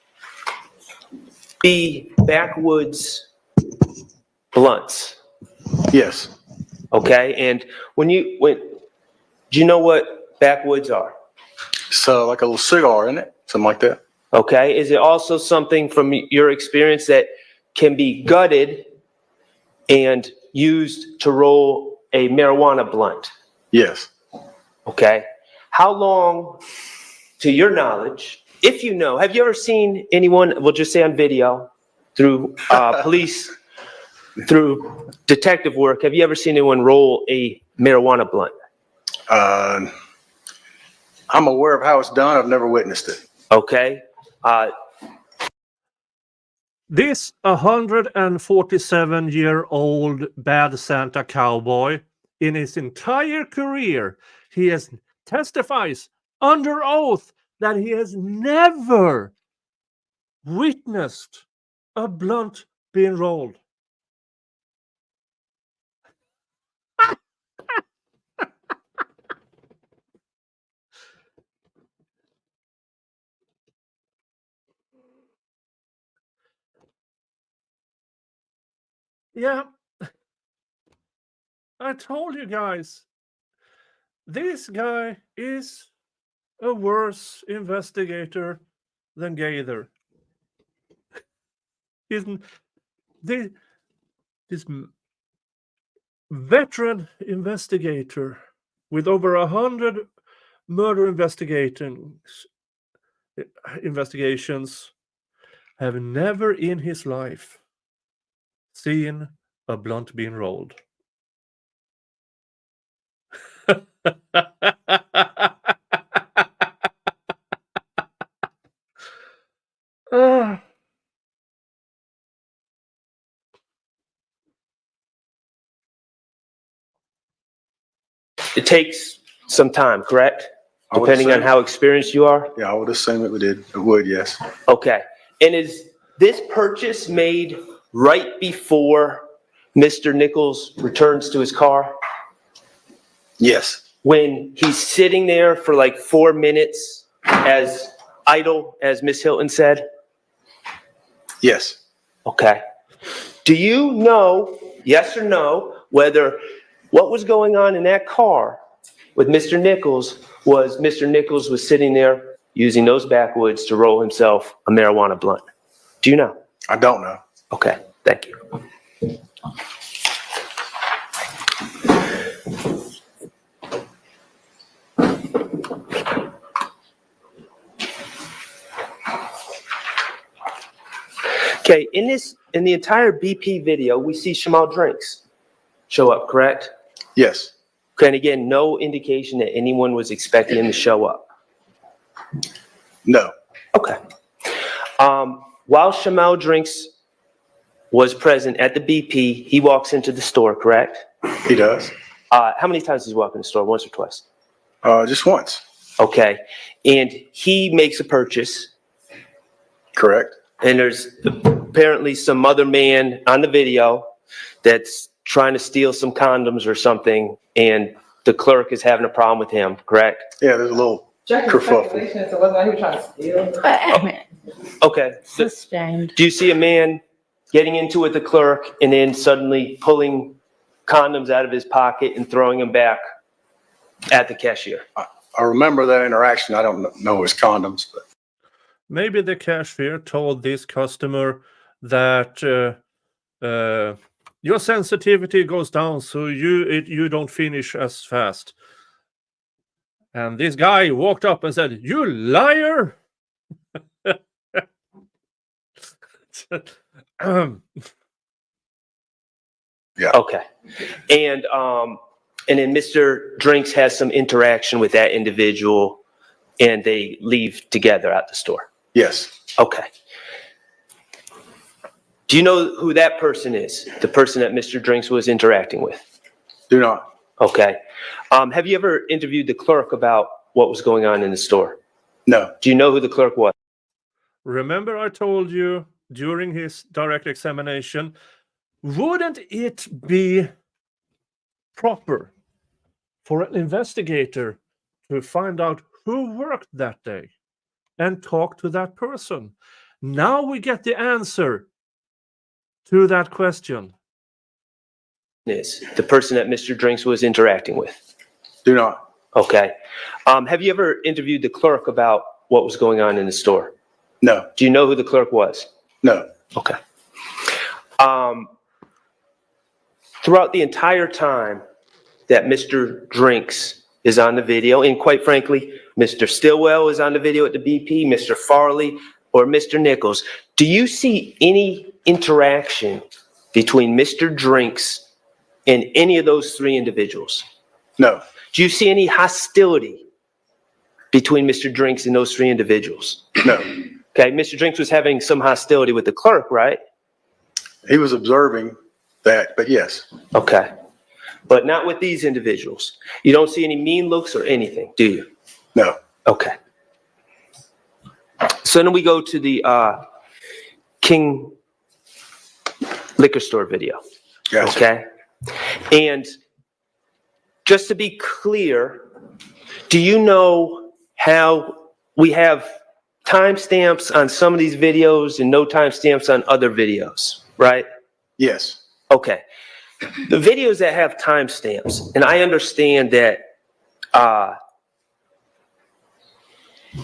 be backwoods blunts? Yes. Okay, and do you know what backwoods are? So like a little cigar, isn't it? Something like that. Okay, is it also something from your experience that can be gutted and used to roll a marijuana blunt? Yes. Okay, how long, to your knowledge, if you know, have you ever seen anyone, we'll just say on video, through police, through detective work, have you ever seen anyone roll a marijuana blunt? I'm aware of how it's done. I've never witnessed it. Okay. This 147-year-old bad Santa cowboy, in his entire career, he has testifies under oath that he has never witnessed a blunt being rolled. Yeah, I told you guys, this guy is a worse investigator than Gaither. This veteran investigator with over 100 murder investigations have never in his life seen a blunt being rolled. It takes some time, correct? I would Depending on assume. how experienced you are? Yeah, I would assume it would, yes. Okay. And is this purchase made right before Mr. Nichols returns to his car? Yes. When he's sitting there for like 4 minutes as idle, as Miss Hilton said? Yes. Okay. Do you know, yes or no, whether what was going on in that car with Mr. Nichols was Mr. Nichols was sitting there using those backwoods to roll himself a marijuana blunt? Do you know? I don't know. Okay, thank you. Okay, in the entire BP video, we see Shamal Drinks show up, correct? Yes. Okay, and again, no indication that anyone was expecting him to show up. No. Okay. While Shamal Drinks was present at the BP, he walks into the store, correct? He does. How many times does he walk in the store? Once or twice? Just once. Okay. And he makes a purchase. Correct. And there's apparently some other man on the video that's trying to steal some condoms or something, and the clerk is having a problem with him, correct? Yeah, there's a little kerfuffle. It wasn't like he was trying to steal. Okay. Sustained. Do you see a man getting into it with the clerk and then suddenly pulling condoms out of his pocket and throwing them back at the cashier? I remember that interaction. I don't know his condoms, but Maybe the cashier told this customer that your sensitivity goes down, so you don't finish as fast. And this guy walked up and said, "You liar!" Okay. And then Mr. Drinks has some interaction with that individual and they leave together at the store. yes, Okay. Do you know who that person is? The person that Mr. Drinks was interacting with? do not. Okay. Have you ever interviewed the clerk about what was going on in the store? No, Do you know who the clerk was? Remember I told you during his direct examination, wouldn't it be proper for an investigator to find out who worked that day and talk to that person? Now we get the answer to that question. Is the person that Mr. Drinks was interacting with? do not. Okay. Have you ever interviewed the clerk about what was going on in the store? No, Do you know who the clerk was? no. Okay. Throughout the entire time that Mr. Drinks is on the video, and quite frankly, Mr. Stillwell is on the video at the BP, Mr. Farley, or Mr. Nichols, do you see any interaction between Mr. Drinks and any of those three individuals? No, Do you see any hostility between Mr. Drinks and those three individuals? no. Okay, Mr. Drinks was having some hostility with the clerk, right? He was observing that, but yes, Okay. But not with these individuals. You don't see any mean looks or anything, do you? no. Okay. So then we go to the King liquor store video. Gotcha. Okay. And just to be clear, do you know how we have timestamps on some of these videos and no timestamps on other videos, right? Yes, Okay. The videos that have timestamps, and I understand that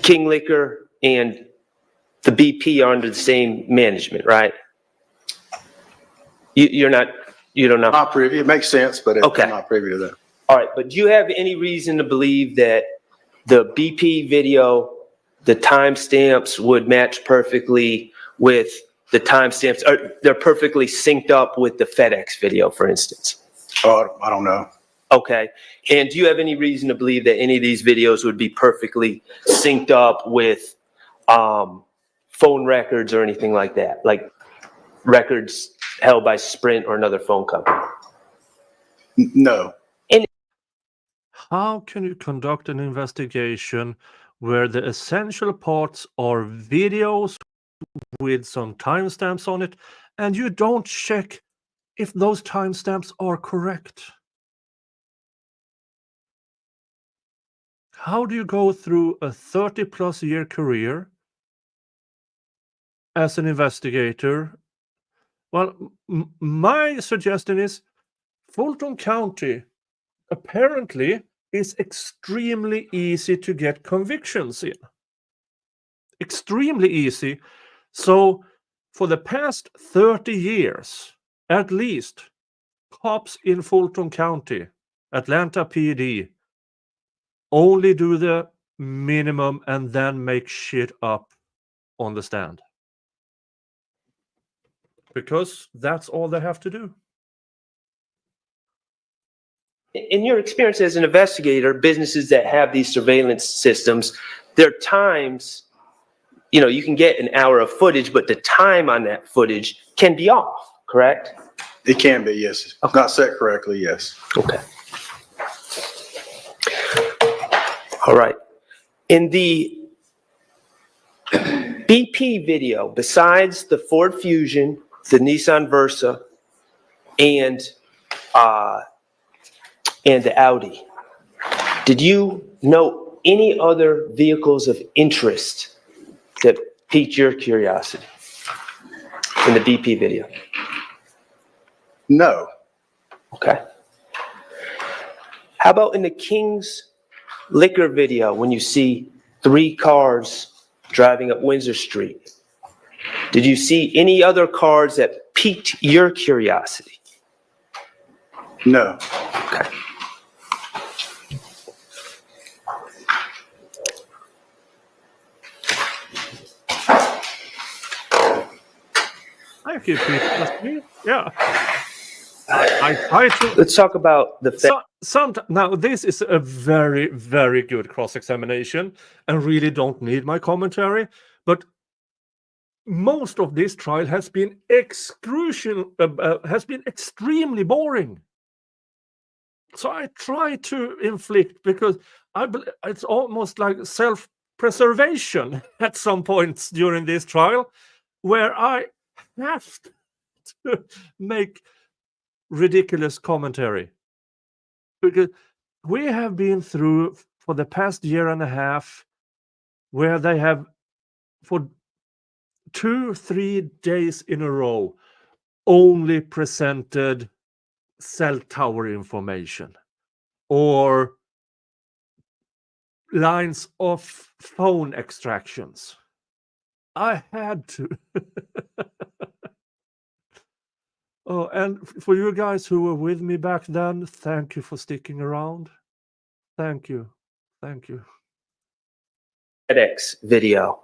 King Liquor and the BP are under the same management, right? You don't know. not privy. It makes sense, but Okay. I'm not privy to that. All right, but do you have any reason to believe that the BP video, the timestamps would match perfectly with the timestamps, or they're perfectly synced up with the FedEx video, for instance? Oh, I don't know. Okay, and do you have any reason to believe that any of these videos would be perfectly synced up with phone records or anything like that? Like records held by Sprint or another phone company? No, How can you conduct an investigation where the essential parts are videos with some timestamps on it, and you don't check if those timestamps are correct? How do you go through a 30-plus year career as an investigator? Well, my suggestion is Fulton County apparently is extremely easy to get convictions in. Extremely easy. So for the past 30 years, at least, cops in Fulton County, Atlanta PD, only do the minimum and then make shit up on the stand. Because that's all they have to do. In your experience as an investigator, businesses that have these surveillance systems, there are times, you can get an hour of footage, but the time on that footage can be off, correct? it can be, yes. If not set correctly, yes. Okay. All right. In the BP video, besides the Ford Fusion, the Nissan Versa, and the Audi. Did you note any other vehicles of interest that piqued your curiosity in the BP video? No. Okay. How about in the King's Liquor video when you see 3 cars driving up Windsor Street? Did you see any other cars that piqued your curiosity? No. Okay. I keep it. Yeah. I try to. Let's talk about the fact. Now, this is a very, very good cross-examination and really don't need my commentary. But most of this trial has been extremely boring. So I try to inflict, because it's almost like self-preservation at some points during this trial, where I have to make ridiculous commentary, because we have been through for the past year and a half where they have for 2-3 days in a row only presented cell tower information or lines of phone extractions. I had to. Oh, and for you guys who were with me back then, thank you for sticking around. Thank you. Thank you. FedEx video.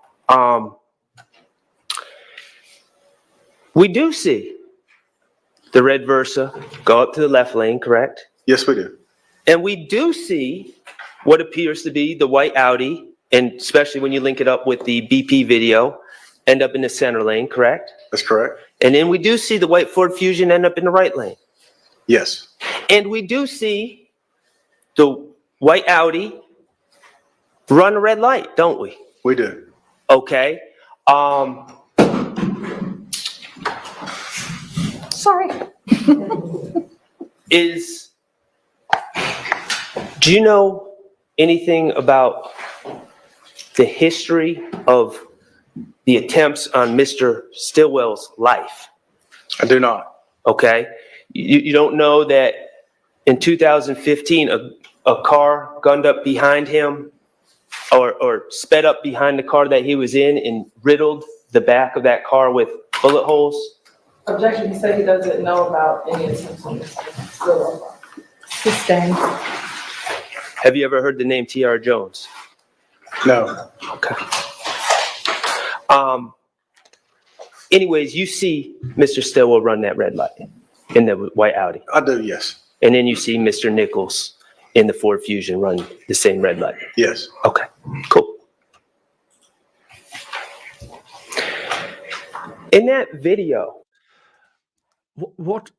We do see the red Versa go up to the left lane, correct? Yes, we do. And we do see what appears to be the white Audi, and especially when you link it up with the BP video, end up in the center lane, correct? That's correct. And then we do see the white Ford Fusion end up in the right lane. Yes. And we do see the white Audi run a red light, don't we? We do. Okay. Sorry. Do you know anything about the history of the attempts on Mr. Stillwell's life? I do not. Okay. You don't know that in 2015, a car gunned up behind him or sped up behind the car that he was in and riddled the back of that car with bullet holes? Objection, he said he doesn't know about any attempts on Mr. Stillwell. Sustained. Have you ever heard the name T.R. Jones? No. Okay. Anyways, you see Mr. Stillwell run that red light in the white Audi. I do, yes. And then you see Mr. Nichols in the Ford Fusion run the same red light. Yes. Okay, cool. In that video, What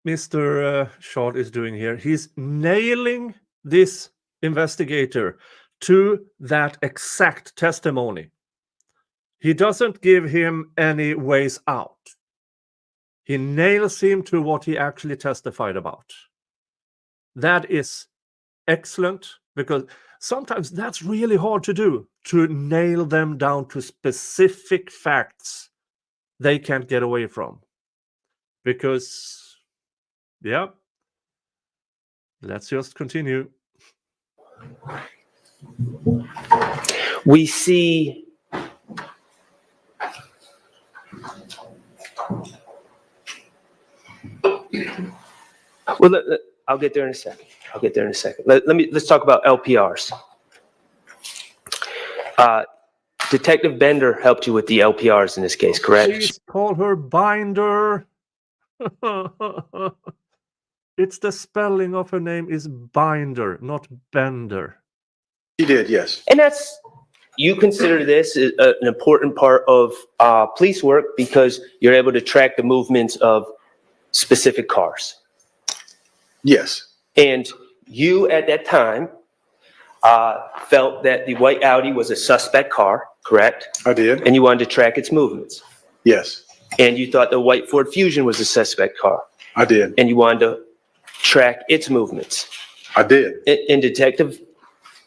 Mr. Schardt is doing here, he's nailing this investigator to that exact testimony. He doesn't give him any ways out. He nails him to what he actually testified about. That is excellent, because sometimes that's really hard to do, to nail them down to specific facts they can't get away from. Because, yeah, let's just continue. we see I'll get there in a second. Let's talk about LPRs. Detective Bender helped you with the LPRs in this case, correct? Please call her Binder. It's the spelling of her name is Binder, not Bender. He did, yes. And you consider this an important part of police work because you're able to track the movements of specific cars. Yes. And you, at that time, felt that the white Audi was a suspect car, correct? I did. And you wanted to track its movements. Yes. And you thought the white Ford Fusion was a suspect car. I did. and you wanted to track its movements. I did. And Detective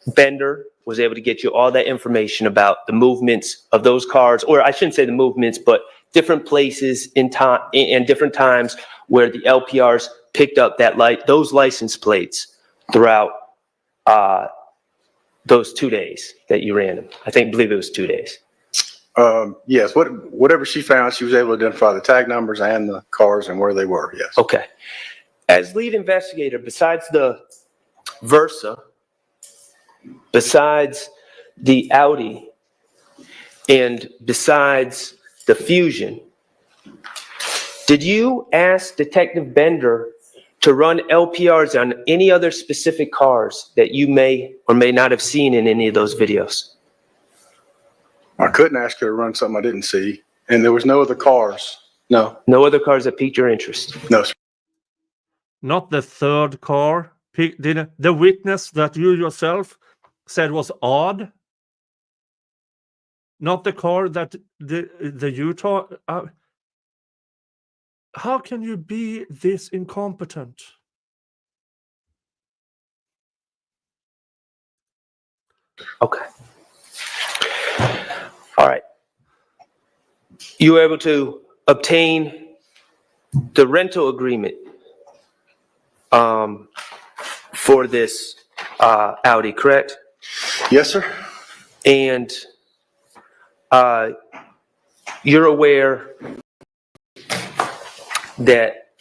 Bender was able to get you all that information about the movements of those cars, or I shouldn't say the movements, but different places in time and different times where the LPRs picked up those license plates throughout those 2 days that you ran them. Believe it was 2 days. Yes, whatever she found, she was able to identify the tag numbers and the cars and where they were, yes. Okay. As lead investigator, besides the Versa, besides the Audi, and besides the Fusion, did you ask Detective Bender to run LPRs on any other specific cars that you may or may not have seen in any of those videos? I couldn't ask her to run something I didn't see, and there was no other cars. No. No other cars that piqued your interest? No, sir. Not the third car. The witness that you yourself said was odd. Not the car that the Utah. How can you be this incompetent? Okay. All right. You were able to obtain the rental agreement for this Audi, correct? Yes, sir. And you're aware that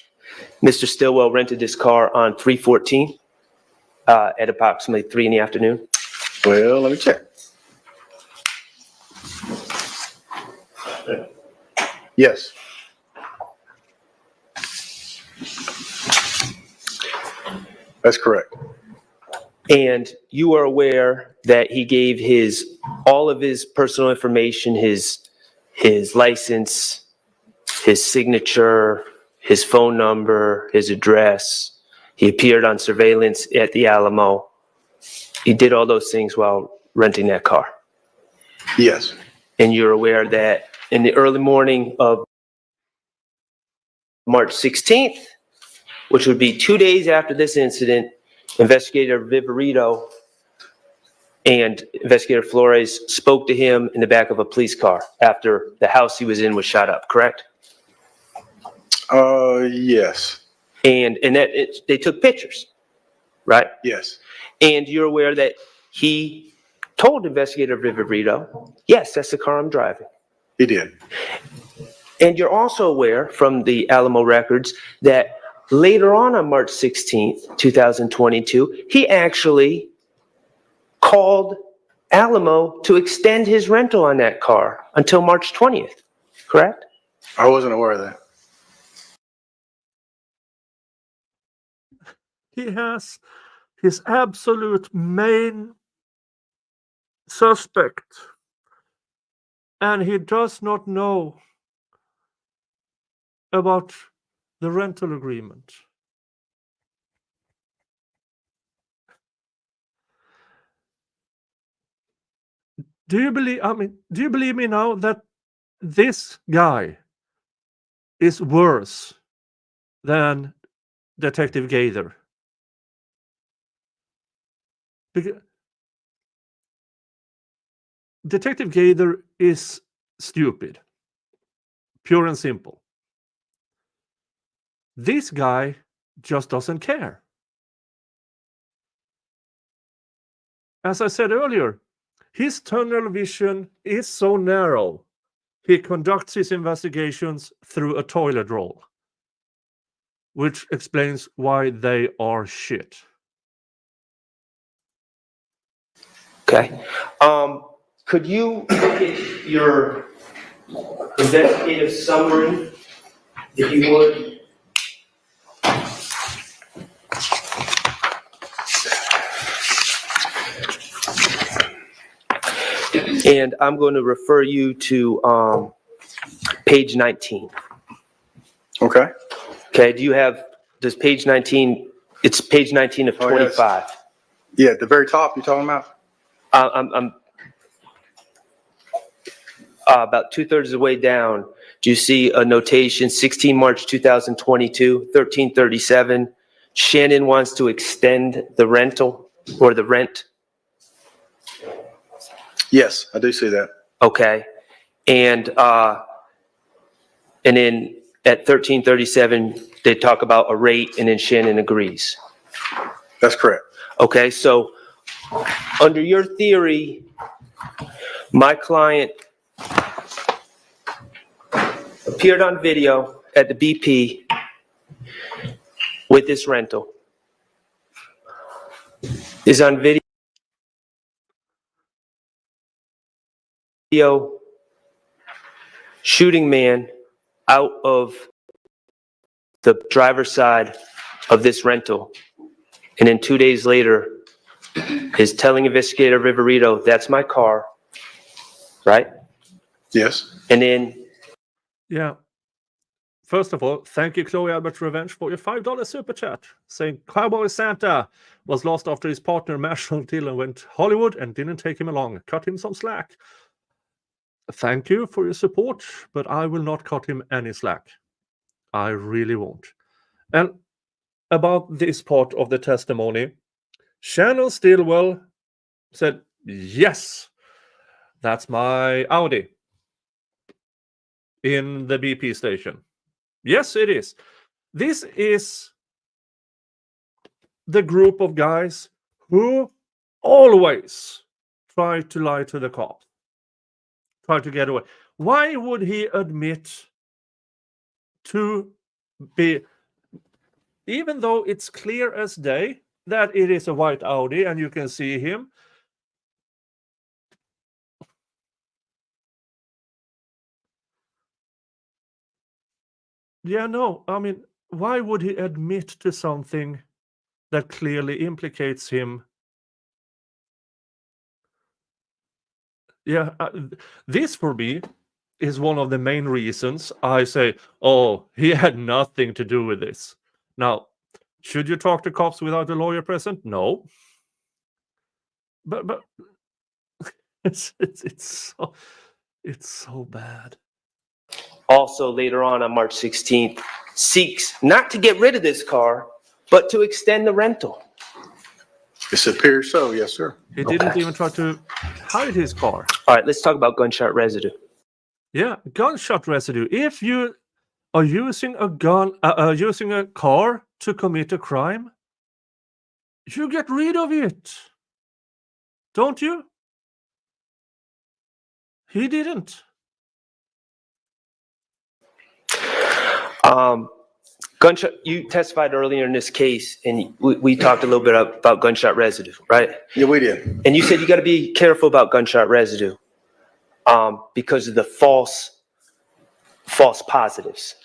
Mr. Stillwell rented this car on 3/14 at approximately 3 in the afternoon? Well, let me check. Yes. That's correct. And you are aware that he gave all of his personal information, his license, his signature, his phone number, his address. He appeared on surveillance at the Alamo. He did all those things while renting that car. Yes. And you're aware that in the early morning of March 16th, which would be 2 days after this incident, Investigator Viverito and Investigator Flores spoke to him in the back of a police car after the house he was in was shot up, correct? Yes. And they took pictures, right? Yes. And you're aware that he told Investigator Viverito, yes, that's the car I'm driving. He did. And you're also aware from the Alamo records that later on March 16th, 2022, he actually called Alamo to extend his rental on that car until March 20th, correct? I wasn't aware of that. He has his absolute main suspect, and he does not know about the rental agreement. Do you believe me now that this guy is worse than Detective Gaither? Because Detective Gaither is stupid, pure and simple. This guy just doesn't care. As I said earlier, his tunnel vision is so narrow, he conducts his investigations through a toilet roll, which explains why they are shit. Okay. Could you look at your investigative summary, if you would? And I'm going to refer you to page 19. Okay. Okay, does page 19, it's page 19 of 25. Yeah, at the very top you're talking about? I'm about 2/3 of the way down. Do you see a notation, 16 March 2022, 1337? Shannon wants to extend the rental or the rent? Yes, I do see that. Okay. And then at 1337, they talk about a rate, and then Shannon agrees. That's correct. Okay, so under your theory, my client appeared on video at the BP with this rental. Is on video shooting man out of the driver's side of this rental. And then 2 days later is telling Investigator Riverito, that's my car, right? Yes. And then, Yeah. First of all, thank you, Chloe Albert Revenge, for your $5 super chat, saying Cowboy Santa was lost after his partner Marshall Dillon went Hollywood and didn't take him along. Cut him some slack. Thank you for your support, but I will not cut him any slack. I really won't. And about this part of the testimony, Shannon Stillwell said, yes, that's my Audi in the BP station. Yes, it is. This is the group of guys who always try to lie to the cops, try to get away. Why would he admit to be, even though it's clear as day that it is a white Audi and you can see him? Yeah, no, I mean, why would he admit to something that clearly implicates him? Yeah, this for me is one of the main reasons I say, oh, he had nothing to do with this. Now, should you talk to cops without a lawyer present? No. But it's so bad. also later on March 16th, seeks not to get rid of this car, but to extend the rental. It appears so, yes, sir. He didn't even try to hide his car. All right, let's talk about gunshot residue. Yeah, gunshot residue. If you are using a gun, using a car to commit a crime, you get rid of it, don't you? He didn't. Gunshot. You testified earlier in this case, and we talked a little bit about gunshot residue, right? Yeah, we did. And you said you got to be careful about gunshot residue because of the false positives.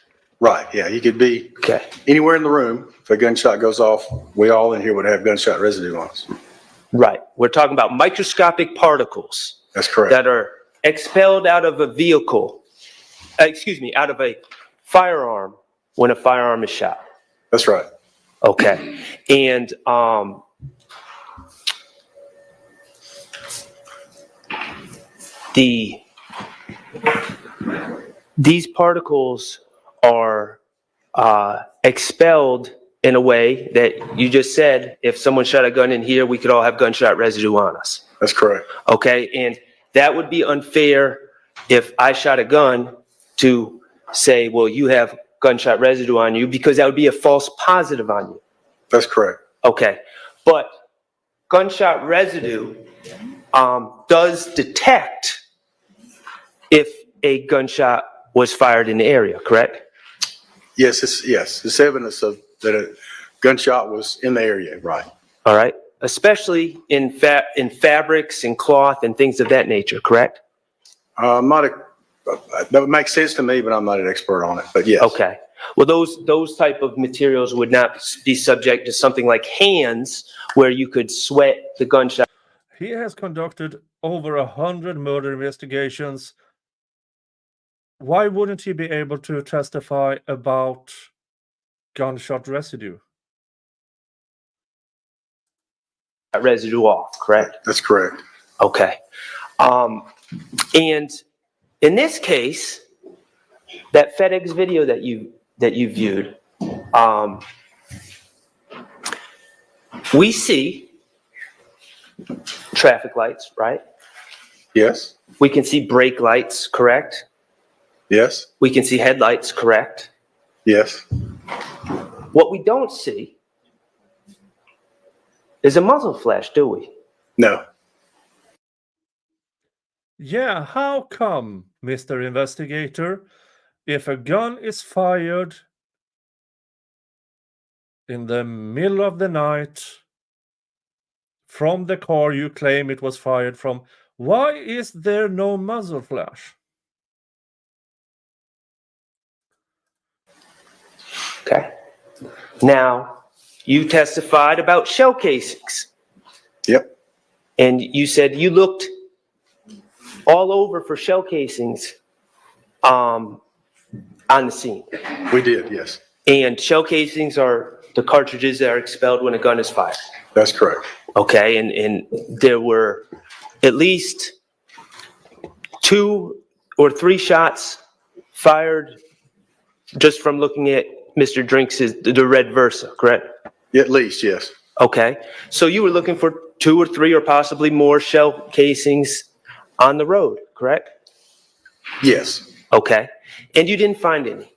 Right, yeah, you could be Okay. anywhere in the room. If a gunshot goes off, we all in here would have gunshot residue on us. Right. We're talking about microscopic particles That's correct. that are expelled out of a vehicle, out of a firearm when a firearm is shot. That's right. Okay. And these particles are expelled in a way that you just said, if someone shot a gun in here, we could all have gunshot residue on us. That's correct. Okay. And that would be unfair if I shot a gun to say, well, you have gunshot residue on you, because that would be a false positive on you. That's correct. Okay. But gunshot residue does detect if a gunshot was fired in the area, correct? Yes, it's evidence of that a gunshot was in the area, right? All right. Especially in fabrics and cloth and things of that nature, correct? That would make sense to me, but I'm not an expert on it, but yes. Okay. Well, those type of materials would not be subject to something like hands, where you could sweat the gunshot. He has conducted over 100 murder investigations. Why wouldn't he be able to testify about gunshot residue? Residue off, correct? That's correct. Okay. And in this case, That FedEx video that you viewed, we see traffic lights, right? Yes, We can see brake lights, correct? yes, We can see headlights, correct? yes. What we don't see is a muzzle flash, do we? No. Yeah, how come, Mr. Investigator, if a gun is fired in the middle of the night from the car you claim it was fired from, why is there no muzzle flash? Okay. Now, you testified about shell casings. Yep. And you said you looked all over for shell casings on the scene. We did, yes. And shell casings are the cartridges that are expelled when a gun is fired. That's correct. Okay, and there were at least 2 or 3 shots fired just from looking at Mr. Drinks' the red Versa, correct? At least, yes. Okay, so you were looking for 2 or 3 or possibly more shell casings on the road, correct? Yes. Okay, and you didn't find any.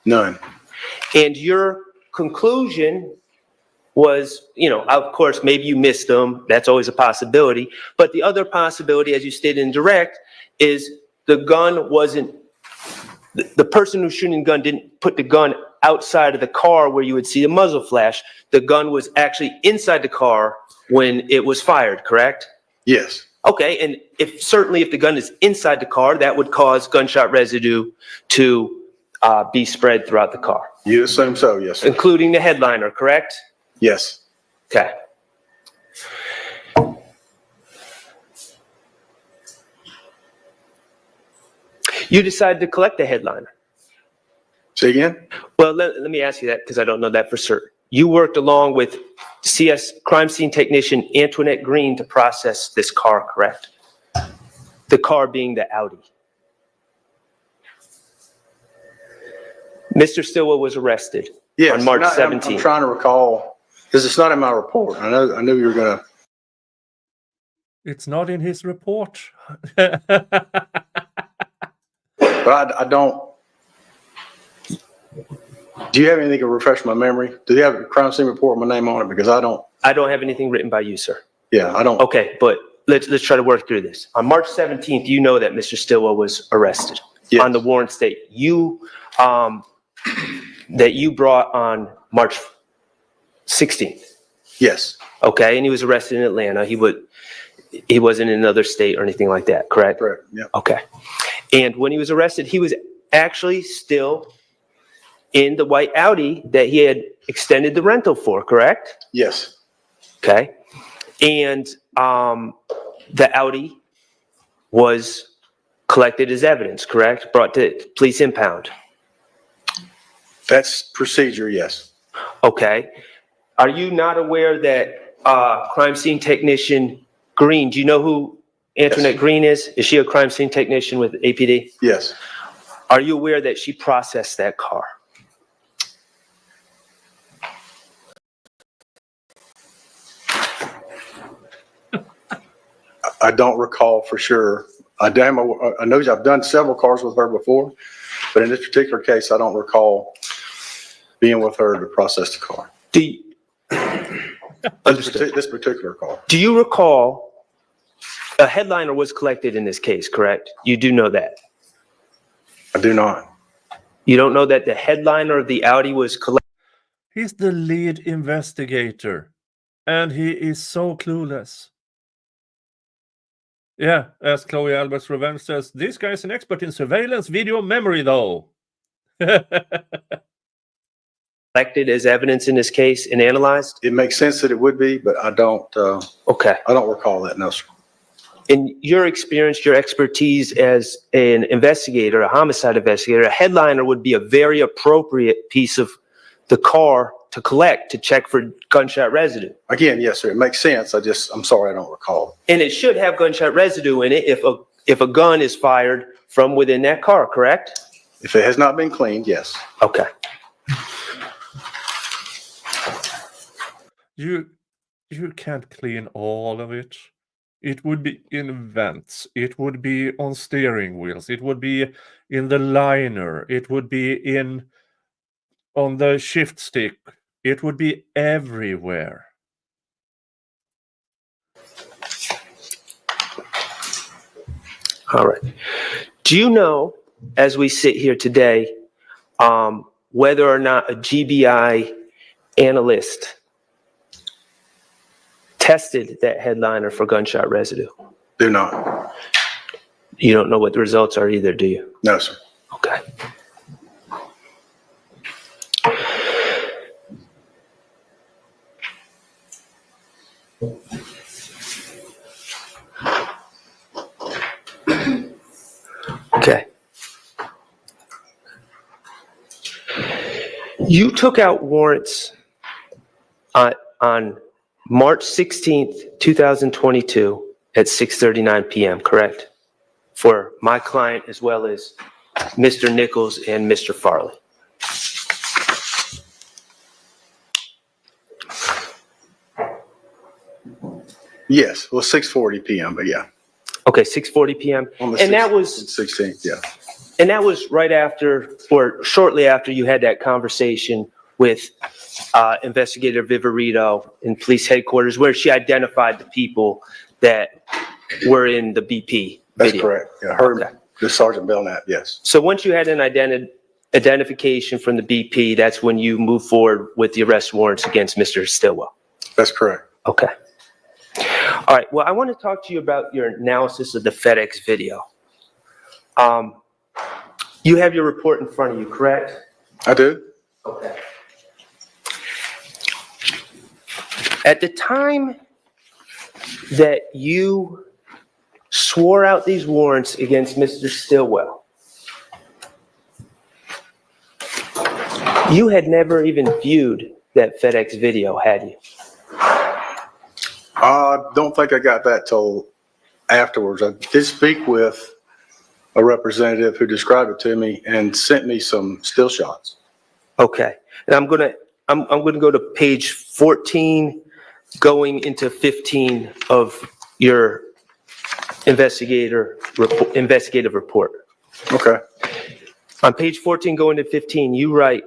None. And your conclusion was, of course, maybe you missed them. That's always a possibility. But the other possibility, as you stated in direct, is the gun wasn't, the person who's shooting the gun didn't put the gun outside of the car where you would see the muzzle flash. The gun was actually inside the car when it was fired, correct? Yes. Okay, and certainly if the gun is inside the car, that would cause gunshot residue to be spread throughout the car. You assume so, yes, sir. Including the headliner, correct? Yes. Okay. You decided to collect the headliner. Say again? Well, let me ask you that because I don't know that for certain. You worked along with CS crime scene technician Antoinette Green to process this car, correct? The car being the Audi. Mr. Stillwell was arrested on March 17th. I'm trying to recall, because it's not in my report. I knew you were going to. It's not in his report. But I don't. Do you have anything to refresh my memory? Do you have a crime scene report with my name on it? Because I don't. I don't have anything written by you, sir. Yeah, I don't. Okay, but let's try to work through this. On March 17th, you know that Mr. Stillwell was arrested on the warrant state. That you brought on March 16th. Yes. Okay, and he was arrested in Atlanta. He wasn't in another state or anything like that, correct? Correct. Yeah. Okay. And when he was arrested, he was actually still in the white Audi that he had extended the rental for, correct? Yes. Okay. And the Audi was collected as evidence, correct? Brought to police impound. That's procedure, yes. Okay. Are you not aware that crime scene technician Green, do you know who Antoinette Green is? Is she a crime scene technician with APD? Yes. Are you aware that she processed that car? I don't recall for sure. I know I've done several cars with her before, but in this particular case, I don't recall being with her to process the car. This particular car. Do you recall a headliner was collected in this case, correct? You do know that? I do not. You don't know that the headliner of the Audi was collected? He's the lead investigator, and he is so clueless. Yeah, as Chloe Albert's Revenge says, this guy is an expert in surveillance video memory, though. Collected as evidence in this case and analyzed? It makes sense that it would be, but I don't. Okay. I don't recall that, no, sir. In your experience, your expertise as an investigator, a homicide investigator, a headliner would be a very appropriate piece of the car to collect, to check for gunshot residue. Again, yes, sir. It makes sense. I'm sorry, I don't recall. And it should have gunshot residue in it if a gun is fired from within that car, correct? If it has not been cleaned, yes. Okay. You can't clean all of it. It would be in vents. It would be on steering wheels. It would be in the liner. It would be on the shift stick. It would be everywhere. All right. Do you know, as we sit here today, whether or not a GBI analyst tested that headliner for gunshot residue? Do not. You don't know what the results are either, do you? No, sir. Okay. Okay. You took out warrants on March 16th, 2022 at 6:39 p.m., correct? For my client as well as Mr. Nichols and Mr. Farley. Yes, well, 6:40 p.m., but yeah. Okay, 6:40 p.m. On the And that 16th, yeah. And that was right after, or shortly after you had that conversation with Investigator Viverito in police headquarters, where she identified the people that were in the BP That's video. correct. Yeah, her, Okay. the Sergeant Belknap, yes. So once you had an identification from the BP, that's when you move forward with the arrest warrants against Mr. Stillwell. That's correct. Okay. All right. Well, I want to talk to you about your analysis of the FedEx video. You have your report in front of you, correct? I do. Okay. At the time that you swore out these warrants against Mr. Stillwell, you had never even viewed that FedEx video, had you? I don't think I got that till afterwards. I did speak with a representative who described it to me and sent me some still shots. Okay. And I'm gonna go to page 14, going into 15 of your investigative report. Okay. On page 14, going to 15, you write,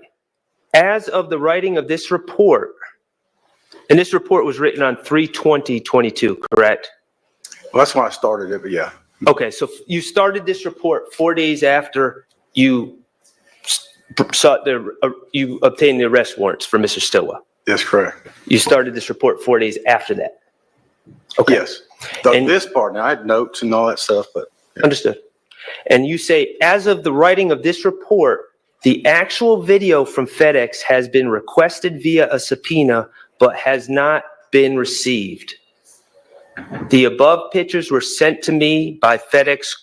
as of the writing of this report, and this report was written on 3/20/22, correct? Well, that's when I started it, but yeah. Okay, so you started this report 4 days after you you obtained the arrest warrants for Mr. Stillwell. That's correct. You started this report 4 days after that. Okay. Yes. And- This part, now I had notes and all that stuff, but Understood. And you say, as of the writing of this report, the actual video from FedEx has been requested via a subpoena, but has not been received. The above pictures were sent to me by a FedEx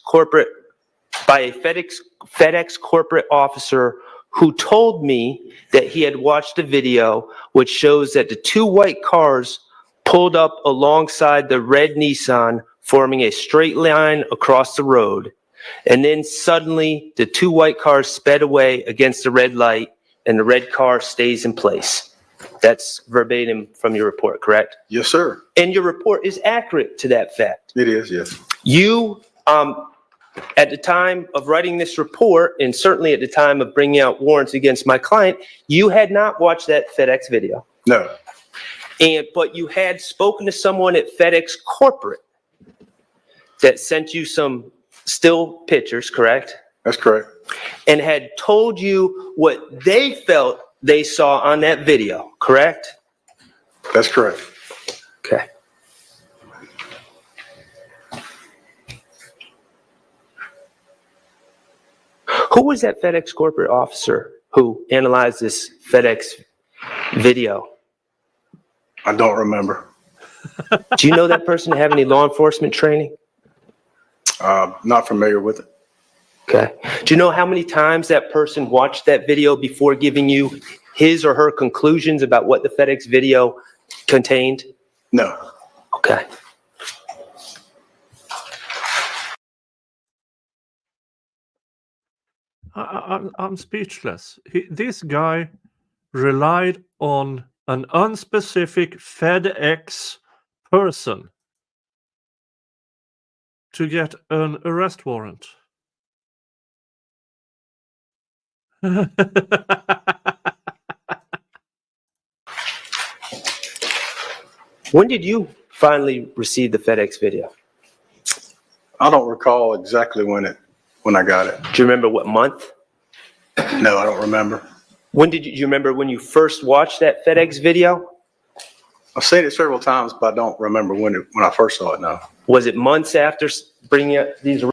corporate officer who told me that he had watched a video which shows that the two white cars pulled up alongside the red Nissan, forming a straight line across the road. And then suddenly the two white cars sped away against the red light and the red car stays in place. That's verbatim from your report, correct? yes, sir. And your report is accurate to that fact. It is, yes. You, at the time of writing this report, and certainly at the time of bringing out warrants against my client, you had not watched that FedEx video. No, But you had spoken to someone at FedEx corporate that sent you some still pictures, correct? that's correct. And had told you what they felt they saw on that video, correct? That's correct. Okay. Who was that FedEx corporate officer who analyzed this FedEx video? I don't remember. Do you know that person to have any law enforcement training? Not familiar with it. Okay. Do you know how many times that person watched that video before giving you his or her conclusions about what the FedEx video contained? No. Okay. I'm speechless. This guy relied on an unspecific FedEx person to get an arrest warrant. When did you finally receive the FedEx video? I don't recall exactly when I got it. Do you remember what month? No, I don't remember. When did you remember when you first watched that FedEx video? I've seen it several times, but I don't remember when I first saw it, no. Was it months after bringing up these?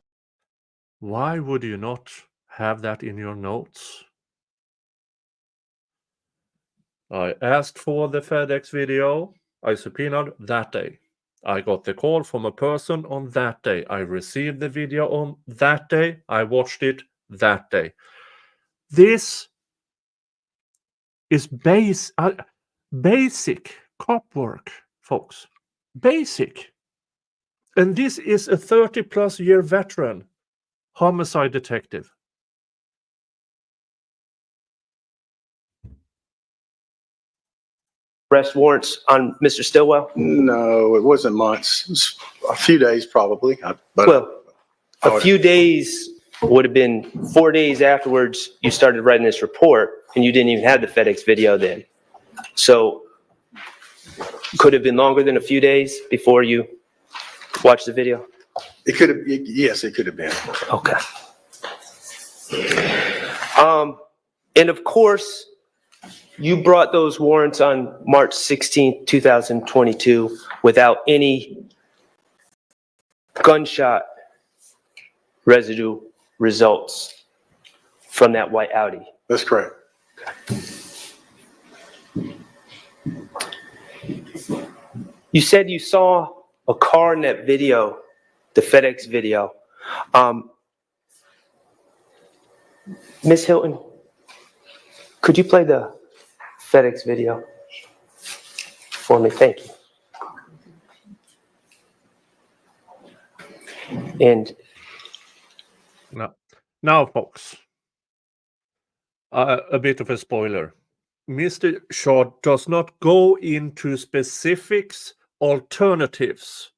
Why would you not have that in your notes? I asked for the FedEx video. I subpoenaed that day. I got the call from a person on that day. I received the video on that day. I watched it that day. This is basic cop work, folks. Basic. And this is a 30-plus year veteran homicide detective. Arrest warrants on Mr. Stillwell? No, it wasn't months. It was a few days probably. Well, a few days would have been 4 days afterwards you started writing this report, and you didn't even have the FedEx video then. So could have been longer than a few days before you watched the video? It could have, yes, it could have been. Okay. And of course, you brought those warrants on March 16th, 2022 without any gunshot residue results from that white Audi. That's correct. You said you saw a car in that video, the FedEx video. Ms. Hilton, could you play the FedEx video for me? Thank you. And now, folks, a bit of a spoiler. Mr. Schardt does not go into specifics, alternatives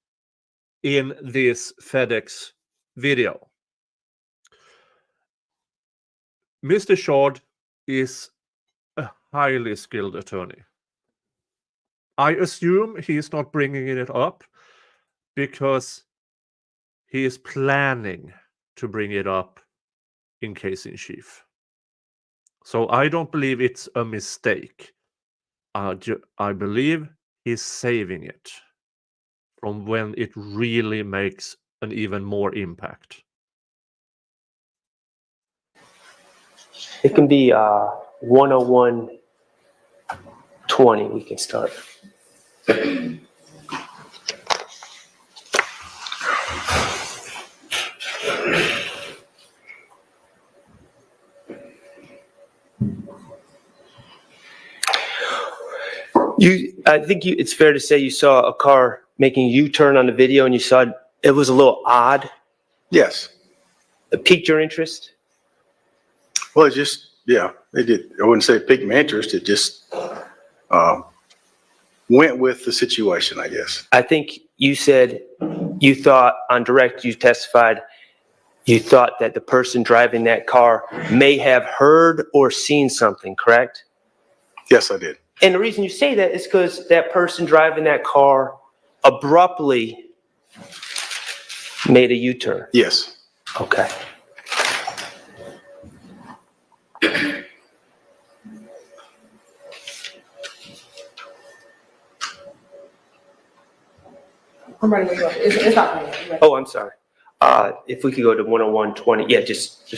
in this FedEx video. Mr. Schardt is a highly skilled attorney. I assume he is not bringing it up because he is planning to bring it up in case in chief. So I don't believe it's a mistake. I believe he's saving it from when it really makes an even more impact. it can be 101:20. We can start. I think it's fair to say you saw a car making a U-turn on the video and you saw it was a little odd. Yes. It piqued your interest? Well, it just, yeah, it did. I wouldn't say it piqued my interest. It just went with the situation, I guess. I think you said you thought on direct, you testified, you thought that the person driving that car may have heard or seen something, correct? Yes, I did. And the reason you say that is because that person driving that car abruptly made a U-turn. Yes. Okay. I'm ready to go. It's not me. I'm ready. Oh, I'm sorry. If we could go to 101:20, yeah, just.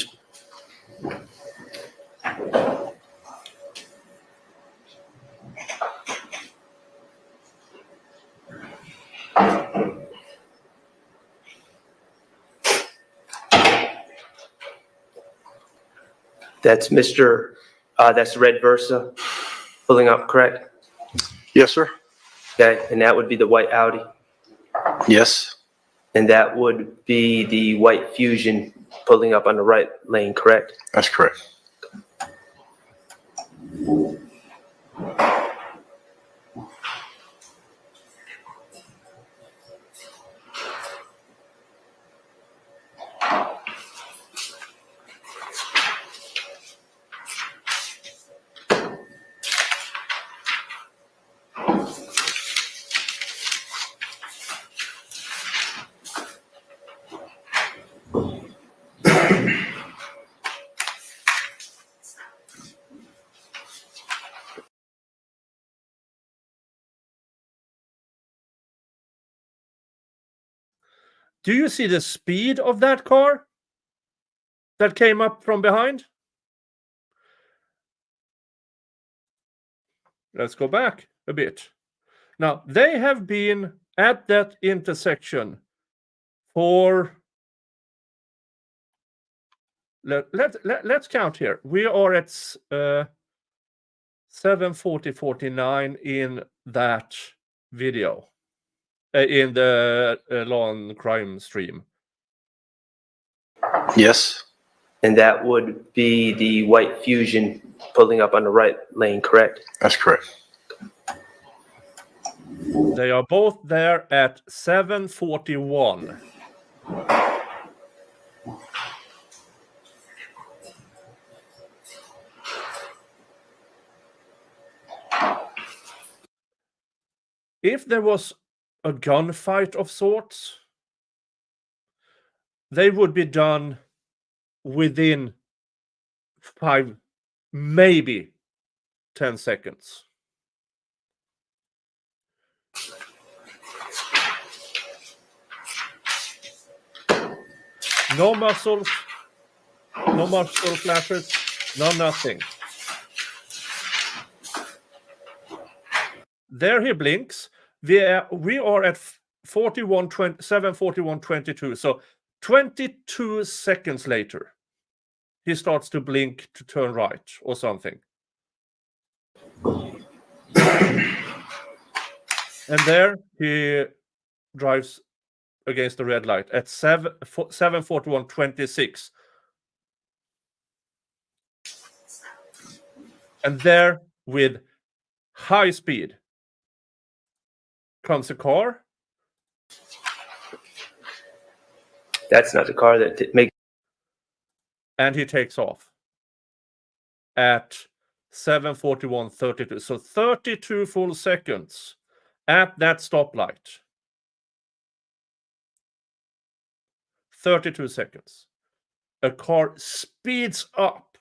That's that's the red Versa pulling up, correct? Yes, sir. Okay, and that would be the white Audi. Yes. And that would be the white Fusion pulling up on the right lane, correct? That's correct. Do you see the speed of that car that came up from behind? Let's go back a bit. Now, they have been at that intersection for, let's count here. We are at 7:49 in that video, in the law and crime stream. Yes. And that would be the white Fusion pulling up on the right lane, correct? That's correct. They are both there at 7:41. If there was a gunfight of sorts, they would be done within 5, maybe 10 seconds. No muscles, no muscle flashes, no nothing. There he blinks. We are at 7:41:22. So 22 seconds later, he starts to blink to turn right or something. And there he drives against the red light at 7:41:26. And there, with high speed, comes a car. That's not the car that makes. And he takes off at 7:41:32. So 32 full seconds at that stoplight. 32 seconds. A car speeds up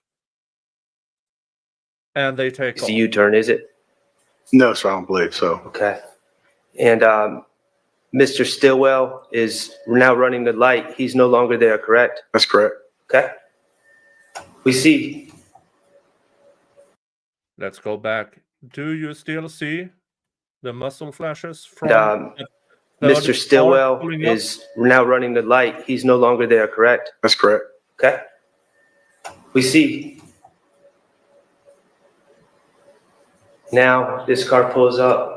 and they take It's off. a U-turn, is it? No, sir, I don't believe so. Okay. And Mr. Stillwell is now running the light. He's no longer there, correct? That's correct. Okay. We see. Let's go back. Do you still see the muzzle flashes from Mr. Stillwell is now running the light. He's no longer there, correct? That's correct. Okay. We see. Now this car pulls up.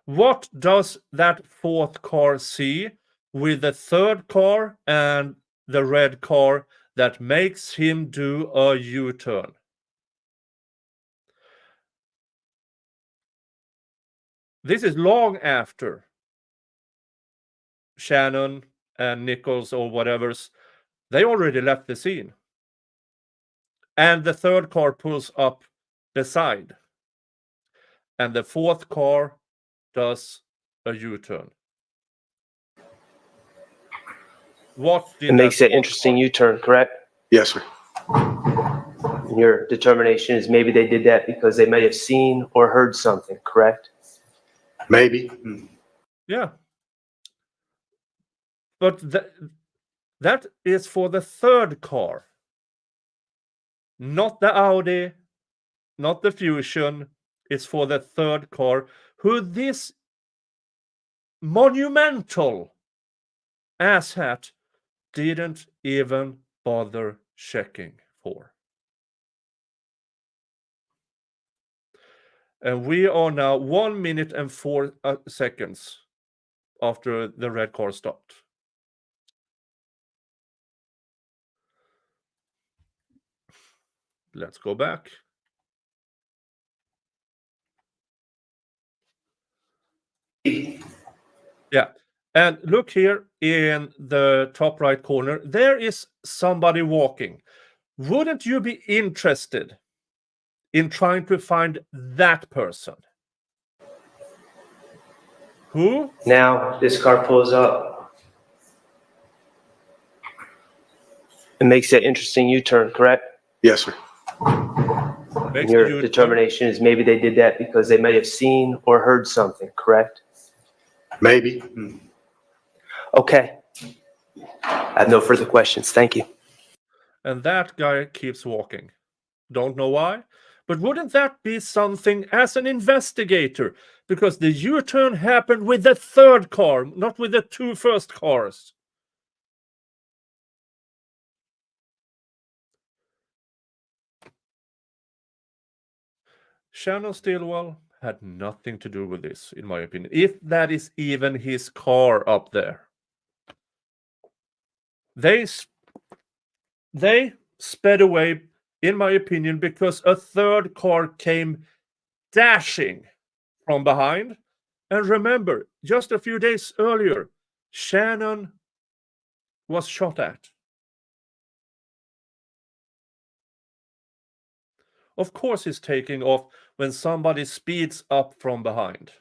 What does that fourth car see with the third car and the red car that makes him do a U-turn? This is long after Shannon and Nichols or whatever's, they already left the scene. And the third car pulls up the side. And the fourth car does a U-turn. What did It makes that an interesting U-turn, correct? Yes, sir. Your determination is maybe they did that because they may have seen or heard something, correct? Maybe. Yeah. But that is for the third car. Not the Audi, not the Fusion. It's for the third car, who this monumental asshat didn't even bother checking for. And we are now 1 minute and 4 seconds after the red car stopped. Let's go back. Yeah. And look here in the top right corner. There is somebody walking. Wouldn't you be interested in trying to find that person? Who? Now, this car pulls up and makes that interesting U-turn, correct? Yes, sir. Makes Your the U-turn. determination is maybe they did that because they may have seen or heard something, correct? Maybe. Okay. I have no further questions. Thank you. And that guy keeps walking. Don't know why, but wouldn't that be something as an investigator? Because the U-turn happened with the third car, not with the two first cars. Shannon Stillwell had nothing to do with this, in my opinion. If that is even his car up there. They sped away, in my opinion, because a third car came dashing from behind. And remember, just a few days earlier, Shannon was shot at. Of course he's taking off when somebody speeds up from behind.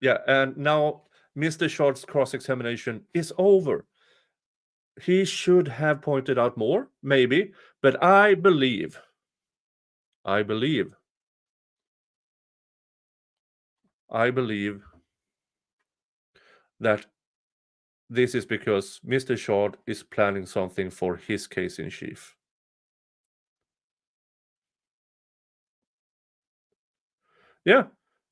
Yeah, and now Mr. Schardt's cross-examination is over. He should have pointed out more, maybe, but I believe that this is because Mr. Schardt is planning something for his case in chief. Yeah,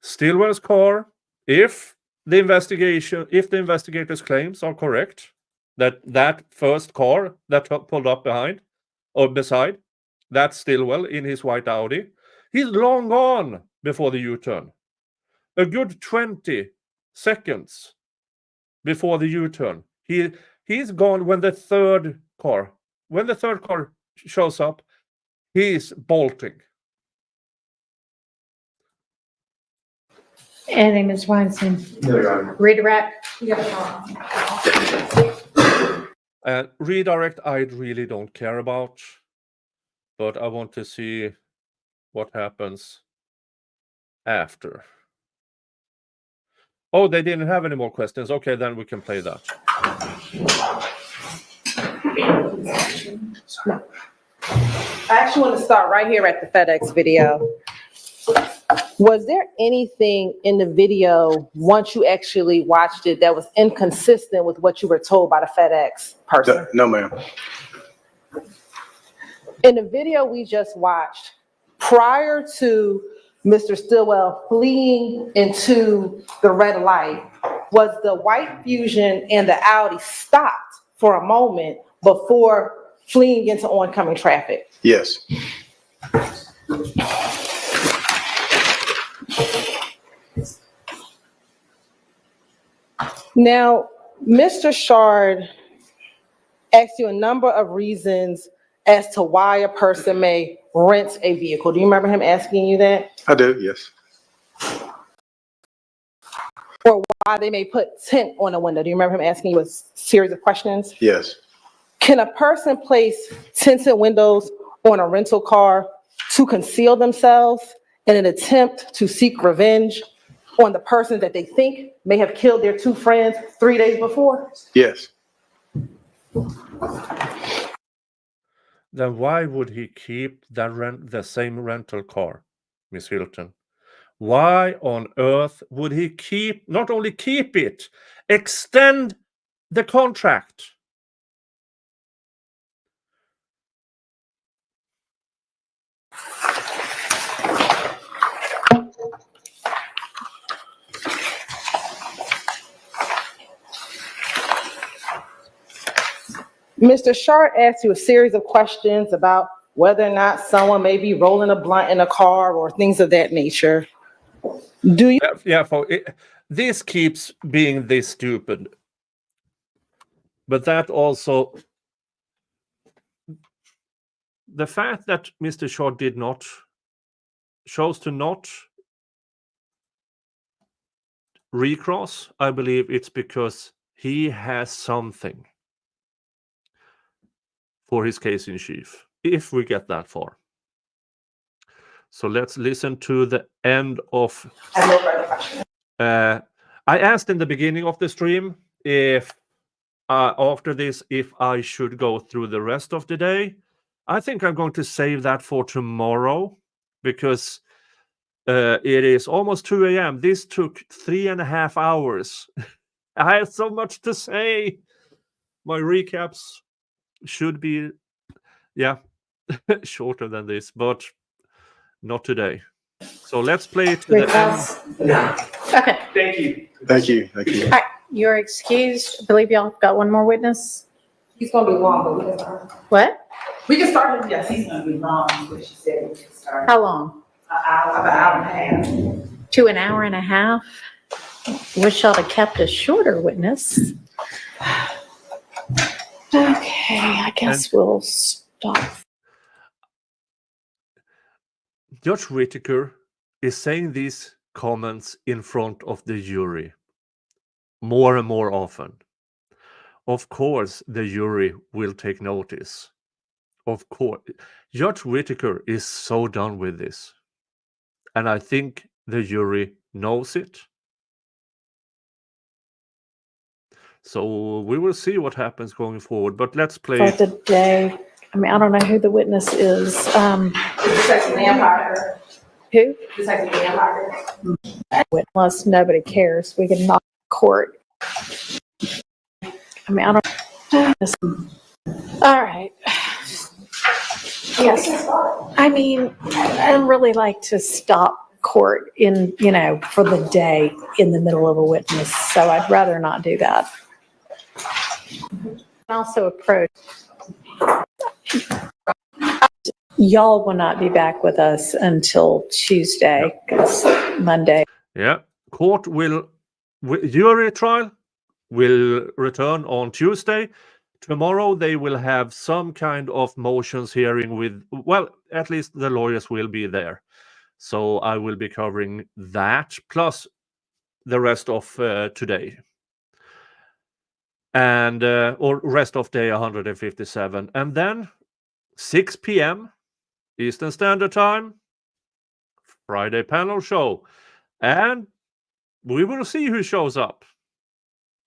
Stillwell's car, if the investigators' claims are correct, that first car that pulled up behind or beside, that's Stillwell in his white Audi. He's long gone before the U-turn. A good 20 seconds before the U-turn. He's gone when the third car shows up, he's bolting. Anything, Ms. Weinstein? No, Your Honor. Redirect? And redirect, I really don't care about, but I want to see what happens after. Oh, they didn't have any more questions. Okay, then we can play that. No. I actually want to start right here at the FedEx video. Was there anything in the video, once you actually watched it, that was inconsistent with what you were told by the FedEx person? No, ma'am. In the video we just watched, prior to Mr. Stillwell fleeing into the red light, was the white Fusion and the Audi stopped for a moment before fleeing into oncoming traffic? Yes. Now, Mr. Schardt asked you a number of reasons as to why a person may rent a vehicle. Do you remember him asking you that? I do, yes. Or why they may put tint on a window? Do you remember him asking you a series of questions? Yes. Can a person place tinted windows on a rental car to conceal themselves in an attempt to seek revenge on the person that they think may have killed their two friends 3 days before? Yes. Then why would he keep the same rental car, Miss Hilton? Why on earth would he not only keep it, extend the contract? Mr. Schardt asked you a series of questions about whether or not someone may be rolling a blunt in a car or things of that nature. Do you? Yeah, this keeps being this stupid. But that also, the fact that Mr. Schardt chose to not recross, I believe it's because he has something for his case in chief, if we get that far. So let's listen to the end of. I have no further questions. I asked in the beginning of the stream if after this, if I should go through the rest of the day. I think I'm going to save that for tomorrow because it is almost 2 a.m. This took 3.5 hours. I have so much to say. My recaps should be, shorter than this, but not today. So let's play it to the end. Okay, Thank you. Thank you. Thank you. all right, you're excused. I believe y'all got one more witness. He's gonna be long, but we can start. What? We can start with, yes, he's gonna be long, is what she said, we can start. How long? About an hour and a half. To an hour and a half? Wish y'all had kept a shorter witness. Okay, I guess we'll stop. Judge Whittaker is saying these comments in front of the jury more and more often. Of course, the jury will take notice. Of course. Judge Whittaker is so done with this. And I think the jury knows it. So we will see what happens going forward. But let's play. For the day, I mean, I don't know who the witness is. Detective Vampire. Who? Detective Vampire. Unless nobody cares, we can knock court. I mean, I don't. All right. Yes. I mean, I really like to stop court in, for the day in the middle of a witness. So I'd rather not do that. Also approach. Y'all will not be back with us until Tuesday, because Monday. Yeah. Court jury trial will return on Tuesday. Tomorrow they will have some kind of motions hearing with, well, at least the lawyers will be there. So I will be covering that plus the rest of today. And or rest of day 157. And then 6 p.m. Eastern Standard Time, Friday panel show. And we will see who shows up.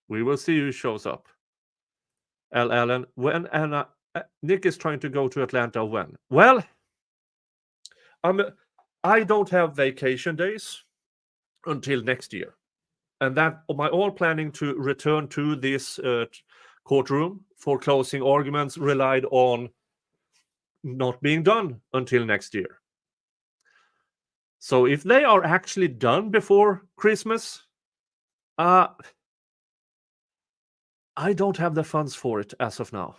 We will see who shows up. Ellen, when Anna, Nick is trying to go to Atlanta when? Well, I don't have vacation days until next year. And that my all planning to return to this courtroom for closing arguments relied on not being done until next year. So if they are actually done before Christmas, I don't have the funds for it as of now.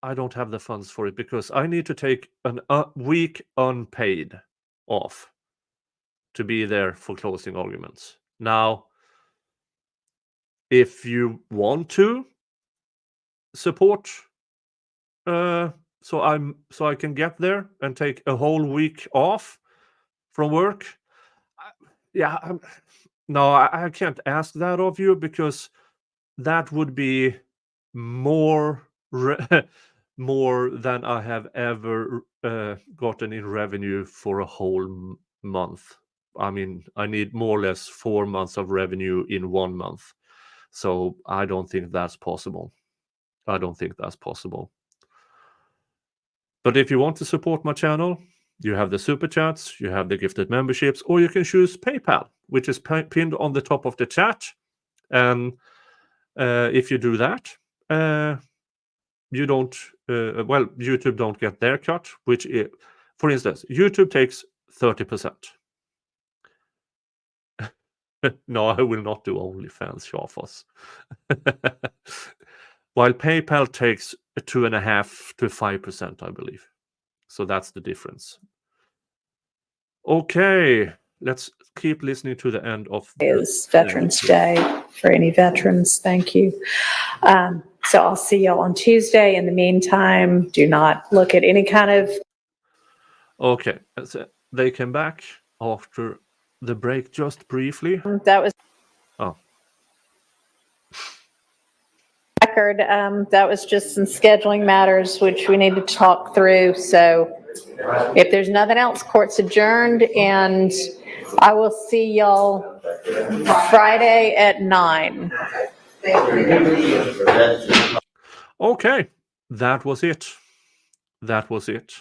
I don't have the funds for it because I need to take a week unpaid off to be there for closing arguments. Now, if you want to support, so I can get there and take a whole week off from work. I can't ask that of you because that would be more than I have ever gotten in revenue for a whole month. I mean, I need more or less 4 months of revenue in 1 month. So I don't think that's possible. But if you want to support my channel, you have the super chats, you have the gifted memberships, or you can choose PayPal, which is pinned on the top of the chat. And if you do that, you don't, YouTube don't get their cut, which is, for instance, YouTube takes 30%. No, I will not do OnlyFans, Shafas. While PayPal takes 2.5% to 5%, I believe. So that's the difference. Okay, let's keep listening to the end of Is Veterans Day for any veterans. Thank you. So I'll see y'all on Tuesday. In the meantime, do not look at any kind of Okay, so they came back after the break just briefly. that was Oh, record. That was just some scheduling matters which we need to talk through. So if there's nothing else, court's adjourned, and I will see y'all Friday at 9. okay, that was it. That was it.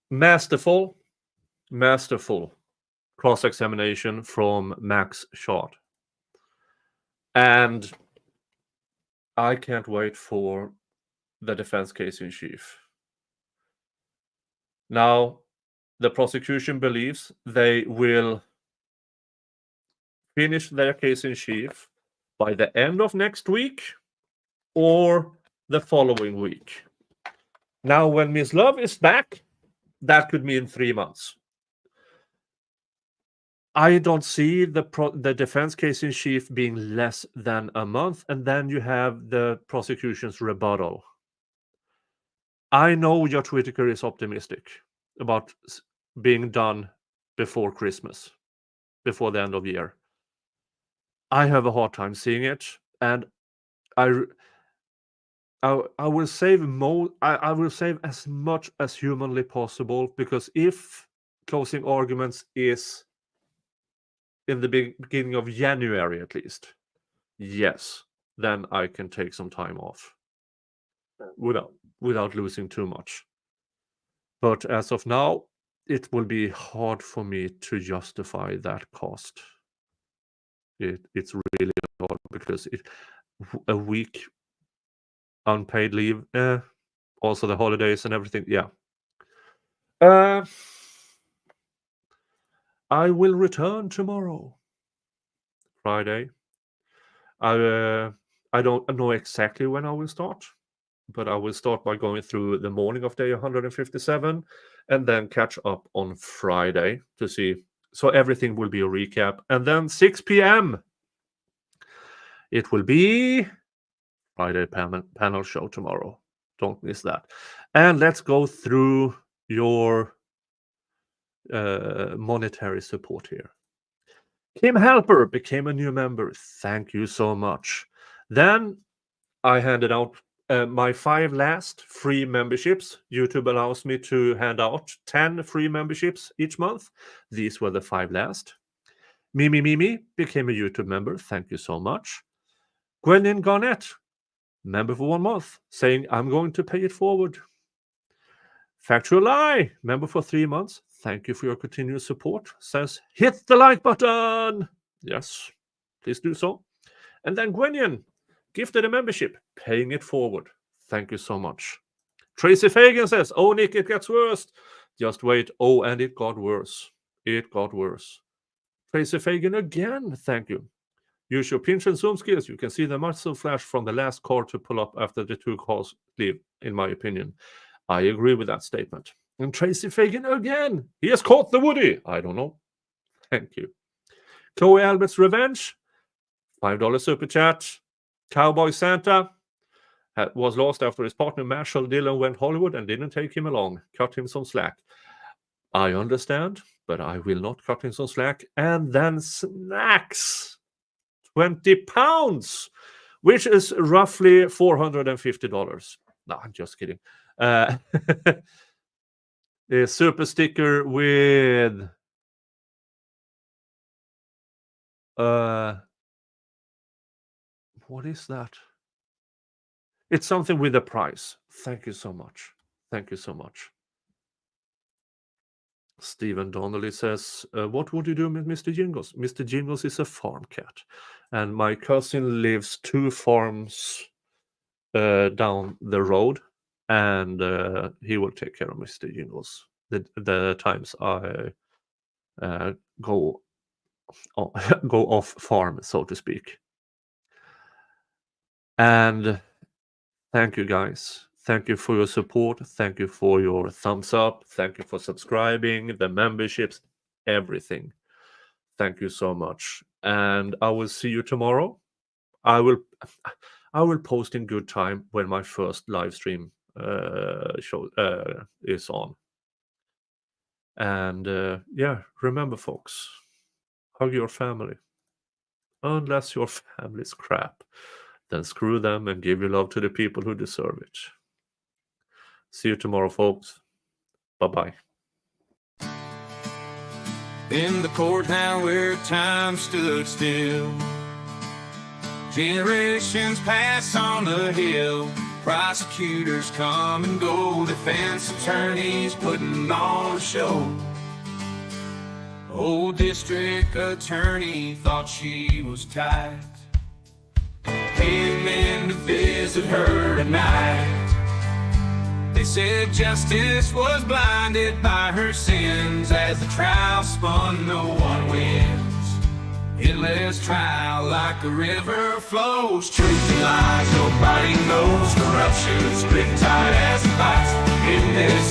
Masterful cross-examination from Max Schardt. And I can't wait for the defense case in chief. Now, the prosecution believes they will finish their case in chief by the end of next week or the following week. Now, when Miss Love is back, that could mean 3 months. I don't see the defense case in chief being less than a month, and then you have the prosecution's rebuttal. I know your Whitaker is optimistic about being done before Christmas, before the end of the year. I have a hard time seeing it, and I will save I will save as much as humanly possible, because if closing arguments is in the beginning of January at least, yes, then I can take some time off without losing too much. But as of now, it will be hard for me to justify that cost. It's really hard because a week unpaid leave, also the holidays and everything. Yeah. I will return tomorrow, Friday. I don't know exactly when I will start, but I will start by going through the morning of day 157 and then catch up on Friday to see. So everything will be a recap. And then 6 p.m. it will be Friday panel show tomorrow. Don't miss that. And let's go through your monetary support here. Kim Halper became a new member. Thank you so much. Then I handed out my 5 last free memberships. YouTube allows me to hand out 10 free memberships each month. These were the 5 last. Mimi became a YouTube member. Thank you so much. Gwenlyn Garnett, member for 1 month, saying, I'm going to pay it forward. Factual Lie, member for 3 months. Thank you for your continuous support. Says, hit the like button. Yes, please do so. And then Gwenyan gifted a membership, paying it forward. Thank you so much. Tracy Fagan says, oh, Nick, it gets worse. Just wait. Oh, and it got worse. It got worse. Tracy Fagan again. Thank you. Use your pinch and zoom skills. You can see the muscle flash from the last card to pull up after the 2 calls leave, in my opinion. I agree with that statement. And Tracy Fagan again. He has caught the Woody. I don't know. Thank you. Chloe Albert's Revenge. $5 super chat. Cowboy Santa was lost after his partner Marshall Dillon went Hollywood and didn't take him along. Cut him some slack. I understand, but I will not cut him some slack. And then Snacks. 20 pounds, which is roughly $450. No, I'm just kidding. A super sticker with what is that? It's something with a price. Thank you so much. Thank you so much. Stephen Donnelly says, what would you do with Mr. Jingles? Mr. Jingles is a farm cat. And my cousin lives 2 farms down the road. And he will take care of Mr. Jingles the times I go off farm, so to speak. And thank you, guys. Thank you for your support. Thank you for your thumbs up. Thank you for subscribing, the memberships, everything. Thank you so much. And I will see you tomorrow. I will post in good time when my first live stream show is on. And yeah, remember, folks, hug your family. Unless your family's crap, then screw them and give your love to the people who deserve it. See you tomorrow, folks. Bye-bye. In the courthouse where time stood still, generations pass on the hill. Prosecutors come and go, defense attorneys putting on a show. Old district attorney thought she was tight, came in to visit her tonight. They said justice was blinded by her sins. As the trial spun, no one wins. Endless trial like a river flows. Truth and lies, nobody knows. Corruption split tight as a vice in this